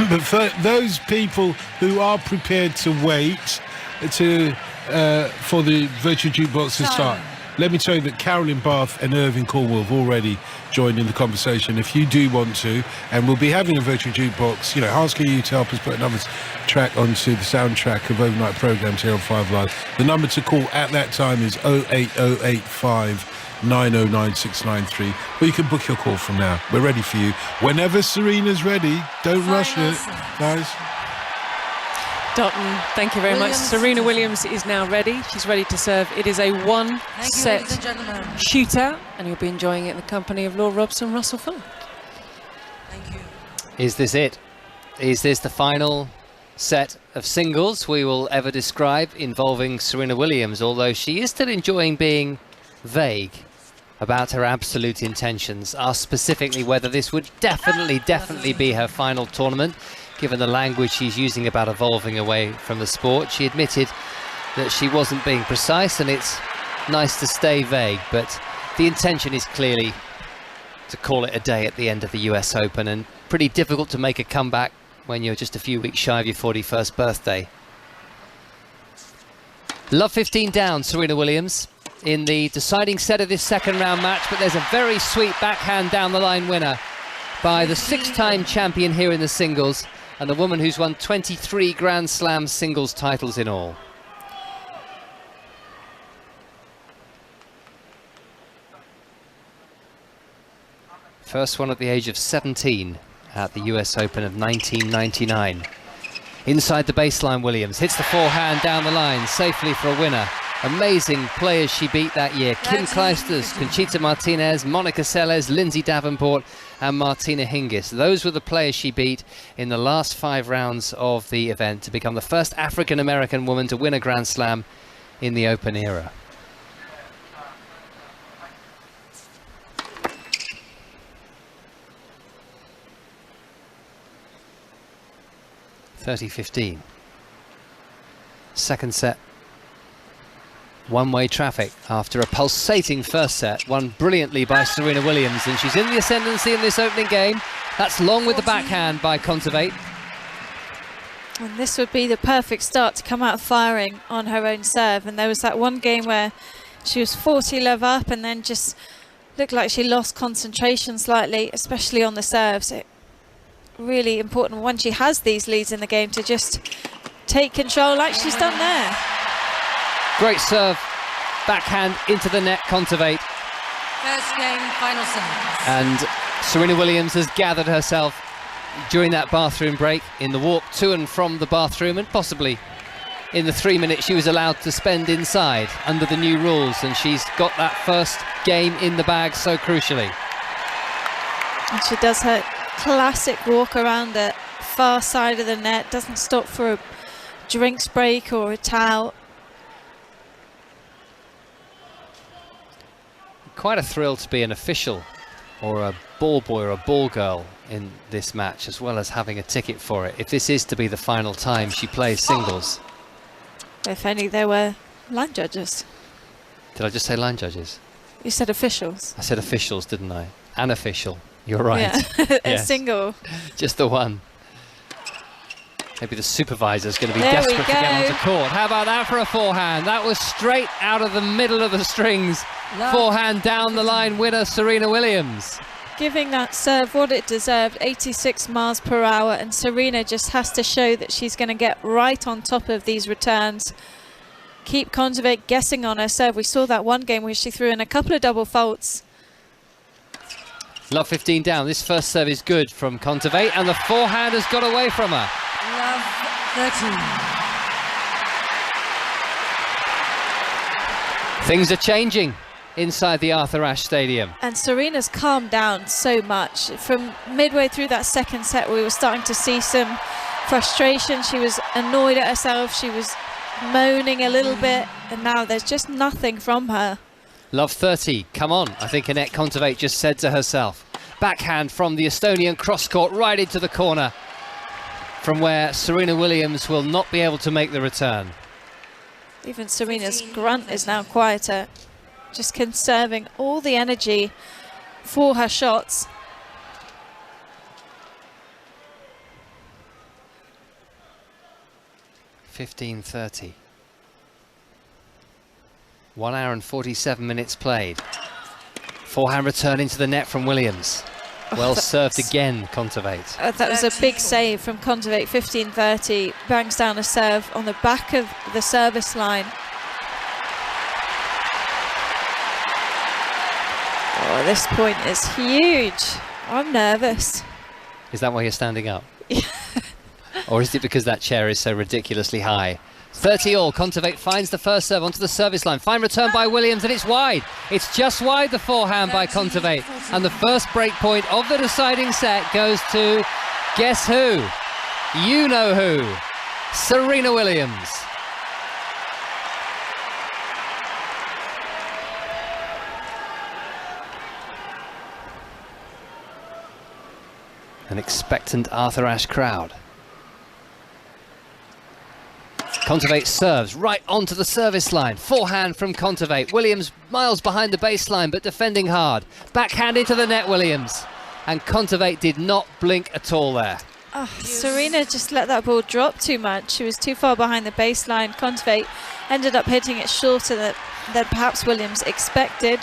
But for those people who are prepared to wait for the virtual jukebox to start, let me tell you that Carolyn Bath and Irving Cornwall have already joined in the conversation. If you do want to, and we'll be having a virtual jukebox, you know, asking you to help us put another track onto the soundtrack of overnight programmes here on 5 Live. The number to call at that time is 08085 909 693, or you can book your call from now. We're ready for you. Whenever Serena's ready, don't rush it, guys. Dotton, thank you very much. Serena Williams is now ready. She's ready to serve. It is a 1-set shootout, and you'll be enjoying it in the company of Laura Robson, Russell Fuller. Thank you. Is this it? Is this the final set of singles we will ever describe involving Serena Williams, although she is still enjoying being vague about her absolute intentions, asked specifically whether this would definitely be her final tournament, given the language she's using about evolving away from the sport. She admitted that she wasn't being precise, and it's nice to stay vague, but the intention is clearly to call it a day at the end of the US Open, and pretty difficult to make a comeback when you're just a few weeks shy of your 41st birthday. Love 15 down, Serena Williams, in the deciding set of this second round match, but there's a very sweet backhand down the line winner by the 6-time champion here in the singles, and the woman who's won 23 Grand Slam singles titles in all. First one at the age of 17 at the US Open of 1999. Inside the baseline, Williams hits the forehand down the line safely for a winner. Amazing players she beat that year. Kim Clijsters, Conchita Martinez, Monica Seles, Lindsay Davenport and Martina Hingis. Those were the players she beat in the last 5 rounds of the event to become the first African-American woman to win a Grand Slam in the Open era. (30-15). Second set, one-way traffic after a pulsating first set, won brilliantly by Serena Williams, and she's in the ascendancy in this opening game. That's long with the backhand by Kontaveit. And this would be the perfect start to come out firing on her own serve. And there was that one game where she was 40-love up and then just looked like she lost concentration slightly, especially on the serves. Really important when she has these leads in the game to just take control like she's done there. Great serve, backhand into the net, Kontaveit. First game, final service. And Serena Williams has gathered herself during that bathroom break in the walk to and from the bathroom, and possibly in the 3 minutes she was allowed to spend inside under the new rules, and she's got that first game in the bag so crucially. And she does her classic walk around the far side of the net, doesn't stop for a drinks break or a towel. Quite a thrill to be an official or a ball boy or a ball girl in this match, as well as having a ticket for it, if this is to be the final time she plays singles. If only there were line judges. Did I just say line judges? You said officials. I said officials, didn't I? An official. You're right. Yeah. A Yes. single. Just the one. Maybe the supervisor's going to be There we desperate to get go. onto court. How about that for a forehand? That was straight out of the middle of the strings. Love. Forehand down the line winner, Serena Williams. Giving that serve what it deserved, 86 miles per hour, and Serena just has to show that she's going to get right on top of these returns. Keep Kontaveit guessing on her serve. We saw that one game where she threw in a couple of double faults. Love 15 down. This first serve is good from Kontaveit, and the forehand has got away from her. Love 13. Things are changing inside the Arthur Ashe Stadium. And Serena's calmed down so much. From midway through that second set, we were starting to see some frustration. She was annoyed at herself. She was moaning a little bit, and now there's just nothing from her. Love 30, come on, I think Anett Kontaveit just said to herself. Backhand from the Estonian cross-court right into the corner, from where Serena Williams will not be able to make the return. Even Serena's grunt is now quieter, just conserving all the energy for her shots. (15:30). 1 hour and 47 minutes played. Forehand return into the net from Williams. Well served again, Kontaveit. That was a big save from Kontaveit, 15:30. Bangs down a serve on the back of the service line. Oh, this point is huge. I'm nervous. Is that why you're standing up? Or is it because that chair is so ridiculously high? 30 all, Kontaveit finds the first serve onto the service line. Fine return by Williams, and it's wide. It's just wide, the forehand by Kontaveit. And the first break point of the deciding set goes to, guess who? You know who. Serena Williams. An expectant Arthur Ashe crowd. Kontaveit serves right onto the service line. Forehand from Kontaveit. Williams miles behind the baseline, but defending hard. Backhand into the net, Williams. And Kontaveit did not blink at all there. Oh, Serena just let that ball drop too much. She was too far behind the baseline. Kontaveit ended up hitting it shorter than perhaps Williams expected.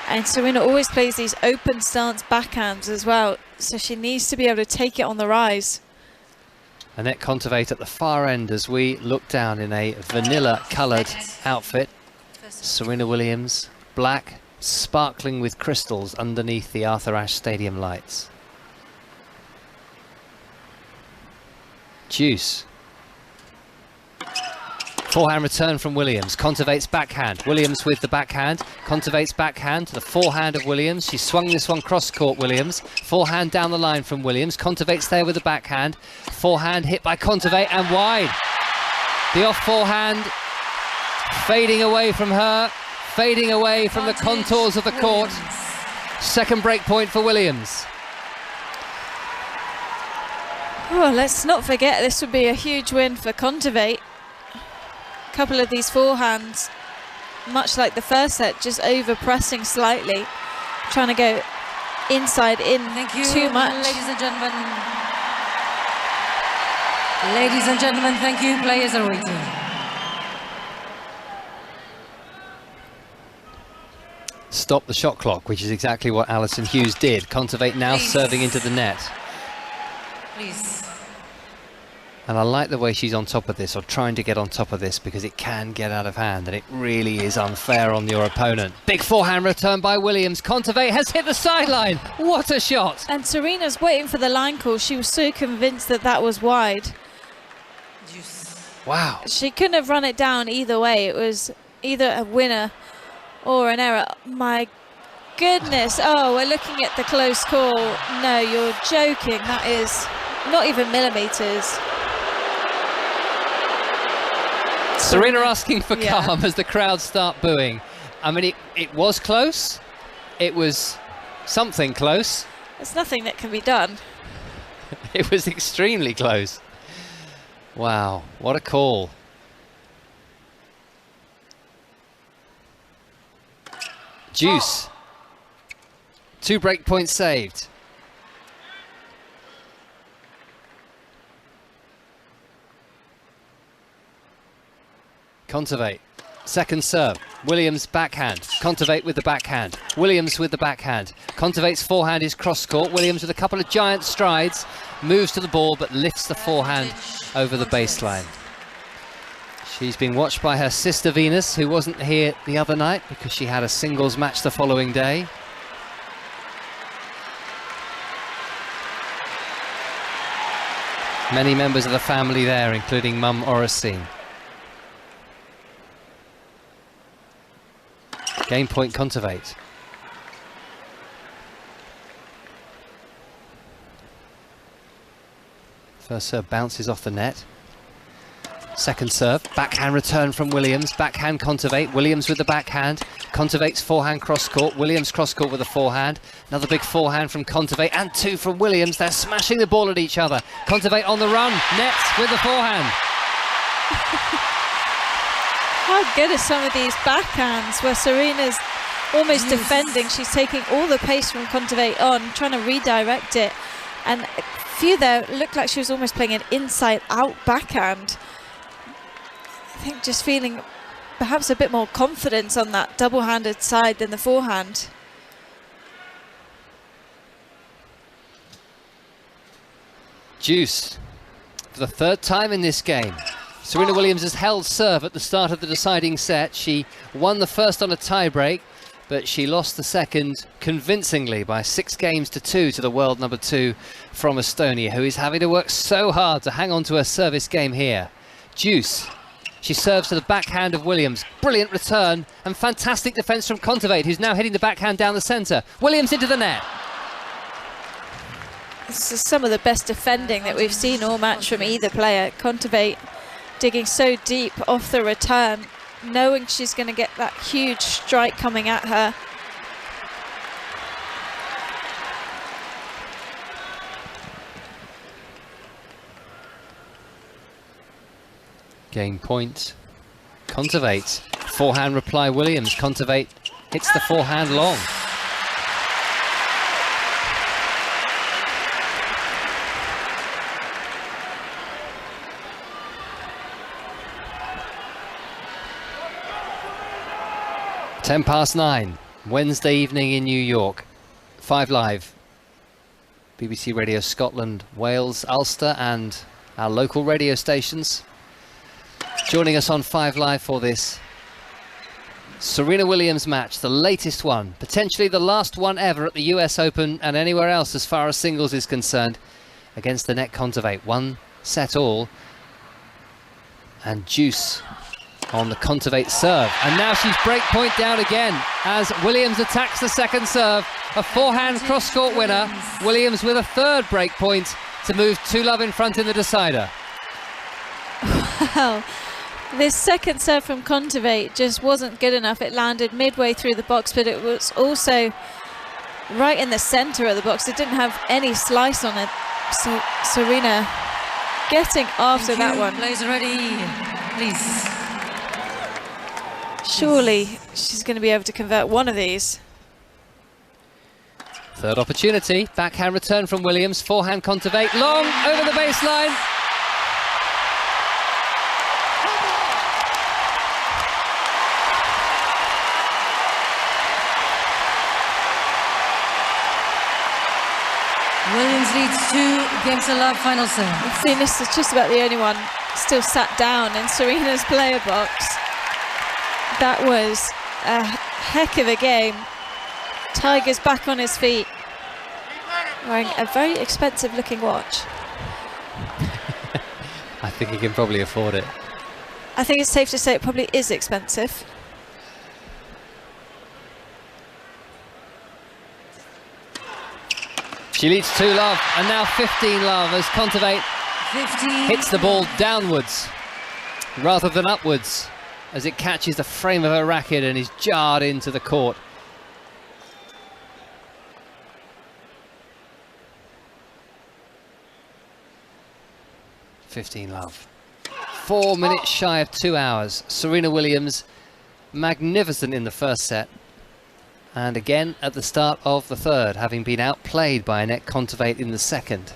And Serena always plays these open stance backhands as well, so she needs to be able to take it on the rise. Anett Kontaveit at the far end as we look down in a vanilla coloured outfit. Serena Williams, black, sparkling with crystals underneath the Arthur Ashe Stadium lights. Deuce. Forehand return from Williams. Kontaveit's backhand. Williams with the backhand. Kontaveit's backhand to the forehand of Williams. She swung this one cross court, Williams. Forehand down the line from Williams. Kontaveit's there with the backhand. Forehand hit by Kontaveit and wide. The off forehand fading away from her, fading away from the contours of the court. Second break point for Williams. Oh, let's not forget this would be a huge win for Kontaveit. A couple of these forehands, much like the first set, just over pressing slightly, trying to go inside in too much. Ladies and gentlemen. Ladies and gentlemen, thank you. Players are waiting. Stop the shot clock, which is exactly what Alison Hughes did. Kontaveit now serving into the net. Please. And I like the way she's on top of this, or trying to get on top of this, because it can get out of hand and it really is unfair on your opponent. Big forehand return by Williams. Kontaveit has hit the sideline. What a shot! And Serena's waiting for the line call. She was so convinced that that was wide. Wow. She couldn't have run it down either way. It was either a winner or an error. My goodness. Oh, we're looking at the close call. No, you're joking. That is not even millimetres. Serena asking for calm as the crowd start booing. I mean, it was close. It was something close. There's nothing that can be done. It was extremely close. Wow, what a call. Deuce. 2 break points saved. Kontaveit, second serve. Williams backhand. Kontaveit with the backhand. Williams with the backhand. Kontaveit's forehand is cross court. Williams with a couple of giant strides, moves to the ball but lifts the forehand over the baseline. She's been watched by her sister Venus, who wasn't here the other night because she had a singles match the following day. Many members of the family there, including Mum Oracine. Game point Kontaveit. First serve bounces off the net. Second serve, backhand return from Williams. Backhand Kontaveit. Williams with the backhand. Kontaveit's forehand cross court. Williams cross court with a forehand. Another big forehand from Kontaveit and 2 from Williams. They're smashing the ball at each other. Kontaveit on the run. Nets with the forehand. How good are some of these backhands where Serena's almost defending. She's taking all the pace from Kontaveit on, trying to redirect it. And a few there looked like she was almost playing an inside-out backhand. I think just feeling perhaps a bit more confidence on that double-handed side than the forehand. Deuce for the third time in this game. Serena Williams has held serve at the start of the deciding set. She won the first on a tie-break, but she lost the second convincingly by 6 games to 2 to the world number 2 from Estonia, who is having to work so hard to hang on to her service game here. Deuce. She serves to the backhand of Williams. Brilliant return and fantastic defence from Kontaveit, who's now hitting the backhand down the centre. Williams into the net. This is some of the best defending that we've seen all match from either player. Kontaveit digging so deep off the return, knowing she's going to get that huge strike coming at her. Game point. Kontaveit. Forehand reply Williams. Kontaveit hits the forehand long. (9:10), Wednesday evening in New York. 5 Live. BBC Radio Scotland, Wales, Ulster and our local radio stations. Joining us on 5 Live for this Serena Williams match, the latest one, potentially the last one ever at the US Open and anywhere else as far as singles is concerned, against Anett Kontaveit. 1 set all, and deuce on the Kontaveit serve. And now she's break point down again as Williams attacks the second serve. A forehand cross-court winner. Williams with a third break point to move 2-love in front in the decider. Wow. This second serve from Kontaveit just wasn't good enough. It landed midway through the box, but it was also right in the centre of the box. It didn't have any slice on it. So Serena getting after that one. Players ready, please. Surely she's going to be able to convert one of these. Third opportunity. Backhand return from Williams. Forehand Kontaveit. Long over the baseline. Williams leads 2-love final serve. I think this is just about the only one still sat down in Serena's player box. That was a heck of a game. Tiger's back on his feet, wearing a very expensive looking watch. I think he can probably afford it. I think it's safe to say it probably is expensive. She leads 2-love and now 15-love as Kontaveit hits the ball downwards rather than upwards as it catches the frame of her racket and is jarred into the court. (15-love). 4 minutes shy of 2 hours. Serena Williams magnificent in the first set, and again at the start of the third, having been outplayed by Anett Kontaveit in the second.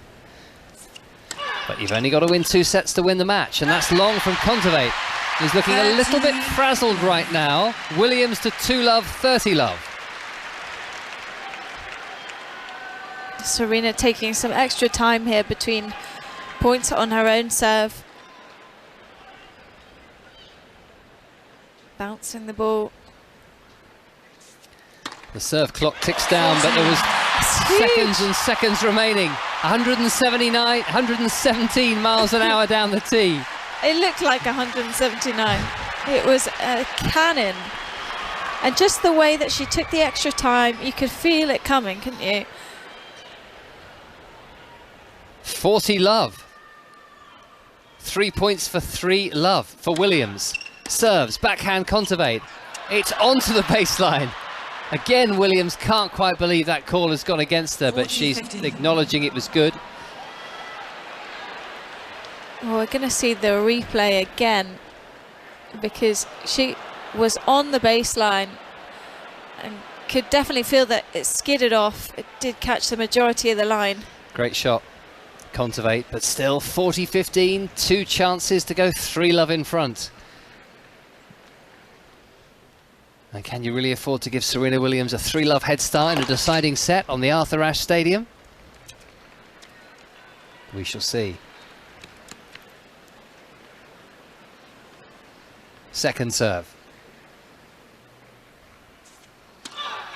But you've only got to win 2 sets to win the match, and that's long from Kontaveit. He's looking a little bit frazzled right now. Williams to 2-love, 30-love. Serena taking some extra time here between points on her own serve. Bouncing the ball. The serve clock ticks down, but there was seconds and seconds remaining. 117 miles an hour down the tee. It looked like 179. It was a cannon. And just the way that she took the extra time, you could feel it coming, couldn't you? 40-love. 3 points for 3-love for Williams. Serves, backhand Kontaveit. It's onto the baseline. Again, Williams can't quite believe that call has gone against her, but she's acknowledging it was good. Well, we're going to see the replay again because she was on the baseline and could definitely feel that it skidded off. It did catch the majority of the line. Great shot, Kontaveit, but still 40-15, 2 chances to go 3-love in front. And can you really afford to give Serena Williams a 3-love head start in a deciding set on the Arthur Ashe Stadium? We shall see. Second serve.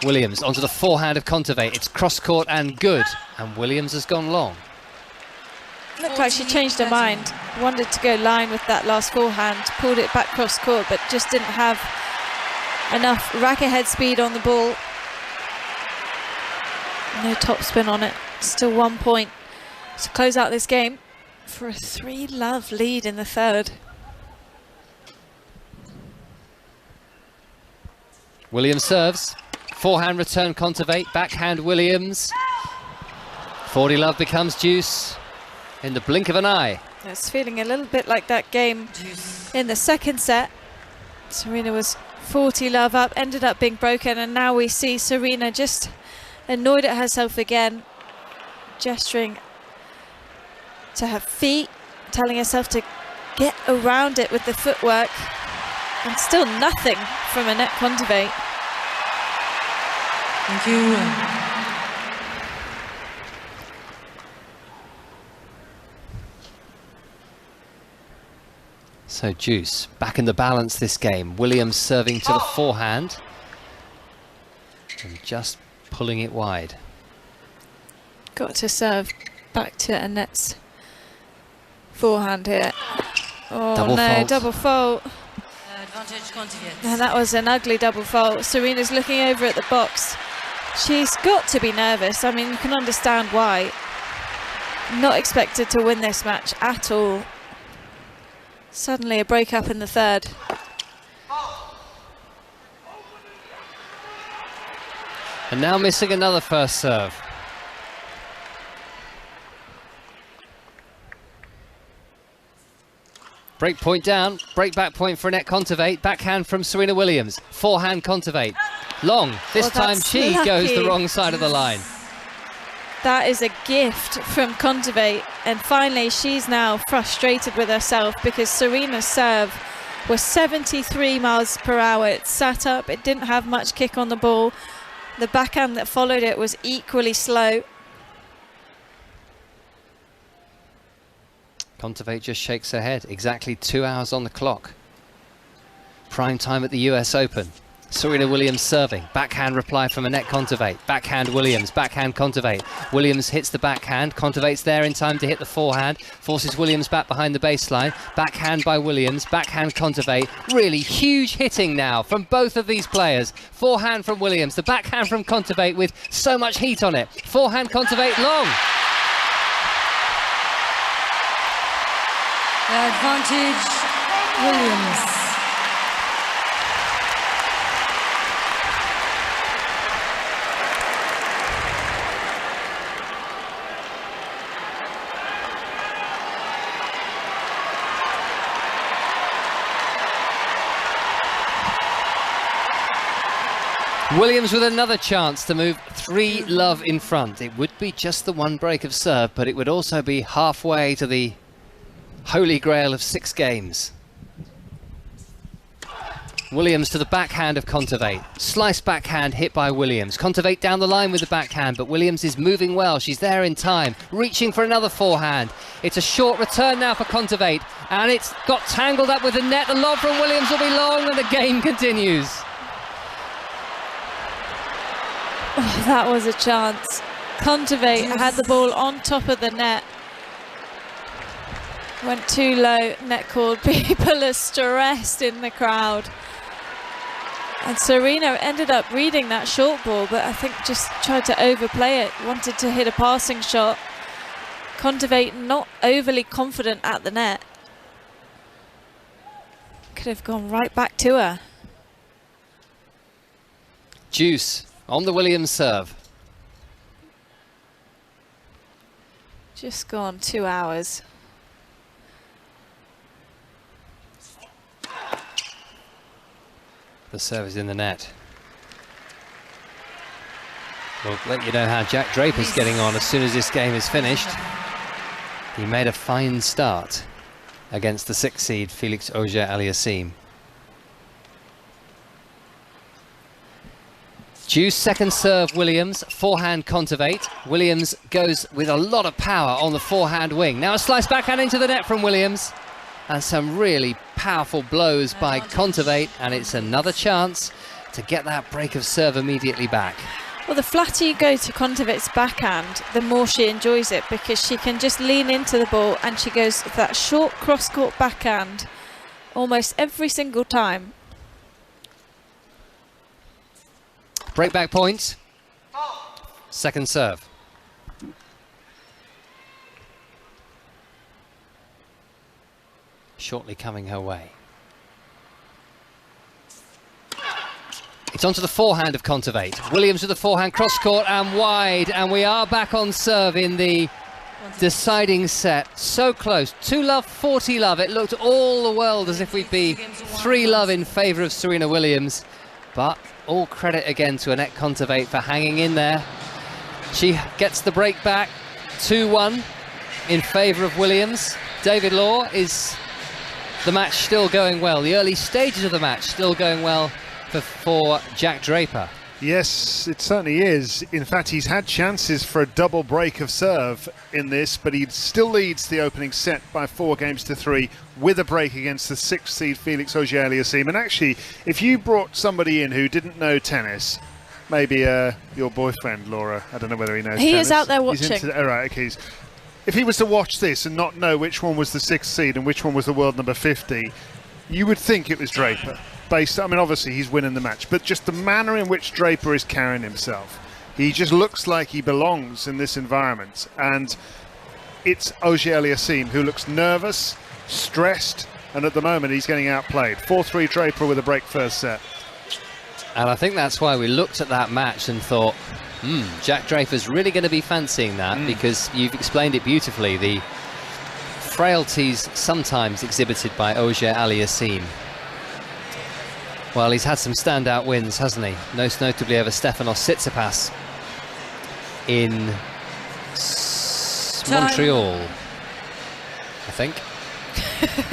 Williams onto the forehand of Kontaveit. It's cross-court and good. And Williams has gone long. Looked like she changed her mind. Wanted to go line with that last forehand. Pulled it back cross-court, but just didn't have enough racket head speed on the ball. No topspin on it. Still 1 point to close out this game for a 3-love lead in the third. Williams serves. Forehand return Kontaveit. Backhand Williams. 40-love becomes deuce in the blink of an eye. It's feeling a little bit like that game in the second set. Serena was 40 love up, ended up being broken, and now we see Serena just annoyed at herself again, gesturing to her feet, telling herself to get around it with the footwork, and still nothing from Anett Kontaveit. Thank you. So Juice back in the balance this game. Williams serving to the forehand and just pulling it wide. Got to serve back to Anett's forehand here. Oh double no, fault. double fault. Advantage Kontaveit. And that was an ugly double fault. Serena's looking over at the box. She's got to be nervous. I mean, you can understand why. Not expected to win this match at all. Suddenly a break up in the third. And now missing another first serve. Break point down, break back point for Anett Kontaveit, backhand from Serena Williams, forehand Kontaveit. Long, this Well, time that's she goes the lucky. wrong side of the line. That is a gift from Kontaveit, and finally she's now frustrated with herself because Serena's serve was 73 miles per hour. It sat up, it didn't have much kick on the ball. The backhand that followed it was equally slow. Kontaveit just shakes her head. Exactly 2 hours on the clock. Prime time at the US Open. Serena Williams serving. Backhand reply from Anett Kontaveit. Backhand Williams. Backhand Kontaveit. Williams hits the backhand. Kontaveit's there in time to hit the forehand. Forces Williams back behind the baseline. Backhand by Williams. Backhand Kontaveit. Really huge hitting now from both of these players. Forehand from Williams. The backhand from Kontaveit with so much heat on it. Forehand Kontaveit long. Advantage Williams. Williams with another chance to move 3 love in front. It would be just the one break of serve, but it would also be halfway to the holy grail of 6 games. Williams to the backhand of Kontaveit. Slice backhand hit by Williams. Kontaveit down the line with the backhand, but Williams is moving well. She's there in time, reaching for another forehand. It's a short return now for Kontaveit, and it's got tangled up with the net. The lob from Williams will be long, and the game continues. Oh, that was a chance. Kontaveit had the ball on top of the net. Went too low, net called. People are stressed in the crowd. And Serena ended up reading that short ball, but I think just tried to overplay it. Wanted to hit a passing shot. Kontaveit not overly confident at the net. Could have gone right back to her. Juice on the Williams serve. Just gone 2 hours. The serve is in the net. We'll let you know how Jack Draper's getting on as soon as this game is finished. He made a fine start against the 6th seed Felix Auger-Aliassime. Juice second serve Williams, forehand Kontaveit. Williams goes with a lot of power on the forehand wing. Now a slice backhand into the net from Williams. And some really powerful blows by Kontaveit, and it's another chance to get that break of serve immediately back. Well, the flatter you go to Kontaveit's backhand, the more she enjoys it, because she can just lean into the ball and she goes with that short cross-court backhand almost every single time. Break back point. Second serve. Shortly coming her way. It's onto the forehand of Kontaveit. Williams with the forehand cross court and wide, and we are back on serve in the deciding set. So close. 2-love, 40-love. It looked all the world as if we'd be 3-love in favour of Serena Williams. But all credit again to Anett Kontaveit for hanging in there. She gets the break back. 2-1 in favour of Williams. David Law, is the match still going well? The early stages of the match still going well for Jack Draper. Yes, it certainly is. In fact, he's had chances for a double break of serve in this, but he still leads the opening set by 4-3 with a break against the 6th seed Felix Auger-Aliassime. And actually, if you brought somebody in who didn't know tennis, maybe your boyfriend, Laura, I don't know whether he knows tennis. He is out there watching. All right, okay. If he was to watch this and not know which one was the 6th seed and which one was the world number 50, you would think it was Draper. I mean, obviously he's winning the match, but just the manner in which Draper is carrying himself, he just looks like he belongs in this environment. And it's Auger-Aliassime who looks nervous, stressed, and at the moment he's getting outplayed. 4-3 Draper with a break first set. And I think that's why we looked at that match and thought, Jack Draper's really going to be fancying that, because you've explained it beautifully, the frailties sometimes exhibited by Auger-Aliassime. Well, he's had some standout wins, hasn't he? Most notably over Stefanos Tsitsipas in Montreal, I think,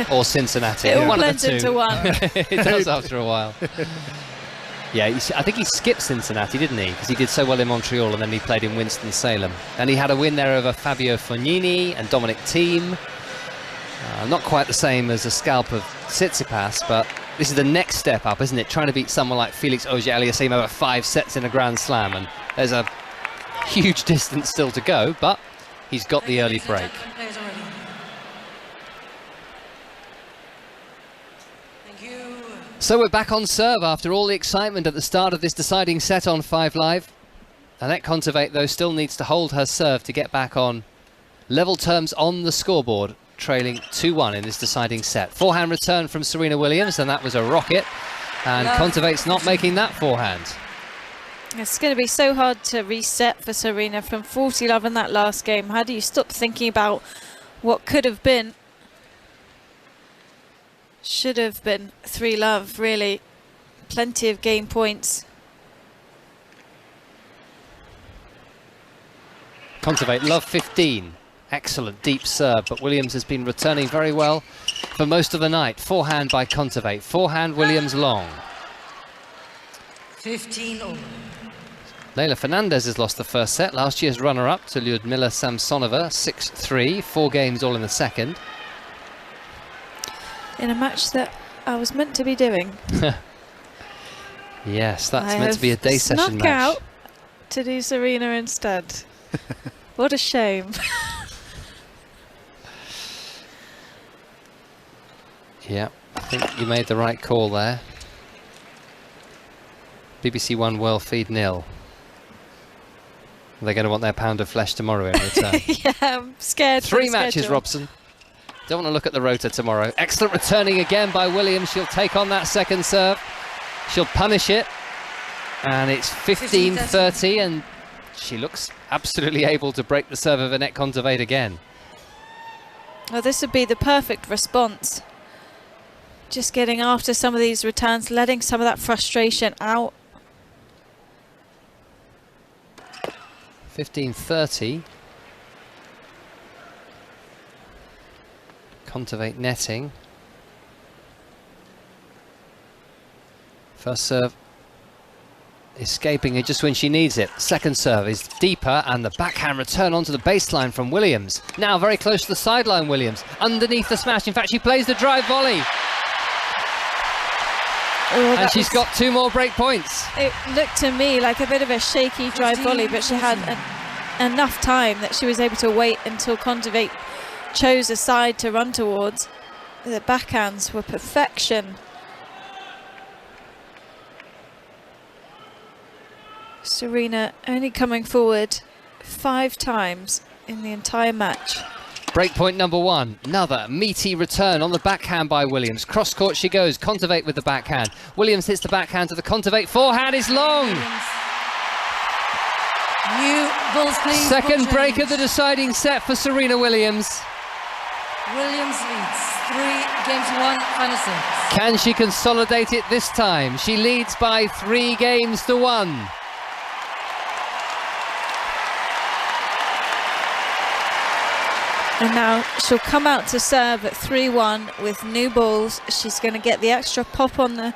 or Cincinnati. It all one blends of the two. into one. It does after a while. Yeah, I think he skipped Cincinnati, didn't he? Because he did so well in Montreal, and then he played in Winston-Salem. And he had a win there over Fabio Fognini and Dominic Thiem. Not quite the same as a scalp of Tsitsipas, but this is the next step up, isn't it? Trying to beat someone like Felix Auger-Aliassime over 5 sets in a Grand Slam, and there's a huge distance still to go, but he's got the early break. So we're back on serve after all the excitement at the start of this deciding set on 5 Live. Anett Kontaveit, though, still needs to hold her serve to get back on level terms on the scoreboard, trailing 2-1 in this deciding set. Forehand return from Serena Williams, and that was a rocket. And Kontaveit's not making that forehand. It's going to be so hard to reset for Serena from 40-love in that last game. How do you stop thinking about what could have been? Should have been 3-love, really. Plenty of game points. Kontaveit, love 15. Excellent deep serve, but Williams has been returning very well for most of the night. Forehand by Kontaveit. Forehand Williams long. 15 over. Leylah Fernandez has lost the first set. Last year's runner-up to Lyudmila Samsonova, 6-3. 4 games all in the second. In a match that I was meant to be doing. Yes, that's meant to be a day session match. Out to do Serena instead. What a shame. Yeah, I think you made the right call there. BBC One World Feed 0. They're going to want their pound of flesh tomorrow in return. Yeah, I'm scared. 3 matches, Robson. Don't want to look at the rota tomorrow. Excellent returning again by Williams. She'll take on that second serve. She'll punish it. And it's 15-30, and she looks absolutely able to break the serve of Anett Kontaveit again. Well, this would be the perfect response. Just getting after some of these returns, letting some of that frustration out. 15-30. Kontaveit netting. First serve escaping it just when she needs it. Second serve is deeper, and the backhand return onto the baseline from Williams. Now very close to the sideline, Williams. Underneath the smash. In fact, she plays the drive volley. Oh, and she's got 2 more break points. It looked to me like a bit of a shaky drive volley, but she had enough time that she was able to wait until Kontaveit chose a side to run towards. The backhands were perfection. Serena only coming forward 5 times in the entire match. Breakpoint number 1. Another meaty return on the backhand by Williams. Cross court she goes. Kontaveit with the backhand. Williams hits the backhand to the Kontaveit. Forehand is long. New Balls, please. Second Ball break change. of the deciding set for Serena Williams. Williams leads 3-1 final set. Can she consolidate it this time? She leads by 3-1. And now she'll come out to serve at 3-1 with new balls. She's going to get the extra pop on the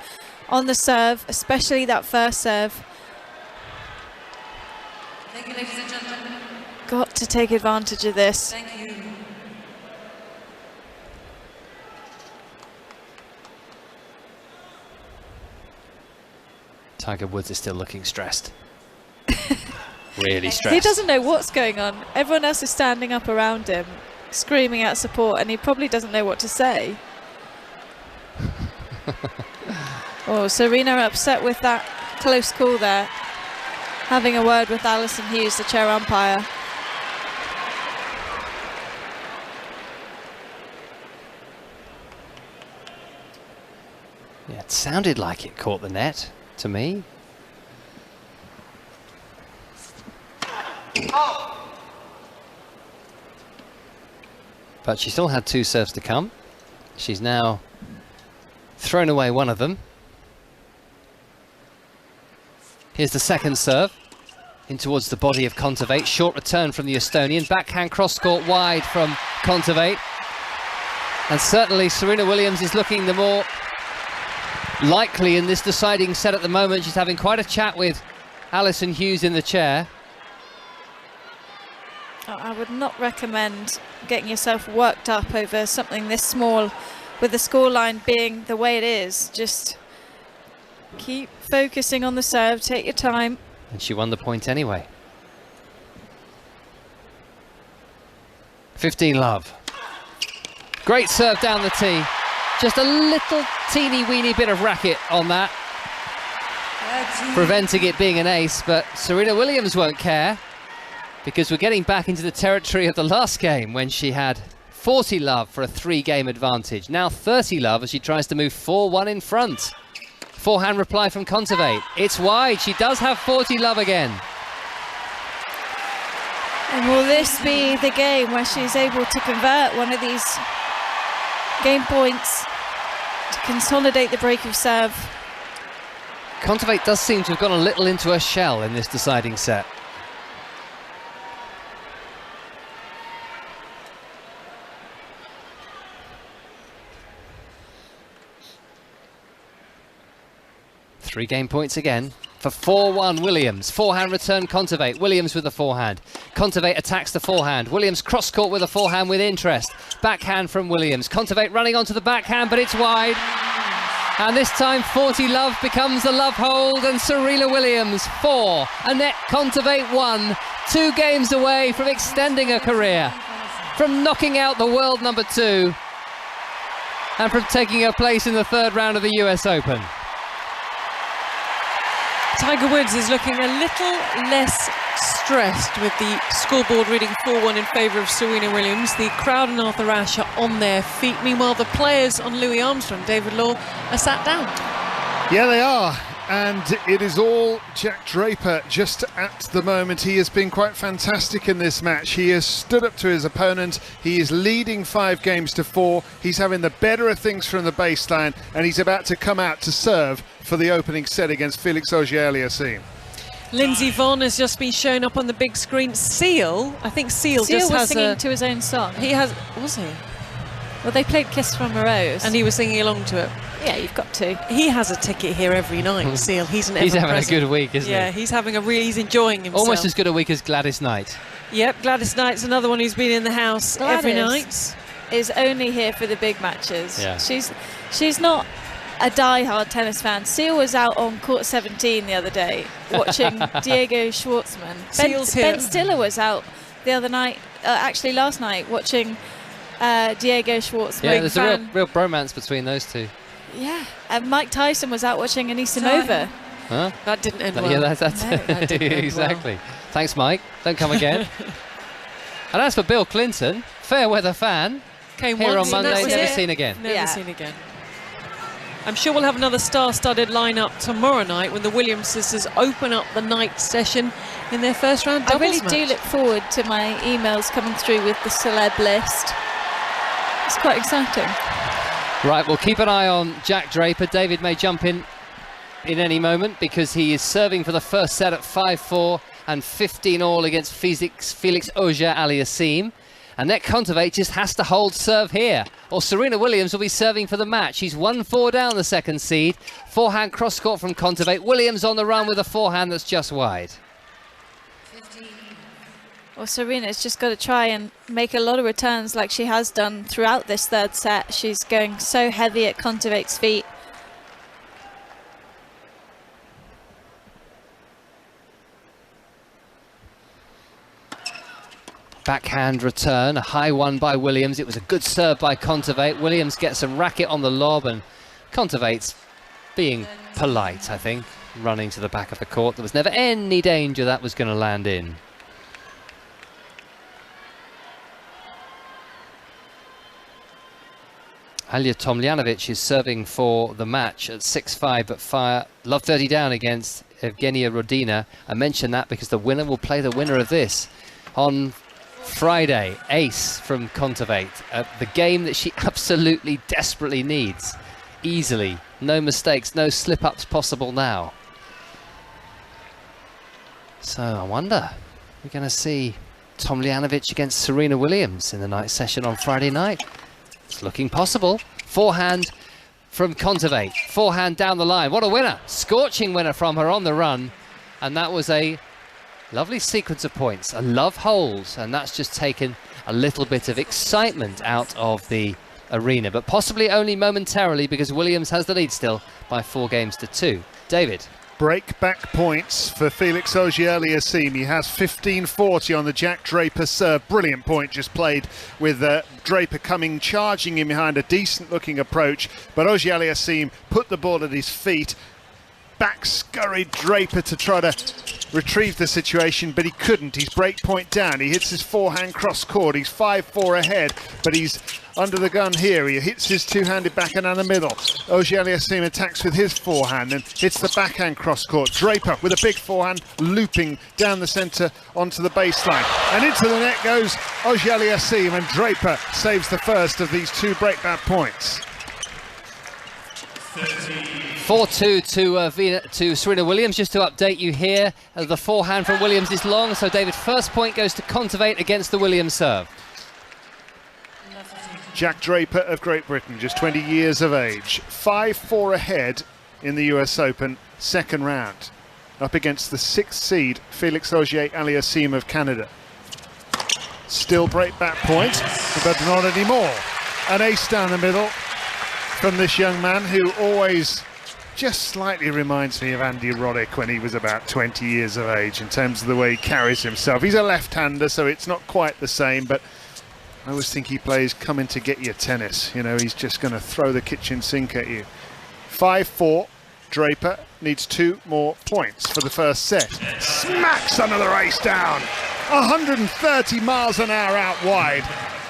serve, especially that first serve. Thank you, ladies and gentlemen. Got to take advantage of this. Thank you. Tiger Woods is still looking stressed. Really stressed. He doesn't know what's going on. Everyone else is standing up around him, screaming out support, and he probably doesn't know what to say. Oh, Serena upset with that close call there. Having a word with Alison Hughes, the chair umpire. Yeah, it sounded like it caught the net to me. But she still had 2 serves to come. She's now thrown away one of them. Here's the second serve in towards the body of Kontaveit. Short return from the Estonian. Backhand cross-court wide from Kontaveit. And certainly Serena Williams is looking the more likely in this deciding set at the moment. She's having quite a chat with Alison Hughes in the chair. I would not recommend getting yourself worked up over something this small, with the scoreline being the way it is. Just keep focusing on the serve, take your time. And she won the point anyway. 15-love. Great serve down the tee. Just a little teeny weeny bit of racket on that, preventing it being an ace, but Serena Williams won't care, because we're getting back into the territory of the last game when she had 40-love for a 3-game advantage. Now 30-love as she tries to move 4-1 in front. Forehand reply from Kontaveit. It's wide. She does have 40-love again. And will this be the game where she's able to convert one of these game points to consolidate the break of serve? Kontaveit does seem to have gone a little into her shell in this deciding set. Three game points again for 4-1 Williams. Forehand return Kontaveit. Williams with the forehand. Kontaveit attacks the forehand. Williams cross court with a forehand with interest. Backhand from Williams. Kontaveit running onto the backhand, but it's wide. And this time 40-love becomes a love hold, and Serena Williams 4, Anett Kontaveit 1. 2 games away from extending her career, from knocking out the world number 2, and from taking her place in the 3rd round of the US Open. Tiger Woods is looking a little less stressed with the scoreboard reading 4-1 in favour of Serena Williams. The crowd and Arthur Ashe are on their feet. Meanwhile, the players on Louis Armstrong, David Law, are sat down. Yeah, they are. And it is all Jack Draper just at the moment. He has been quite fantastic in this match. He has stood up to his opponent. He is leading 5-4. He's having the better of things from the baseline, and he's about to come out to serve for the opening set against Felix Auger-Aliassime. Lindsey Vonn has just been shown up on the big screen. I think Seal just was has singing to his own song. Was he? Well, they played Kiss from a Rose. And he was singing along to it. Yeah, you've got to. He has a ticket here every night, Seal. He's having a good week, isn't he? Yeah, he's enjoying himself. Almost as good a week as Gladys Knight. Yep, Gladys Knight's another one who's been in the house every night. Is only here for the big matches. Yeah. She's not a die-hard tennis fan. Seal was out on court 17 the other day watching Diego Schwartzman. Ben Stiller was out the other night, actually last night, watching Diego Schwartzman. Yeah, there's a real bromance between those two. Yeah, and Mike Tyson was out watching Anisimova. Huh? That didn't end well. Yeah, that's that didn't end exactly. well. Thanks, Mike. Don't come again. And as for Bill Clinton, fair weather fan, Came here once on and that Monday, was never it. seen again. Never seen again. I'm sure we'll have another star-studded lineup tomorrow night when the Williams sisters open up the night session in their first round doubles I really match. do look forward to my emails coming through with the celeb list. It's quite exciting. Right, we'll keep an eye on Jack Draper. David may jump in any moment because he is serving for the first set at 5-4 and 15-all against Felix Auger-Aliassime. Anett Kontaveit just has to hold serve here, or Serena Williams will be serving for the match. She's 1-4 down, the second seed. Forehand cross-court from Kontaveit. Williams on the run with a forehand that's just wide. Well, Serena's just got to try and make a lot of returns like she has done throughout this third set. She's going so heavy at Kontaveit's feet. Backhand return, a high one by Williams. It was a good serve by Kontaveit. Williams gets a racket on the lob, and Kontaveit's being polite, I think, running to the back of the court. There was never any danger that was going to land in. Alja Tomljanovic is serving for the match at 6-5, but fire love 30 down against Evgenia Rodina. I mention that because the winner will play the winner of this on Friday. Ace from Kontaveit, the game that she absolutely desperately needs. Easily, no mistakes, no slip-ups possible now. So I wonder, we're going to see Tomljanovic against Serena Williams in the night session on Friday night. It's looking possible. Forehand from Kontaveit, forehand down the line. What a winner, scorching winner from her on the run, and that was a lovely sequence of points, a love hold, and that's just taken a little bit of excitement out of the arena, but possibly only momentarily because Williams has the lead still by 4-2. David. Break back points for Felix Auger-Aliassime. He has 15-40 on the Jack Draper serve. Brilliant point just played with Draper coming charging in behind a decent looking approach, but Auger-Aliassime put the ball at his feet. Back scurried Draper to try to retrieve the situation, but he couldn't. He's break point down. He hits his forehand cross court. He's 5-4 ahead, but he's under the gun here. He hits his two-handed backhand down the middle. Auger-Aliassime attacks with his forehand and hits the backhand cross court. Draper with a big forehand looping down the centre onto the baseline. And into the net goes Auger-Aliassime, and Draper saves the first of these two breakback points. 4-2 to Serena Williams. Just to update you here, the forehand from Williams is long, so David, first point goes to Kontaveit against the Williams serve. Jack Draper of Great Britain, just 20 years of age, 5-4 ahead in the US Open second round, up against the 6th seed Felix Auger-Aliassime of Canada. Still breakback point, but not anymore. An ace down the middle from this young man who always just slightly reminds me of Andy Roddick when he was about 20 years of age in terms of the way he carries himself. He's a left-hander, so it's not quite the same, but I always think he plays come in to get you tennis. You know, he's just going to throw the kitchen sink at you. 5-4, Draper needs 2 more points for the first set. Smacks another ace down. 130 miles an hour out wide,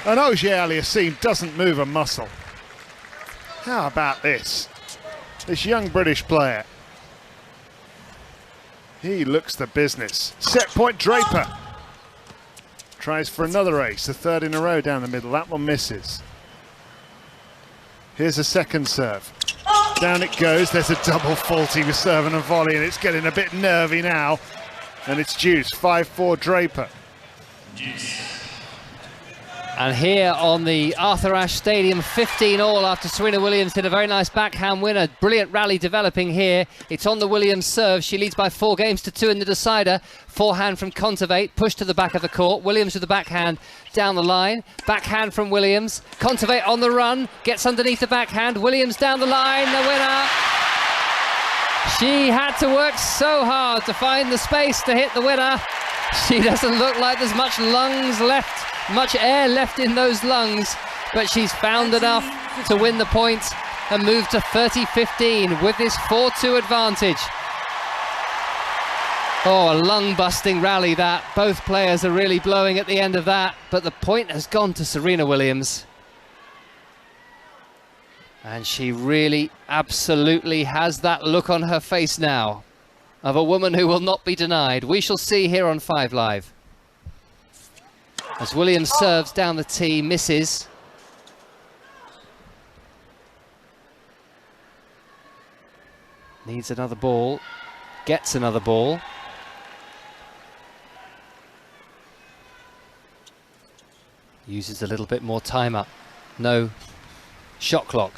and Auger-Aliassime doesn't move a muscle. How about this? This young British player. He looks the business. Set point Draper. Tries for another ace, the third in a row down the middle. That one misses. Here's a second serve. Down it goes. There's a double faulty with serve and a volley, and it's getting a bit nervy now. And it's deuce. 5-4 Draper. And here on the Arthur Ashe Stadium, 15-all after Serena Williams did a very nice backhand winner. Brilliant rally developing here. It's on the Williams serve. She leads by 4-2 in the decider. Forehand from Kontaveit, pushed to the back of the court. Williams with the backhand down the line. Backhand from Williams. Kontaveit on the run, gets underneath the backhand. Williams down the line, the winner. She had to work so hard to find the space to hit the winner. She doesn't look like there's much lungs left. Much air left in those lungs, but she's found enough to win the point and move to 30-15 with this 4-2 advantage. Oh, a lung-busting rally that. Both players are really blowing at the end of that, but the point has gone to Serena Williams. And she really absolutely has that look on her face now of a woman who will not be denied. We shall see here on 5 Live. As Williams serves down the tee, misses. Needs another ball, gets another ball. Uses a little bit more time up. No shot clock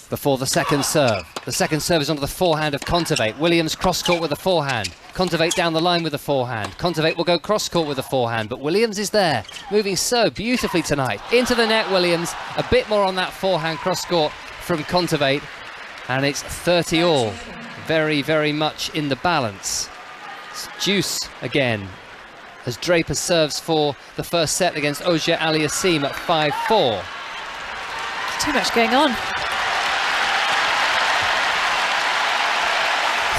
before the second serve. The second serve is onto the forehand of Kontaveit. Williams cross-court with the forehand. Kontaveit down the line with the forehand. Kontaveit will go cross-court with the forehand, but Williams is there, moving so beautifully tonight. Into the net, Williams. A bit more on that forehand cross-court from Kontaveit, and it's 30 all. Very, very much in the balance. It's deuce again, as Draper serves for the first set against Auger Aliassime at 5-4. Too much going on.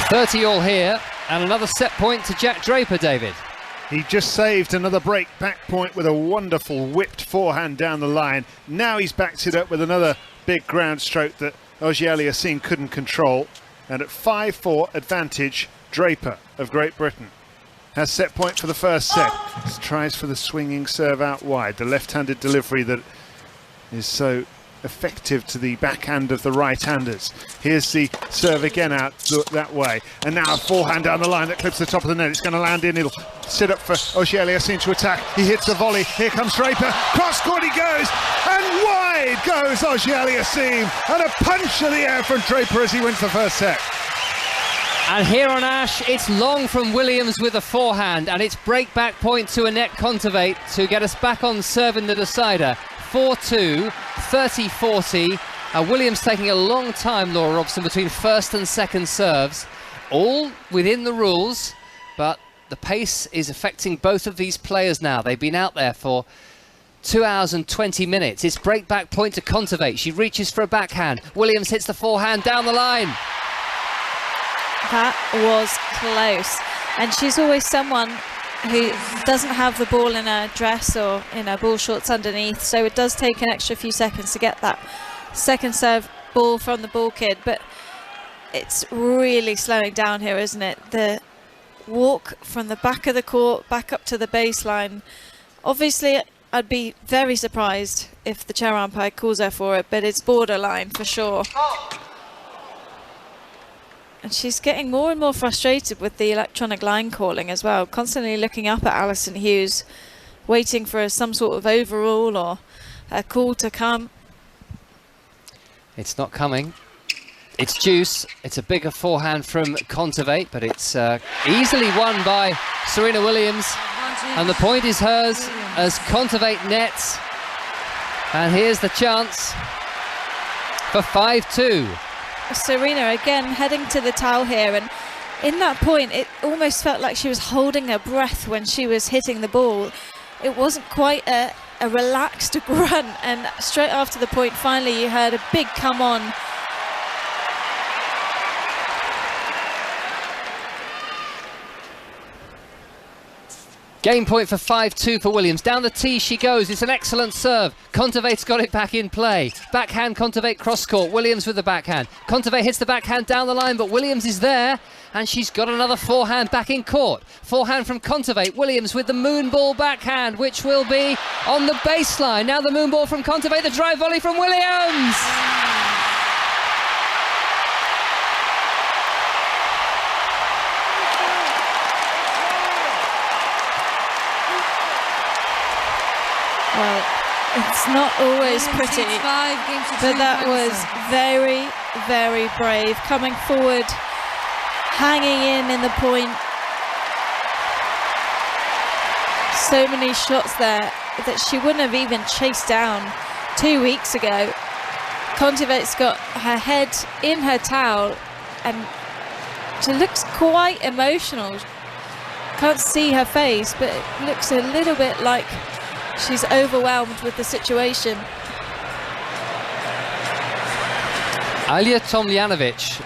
30 all here, and another set point to Jack Draper, David. He just saved another break back point with a wonderful whipped forehand down the line. Now he's backed it up with another big ground stroke that Auger Aliassime couldn't control. And at 5-4 advantage, Draper of Great Britain has set point for the first set. Tries for the swinging serve out wide, the left-handed delivery that is so effective to the backhand of the right-handers. Here's the serve again out that way, and now a forehand down the line that clips the top of the net. It's going to land in, it'll sit up for Auger Aliassime to attack. He hits a volley, here comes Draper, cross-court he goes, and wide goes Auger Aliassime, and a punch to the air from Draper as he wins the first set. And here on Ash, it's long from Williams with a forehand, and it's break-back point to Anett Kontaveit to get us back on serve in the decider. 4-2, 30-40. Williams taking a long time, Laura Robson, between first and second serves. All within the rules, but the pace is affecting both of these players now. They've been out there for 2 hours and 20 minutes. It's break-back point to Kontaveit. She reaches for a backhand. Williams hits the forehand down the line. That was close. And she's always someone who doesn't have the ball in her dress or in her ball shorts underneath, so it does take an extra few seconds to get that second serve ball from the ball kid, but it's really slowing down here, isn't it? The walk from the back of the court back up to the baseline. Obviously I'd be very surprised if the chair umpire calls her for it, but it's borderline for sure. And she's getting more and more frustrated with the electronic line calling as well, constantly looking up at Alison Hughes, waiting for some sort of overrule or a call to come. It's not coming. It's deuce. It's a bigger forehand from Kontaveit, but it's easily won by Serena Williams. And the point is hers as Kontaveit nets. And here's the chance for 5-2. Serena again heading to the towel here, and in that point it almost felt like she was holding her breath when she was hitting the ball. It wasn't quite a relaxed grunt, and straight after the point finally you heard a big come on. Game point for 5-2 for Williams. Down the tee she goes. It's an excellent serve. Kontaveit's got it back in play. Backhand Kontaveit cross court. Williams with the backhand. Kontaveit hits the backhand down the line, but Williams is there, and she's got another forehand back in court. Forehand from Kontaveit. Williams with the moon ball backhand, which will be on the baseline. Now the moon ball from Kontaveit. The drive volley from Williams. Well, it's not always pretty, but that was very, very brave. Coming forward, hanging in the point. So many shots there that she wouldn't have even chased down 2 weeks ago. Kontaveit's got her head in her towel and she looks quite emotional. Can't see her face, but it looks a little bit like she's overwhelmed with the situation. Alja Tomljanovic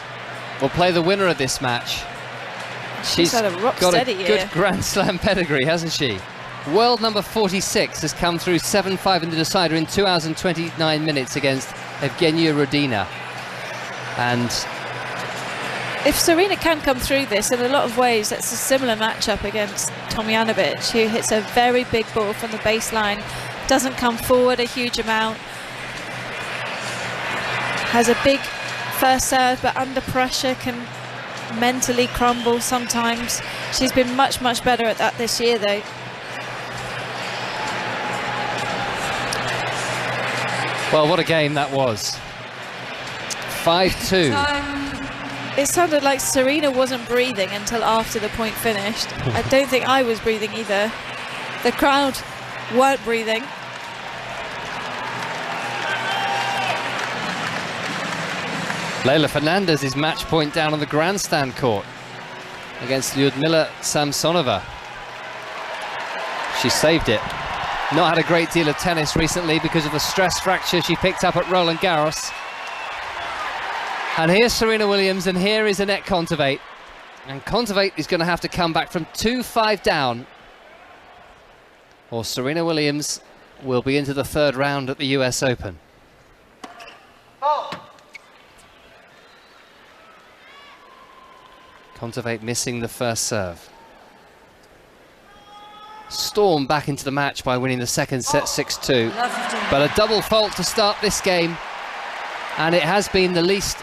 will play the winner of this match. She's had a rock got steady a year. good Grand Slam pedigree, hasn't she? world number 46, has come through 7-5 in the decider in 2 hours and 29 minutes against Evgenia Rodina. And if Serena can come through this, in a lot of ways, that's a similar matchup against Tomljanovic, who hits a very big ball from the baseline, doesn't come forward a huge amount, has a big first serve, but under pressure can mentally crumble sometimes. She's been much, much better at that this year, though. Well, what a game that was. 5-2. It sounded like Serena wasn't breathing until after the point finished. I don't think I was breathing either. The crowd weren't breathing. Leylah Fernandez is match point down on the grandstand court against Lyudmila Samsonova. She saved it. Not had a great deal of tennis recently because of the stress fracture she picked up at Roland Garros. And here's Serena Williams, and here is Anett Kontaveit. And Kontaveit is going to have to come back from 2-5 down, or Serena Williams will be into the third round at the US Open. Kontaveit missing the first serve. Stormed back into the match by winning the second set 6-2. But a double fault to start this game. And it has been the least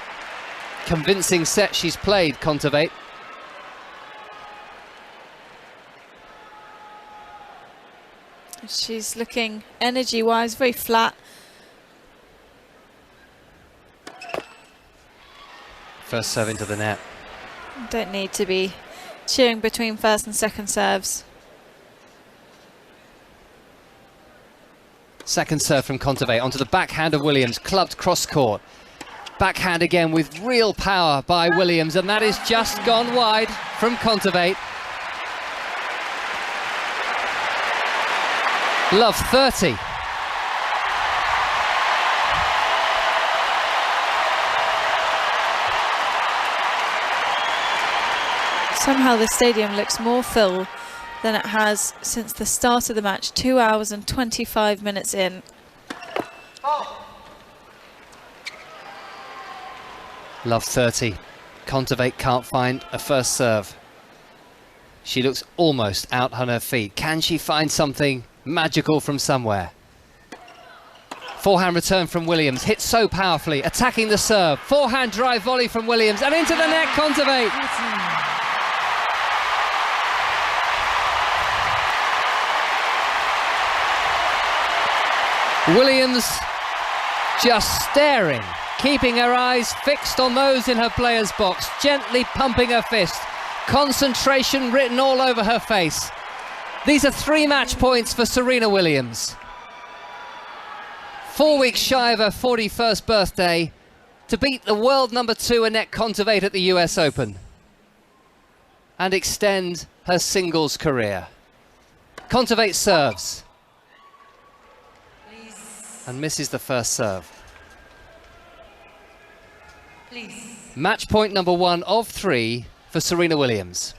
convincing set she's played, Kontaveit. She's looking energy-wise very flat. First serve into the net. Don't need to be cheering between first and second serves. Second serve from Kontaveit onto the backhand of Williams, clubbed cross court. Backhand again with real power by Williams, and that is just gone wide from Kontaveit. Love 30. Somehow the stadium looks more full than it has since the start of the match, 2 hours and 25 minutes in. Love 30. Kontaveit can't find a first serve. She looks almost out on her feet. Can she find something magical from somewhere? Forehand return from Williams, hit so powerfully, attacking the serve. Forehand drive volley from Williams, and into the net, Kontaveit. Williams just staring, keeping her eyes fixed on those in her player's box, gently pumping her fist, concentration written all over her face. These are 3 match points for Serena Williams. 4 weeks shy of her 41st birthday to beat the world number 2 Anett Kontaveit at the US Open and extend her singles career. Kontaveit serves and misses the first serve. Match point number 1 of 3 for Serena Williams.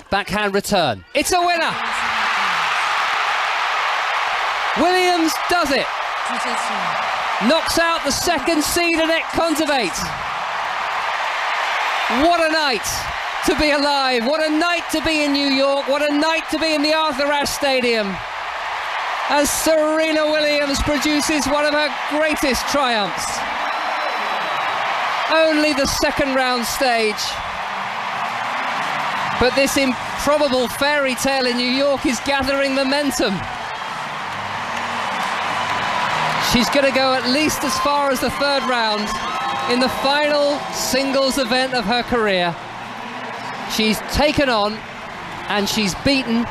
Backhand return. It's a winner! Williams does it! Knocks out the second seed Anett Kontaveit. What a night to be alive. What a night to be in New York. What a night to be in the Arthur Ashe Stadium, as Serena Williams produces one of her greatest triumphs. Only the second round stage. But this improbable fairy tale in New York is gathering momentum. She's going to go at least as far as the third round in the final singles event of her career. She's taken on and she's beaten,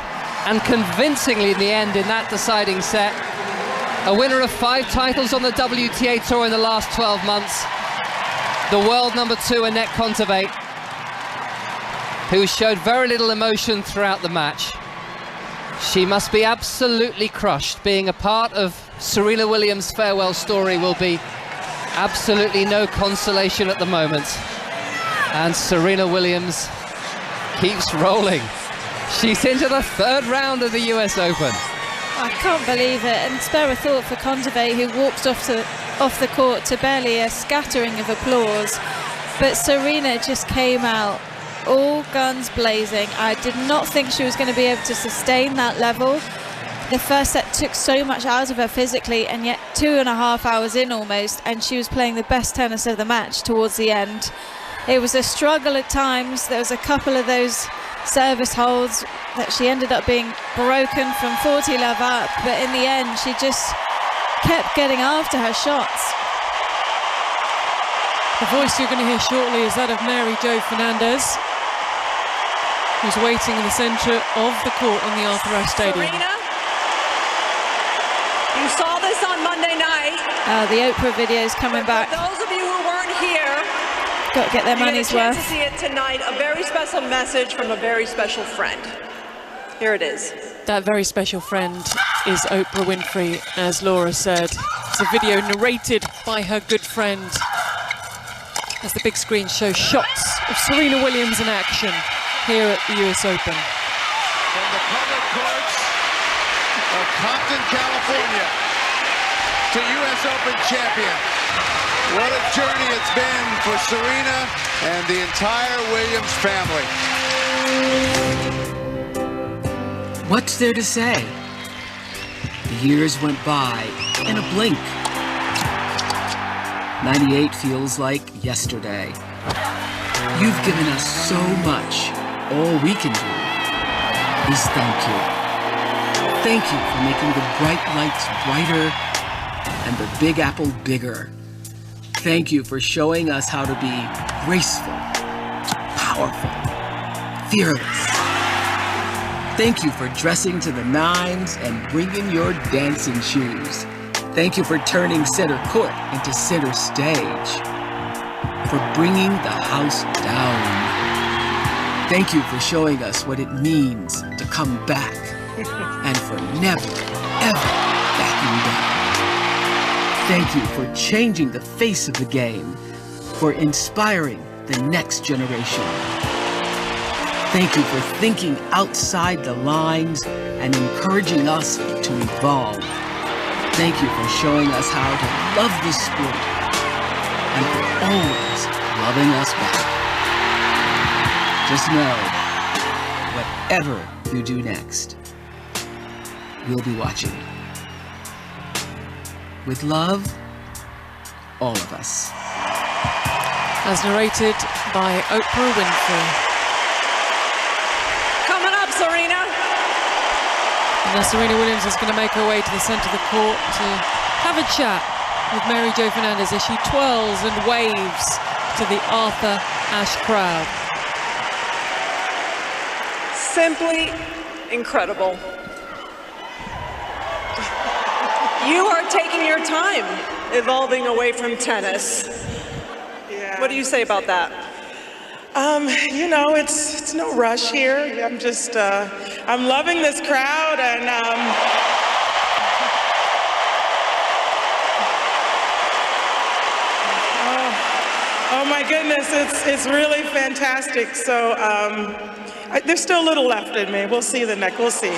and convincingly in the end in that deciding set. A winner of 5 titles on the WTA Tour in the last 12 months. The world number 2 Anett Kontaveit, who showed very little emotion throughout the match. She must be absolutely crushed. Being a part of Serena Williams' farewell story will be absolutely no consolation at the moment. And Serena Williams keeps rolling. She's into the third round of the US Open. I can't believe it, and spare a thought for Kontaveit, who walked off the court to barely a scattering of applause. But Serena just came out all guns blazing. I did not think she was going to be able to sustain that level. The first set took so much out of her physically, and yet 2.5 hours in almost, and she was playing the best tennis of the match towards the end. It was a struggle at times. There was a couple of those service holds that she ended up being broken from 40 love up, but in the end she just kept getting after her shots. The voice you're going to hear shortly is that of Mary Jo Fernandez, who's waiting in the centre of the court in the Arthur Ashe Stadium. Serena, you saw this on Monday night. The Oprah video's coming back. For those of you who weren't here, got to get their money's worth. To see it tonight, a very special message from a very special friend. Here it is. That very special friend is Oprah Winfrey, as Laura said. It's a video narrated by her good friend as the big screen shows shots of Serena Williams in action here at the US Open. From the public courts of Compton, California, to US Open champion. What a journey it's been for Serena and the entire Williams family. What's there to say? The years went by in a blink. 98 feels like yesterday. You've given us so much. All we can do is thank you. Thank you for making the bright lights brighter and the Big Apple bigger. Thank you for showing us how to be graceful, powerful, fearless. Thank you for dressing to the nines and bringing your dancing shoes. Thank you for turning center court into center stage. For bringing the house down. Thank you for showing us what it means to come back and for never, ever backing down. Thank you for changing the face of the game, for inspiring the next generation. Thank you for thinking outside the lines and encouraging us to evolve. Thank you for showing us how to love the sport and for always loving us back. Just know, whatever you do next, we'll be watching. With love, all of us. As narrated by Oprah Winfrey. Coming up, Serena. And now Serena Williams is going to make her way to the centre of the court to have a chat with Mary Jo Fernandez as she twirls and waves to the Arthur Ashe crowd. Simply incredible. You are taking your time evolving away from tennis. Yeah. What do you say about that? You know, it's no rush here. I'm just, I'm loving this crowd, and oh my goodness, it's really fantastic. So there's still a little left in me. We'll see the next. We'll see.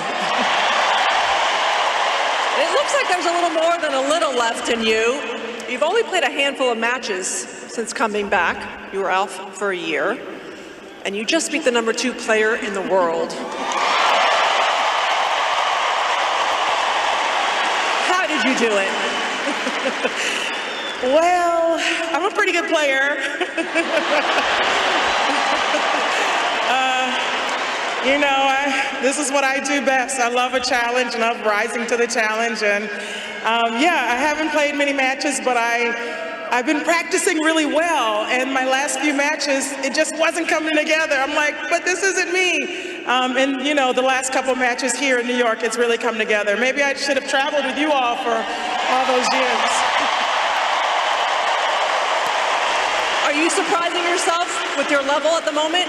It looks like there's a little more than a little left in you. You've only played a handful of matches since coming back. You were out for a year, and you just beat the #2 player in the world. How did you do it? Well, I'm a pretty good player. You know, this is what I do best. I love a challenge, and I love rising to the challenge. And yeah, I haven't played many matches, but I've been practicing really well. And my last few matches, it just wasn't coming together. I'm like, but this isn't me. And you know, the last couple matches here in New York, it's really come together. Maybe I should have traveled with you all for all those years. Are you surprising yourself with your level at the moment?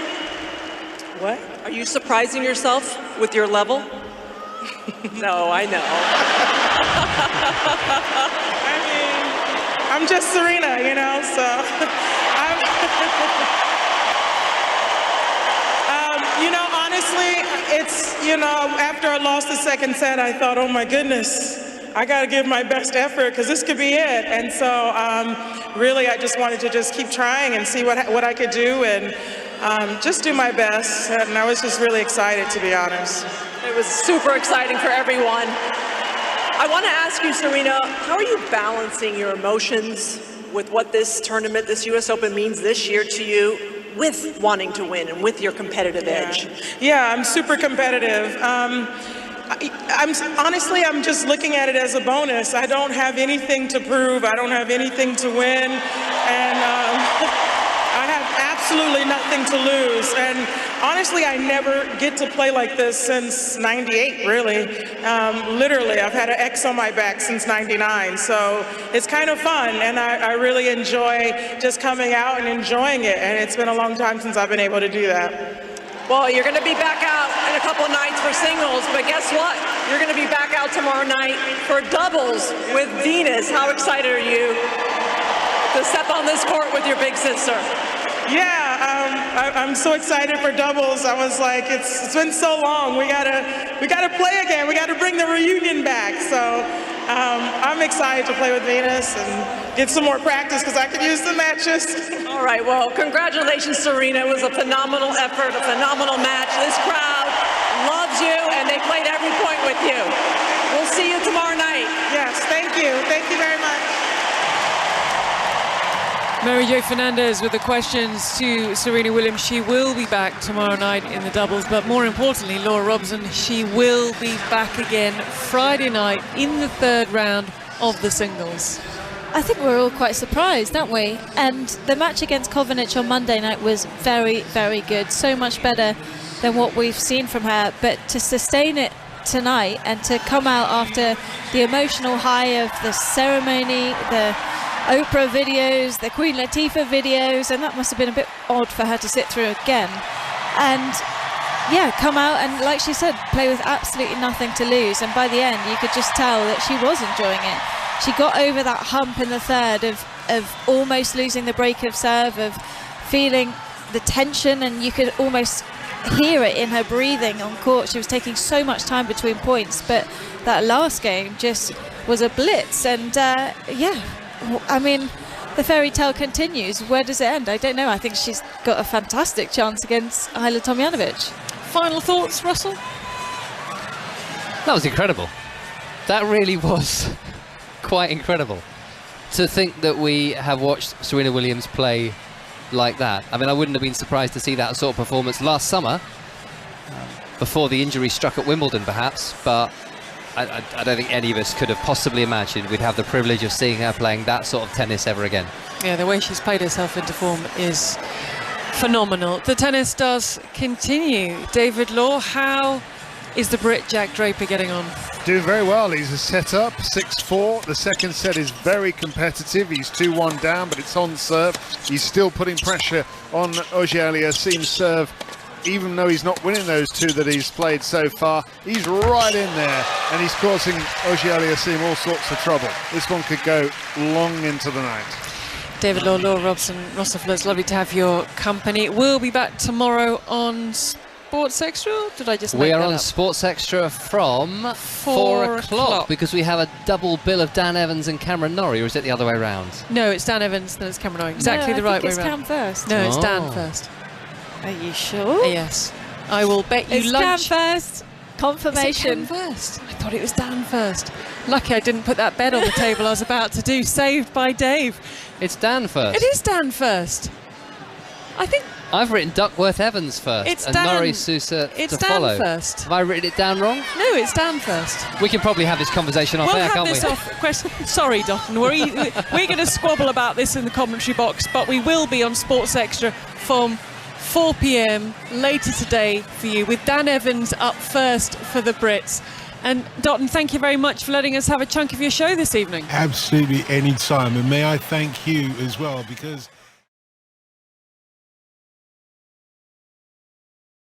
What? Are you surprising yourself with your level? No, I know. I mean, I'm just Serena, you know, so you know, honestly, it's, you know, after I lost the second set, I thought, oh my goodness, I got to give my best effort because this could be it. And so really, I just wanted to just keep trying and see what I could do and just do my best. And I was just really excited, to be honest. It was super exciting for everyone. I want to ask you, Serena, how are you balancing your emotions with what this tournament, this U.S. Open means this year to you, with wanting to win and with your competitive edge? Yeah, I'm super competitive. Honestly, I'm just looking at it as a bonus. I don't have anything to prove. I don't have anything to win. And I have absolutely nothing to lose. And honestly, I never get to play like this since '98, really. Literally, I've had an X on my back since '99. So it's kind of fun. And I really enjoy just coming out and enjoying it. And it's been a long time since I've been able to do that. Well, you're going to be back out in a couple of nights for singles, but guess what? You're going to be back out tomorrow night for doubles with Venus. How excited are you to step on this court with your big sister? Yeah, I'm so excited for doubles. I was like, it's been so long. We gotta play again. We gotta bring the reunion back. So I'm excited to play with Venus and get some more practice because I could use the matches. All right, well, congratulations, Serena. It was a phenomenal effort, a phenomenal match. This crowd loves you, and they played every point with you. We'll see you tomorrow night. Yes, thank you. Thank you very much. Mary Jo Fernandez with the questions to Serena Williams. She will be back tomorrow night in the doubles, but more importantly, Laura Robson, she will be back again Friday night in the third round of the singles. I think we're all quite surprised, aren't we? And the match against Kontaveit on Monday night was very, very good. So much better than what we've seen from her. But to sustain it tonight and to come out after the emotional high of the ceremony, the Oprah videos, the Queen Latifah videos, and that must have been a bit odd for her to sit through again. And yeah, come out and, like she said, play with absolutely nothing to lose. And by the end, you could just tell that she was enjoying it. She got over that hump in the third of almost losing the break of serve, of feeling the tension, and you could almost hear it in her breathing on court. She was taking so much time between points, but that last game just was a blitz. And yeah, I mean, the fairy tale continues. Where does it end? I don't know. I think she's got a fantastic chance against Ajla Tomljanovic. Final thoughts, Russell? That was incredible. That really was quite incredible. To think that we have watched Serena Williams play like that. I mean, I wouldn't have been surprised to see that sort of performance last summer, before the injury struck at Wimbledon perhaps, but I don't think any of us could have possibly imagined we'd have the privilege of seeing her playing that sort of tennis ever again. Yeah, the way she's played herself into form is phenomenal. The tennis does continue. David Law, how is the Brit Jack Draper getting on? Doing very well. He's a set up 6-4. The second set is very competitive. He's 2-1 down, but it's on serve. He's still putting pressure on Auger-Aliassime's serve. Even though he's not winning those two that he's played so far, he's right in there, and he's causing Auger-Aliassime all sorts of trouble. This one could go long into the night. David Law, Laura Robson, Russell Flores, lovely to have your company. We'll be back tomorrow on Sports Extra. Did I just make that up? We are on Sports Extra from 4 o'clock because we have a double bill of Dan Evans and Cameron Norrie, or is it the other way around? No, it's Dan Evans, then it's Cameron Norrie. Exactly the right way around. I think it's Cam first. No, it's Dan first. Are you sure? Yes. I will bet you it's lunch. Cam first. Confirmation. Is it Cam first? I thought it was Dan first. Lucky I didn't put that bet on the table I was about to do. Saved by Dave. It's Dan first. It is Dan first. I think I've written Duckworth Evans first. It's and Dan. Norrie Sousa It's to Dan follow. first. Have I written it down wrong? No, it's Dan first. We can probably have this conversation off air, can't we? We'll have this off. Sorry, Dotton. We're going to squabble about this in the commentary box, but we will be on Sports Extra from 4 p.m. later today for you, with Dan Evans up first for the Brits. And Dotton, thank you very much for letting us have a chunk of your show this evening. Absolutely, any time. And may I thank you as well, because